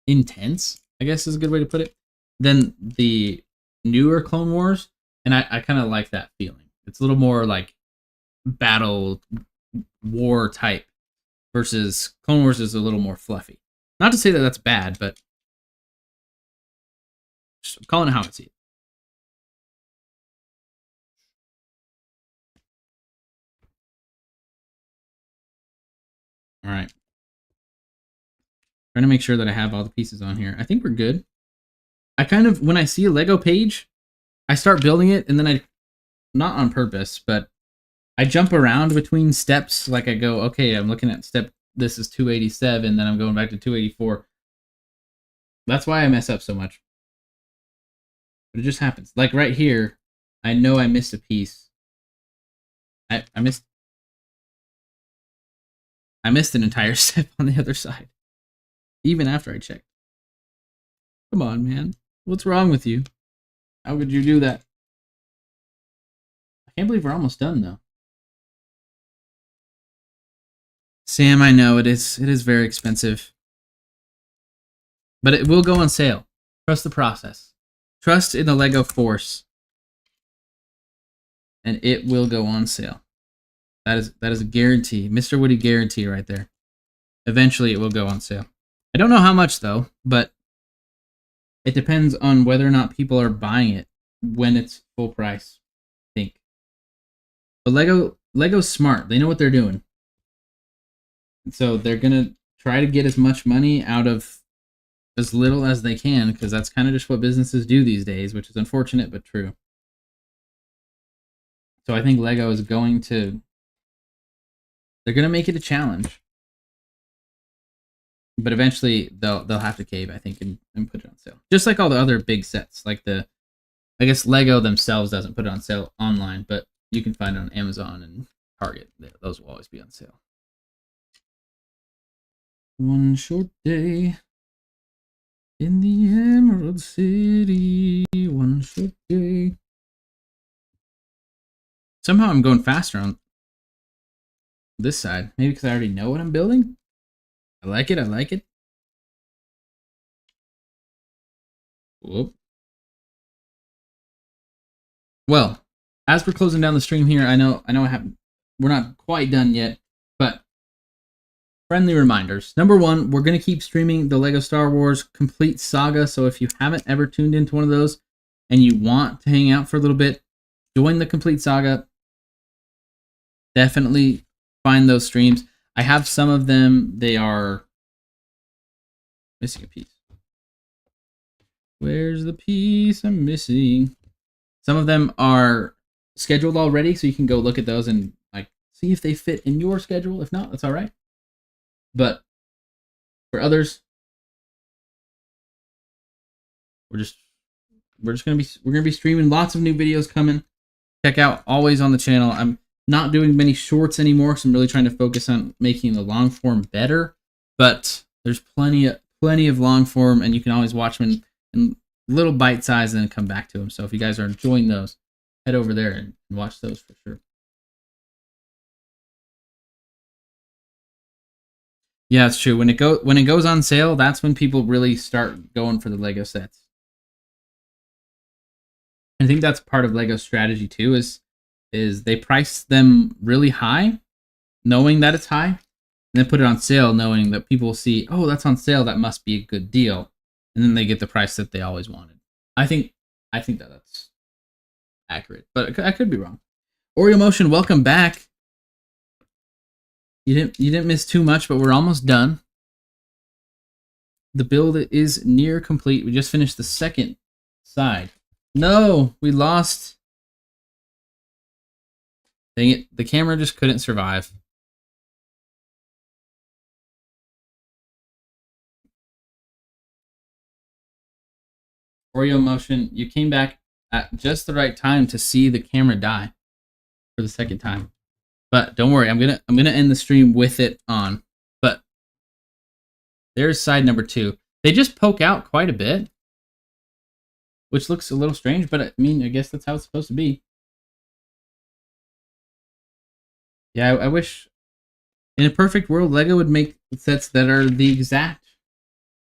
Speaker 1: intense, I guess is a good way to put it, than the newer Clone Wars. And I kind of like that feeling. It's a little more like battle war type versus Clone Wars is a little more fluffy. Not to say that that's bad, but just calling it how I see it. All right. Trying to make sure that I have all the pieces on here. I think we're good. I kind of, when I see a Lego page, I start building it, and then not on purpose, but I jump around between steps. Like I go, okay, I'm looking at step, this is 287, then I'm going back to 284. That's why I mess up so much. But it just happens. Like right here, I know I missed a piece. I missed an entire step on the other side. Even after I checked. Come on, man. What's wrong with you? How could you do that? I can't believe we're almost done, though. Sam, I know it is very expensive. But it will go on sale. Trust the process. Trust in the LEGO Force. And it will go on sale. That is a guarantee. MrWoody guarantee right there. Eventually it will go on sale. I don't know how much though, but it depends on whether or not people are buying it when it's full price, I think. But LEGO's smart. They know what they're doing. And so they're going to try to get as much money out of as little as they can, because that's kind of just what businesses do these days, which is unfortunate but true. So I think LEGO is going to, they're going to make it a challenge. But eventually they'll have to cave, I think, and put it on sale. Just like all the other big sets, like I guess LEGO themselves doesn't put it on sale online, but you can find it on Amazon and Target. Those will always be on sale. One short day in the Emerald City. One short day. Somehow I'm going faster on this side. Maybe because I already know what I'm building. I like it. I like it. Whoop. Well, as we're closing down the stream here, I know we're not quite done yet, but friendly reminders. Number one, we're going to keep streaming the LEGO Star Wars Complete Saga, so if you haven't ever tuned into one of those and you want to hang out for a little bit, join the Complete Saga. Definitely find those streams. I have some of them. They are missing a piece. Where's the piece I'm missing? Some of them are scheduled already, so you can go look at those and like see if they fit in your schedule. If not, that's all right. But for others, we're gonna be streaming lots of new videos coming. Check out always on the channel. I'm not doing many shorts anymore, so I'm really trying to focus on making the long form better. But there's plenty of long form, and you can always watch them in little bite size and then come back to them. So if you guys are enjoying those, head over there and watch those for sure. Yeah, it's true. When it goes on sale, that's when people really start going for the Lego sets. I think that's part of Lego's strategy too, is they price them really high, knowing that it's high, and then put it on sale, knowing that people will see, oh, that's on sale, that must be a good deal, and then they get the price that they always wanted. I think that that's accurate, but I could be wrong. Oreo Motion, welcome back. You didn't miss too much, but we're almost done. The build is near complete. We just finished the second side. No, we lost. Dang it, the camera just couldn't survive. Oreo Motion, you came back at just the right time to see the camera die for the second time. But don't worry, I'm gonna end the stream with it on. But there's side number 2. They just poke out quite a bit, which looks a little strange, but I mean, I guess that's how it's supposed to be. Yeah, I wish in a perfect world, LEGO would make sets that are the exact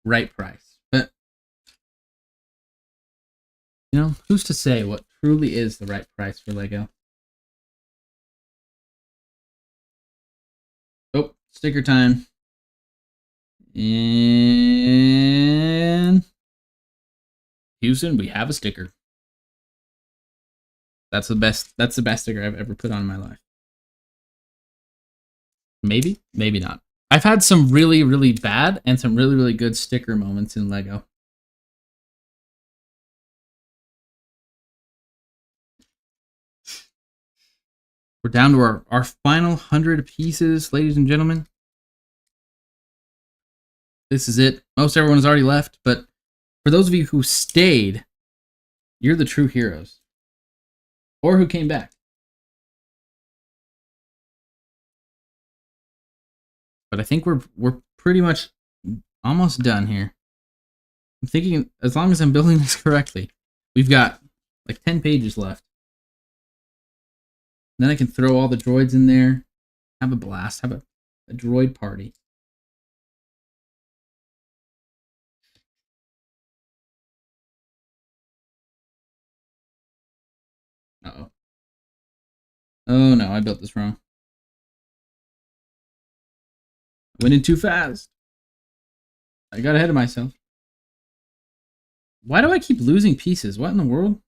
Speaker 1: right price. But you know, who's to say what truly is the right price for LEGO? Oh, sticker time. And Houston, we have a sticker. That's the best sticker I've ever put on in my life. Maybe, maybe not. I've had some really, really bad and some really, really good sticker moments in LEGO. We're down to our final 100 pieces, ladies and gentlemen. This is it. Most everyone has already left, but for those of you who stayed, you're the true heroes. Or who came back. But I think we're pretty much almost done here. I'm thinking, as long as I'm building this correctly, we've got like 10 pages left. And then I can throw all the droids in there, have a blast, have a droid party. Uh-oh. Oh no, I built this wrong. I went in too fast. I got ahead of myself. Why do I keep losing pieces? What in the world?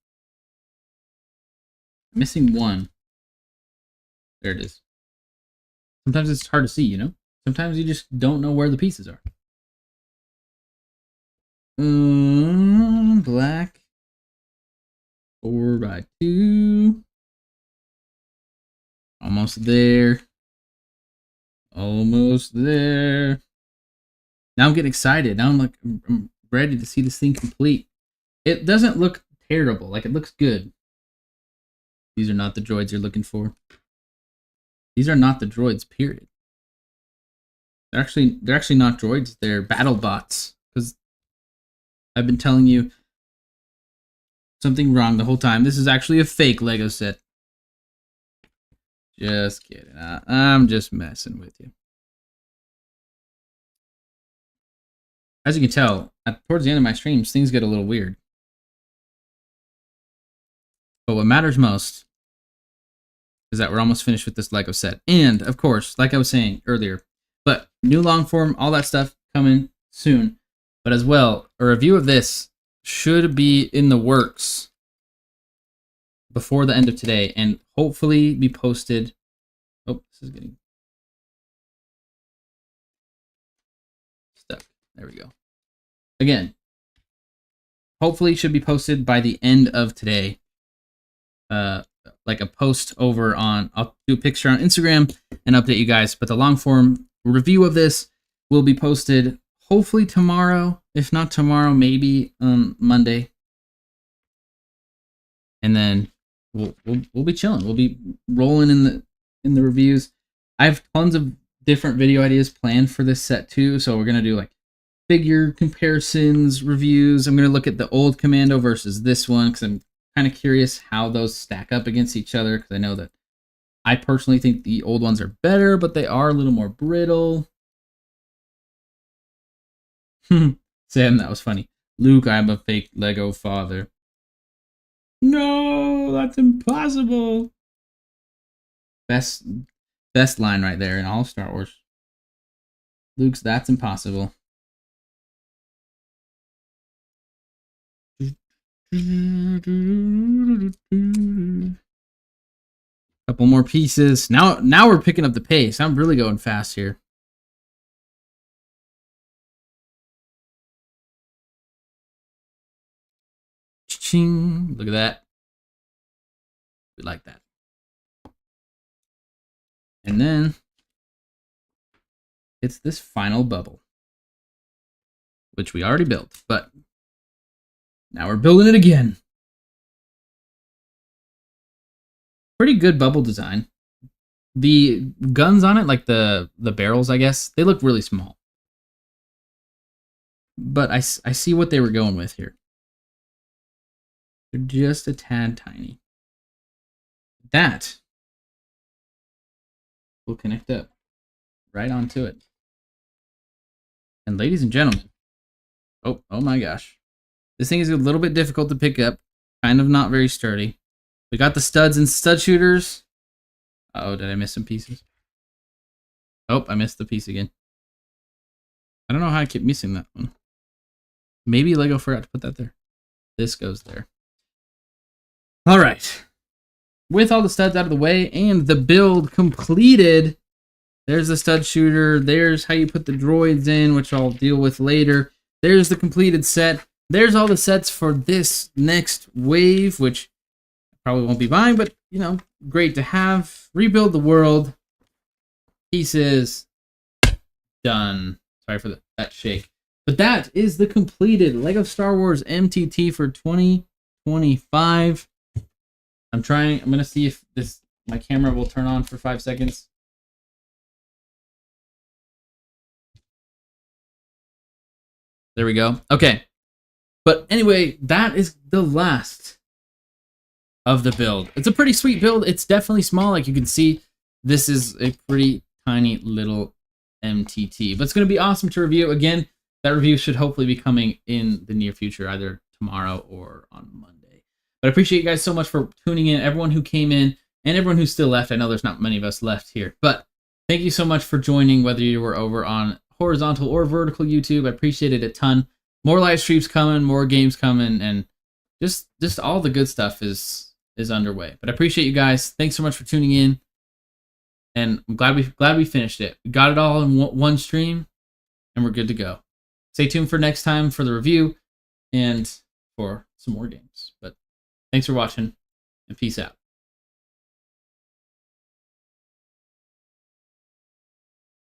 Speaker 1: I'm missing one. There it is. Sometimes it's hard to see, you know? Sometimes you just don't know where the pieces are. Black 4x2. Almost there. Almost there. Now I'm getting excited. Now I'm ready to see this thing complete. It doesn't look terrible. Like, it looks good. These are not the droids you're looking for. These are not the droids, period. They're actually not droids. They're battle bots. Because I've been telling you something wrong the whole time. This is actually a fake Lego set. Just kidding. I'm just messing with you. As you can tell, towards the end of my streams, things get a little weird. But what matters most is that we're almost finished with this Lego set. And, of course, like I was saying earlier, but new long form, all that stuff coming soon. But as well, a review of this should be in the works before the end of today and hopefully be posted. Oh, this is getting stuck. There we go. Again, hopefully it should be posted by the end of today. Like a post over on, I'll do a picture on Instagram and update you guys. But the long form review of this will be posted hopefully tomorrow. If not tomorrow, maybe on Monday. And then we'll be chilling. We'll be rolling in the reviews. I have tons of different video ideas planned for this set too. So we're gonna do like figure comparisons, reviews. I'm gonna look at the old Commando versus this one because I'm kind of curious how those stack up against each other, because I know that I personally think the old ones are better, but they are a little more brittle. Sam, that was funny. Luke, I'm a fake Lego father. No, that's impossible. Best line right there in all of Star Wars. Luke's, that's impossible. Couple more pieces. Now we're picking up the pace. I'm really going fast here. Ching. Look at that. We like that. And then it's this final bubble, which we already built, but now we're building it again. Pretty good bubble design. The guns on it, like the barrels, I guess, they look really small. But I see what they were going with here. They're just a tad tiny. That will connect up right onto it. And ladies and gentlemen, oh my gosh. This thing is a little bit difficult to pick up. Kind of not very sturdy. We got the studs and stud shooters. Oh, did I miss some pieces? Oh, I missed the piece again. I don't know how I keep missing that one. Maybe Lego forgot to put that there. This goes there. All right. With all the studs out of the way and the build completed, there's the stud shooter. There's how you put the droids in, which I'll deal with later. There's the completed set. There's all the sets for this next wave, which I probably won't be buying, but, you know, great to have. Rebuild the world. Pieces. Done. Sorry for that shake. But that is the completed LEGO Star Wars MTT for 2025. I'm going to see if my camera will turn on for 5 seconds. There we go. Okay. But anyway, that is the last of the build. It's a pretty sweet build. It's definitely small. Like you can see, this is a pretty tiny little MTT. But it's going to be awesome to review. Again, that review should hopefully be coming in the near future, either tomorrow or on Monday. But I appreciate you guys so much for tuning in. Everyone who came in and everyone who's still left. I know there's not many of us left here. But thank you so much for joining, whether you were over on horizontal or vertical YouTube. I appreciate it a ton. More live streams coming, more games coming, and just all the good stuff is underway. But I appreciate you guys. Thanks so much for tuning in, and I'm glad we finished it. We got it all in one stream, and we're good to go. Stay tuned for next time for the review. and for some more games. But thanks for watching, and peace out.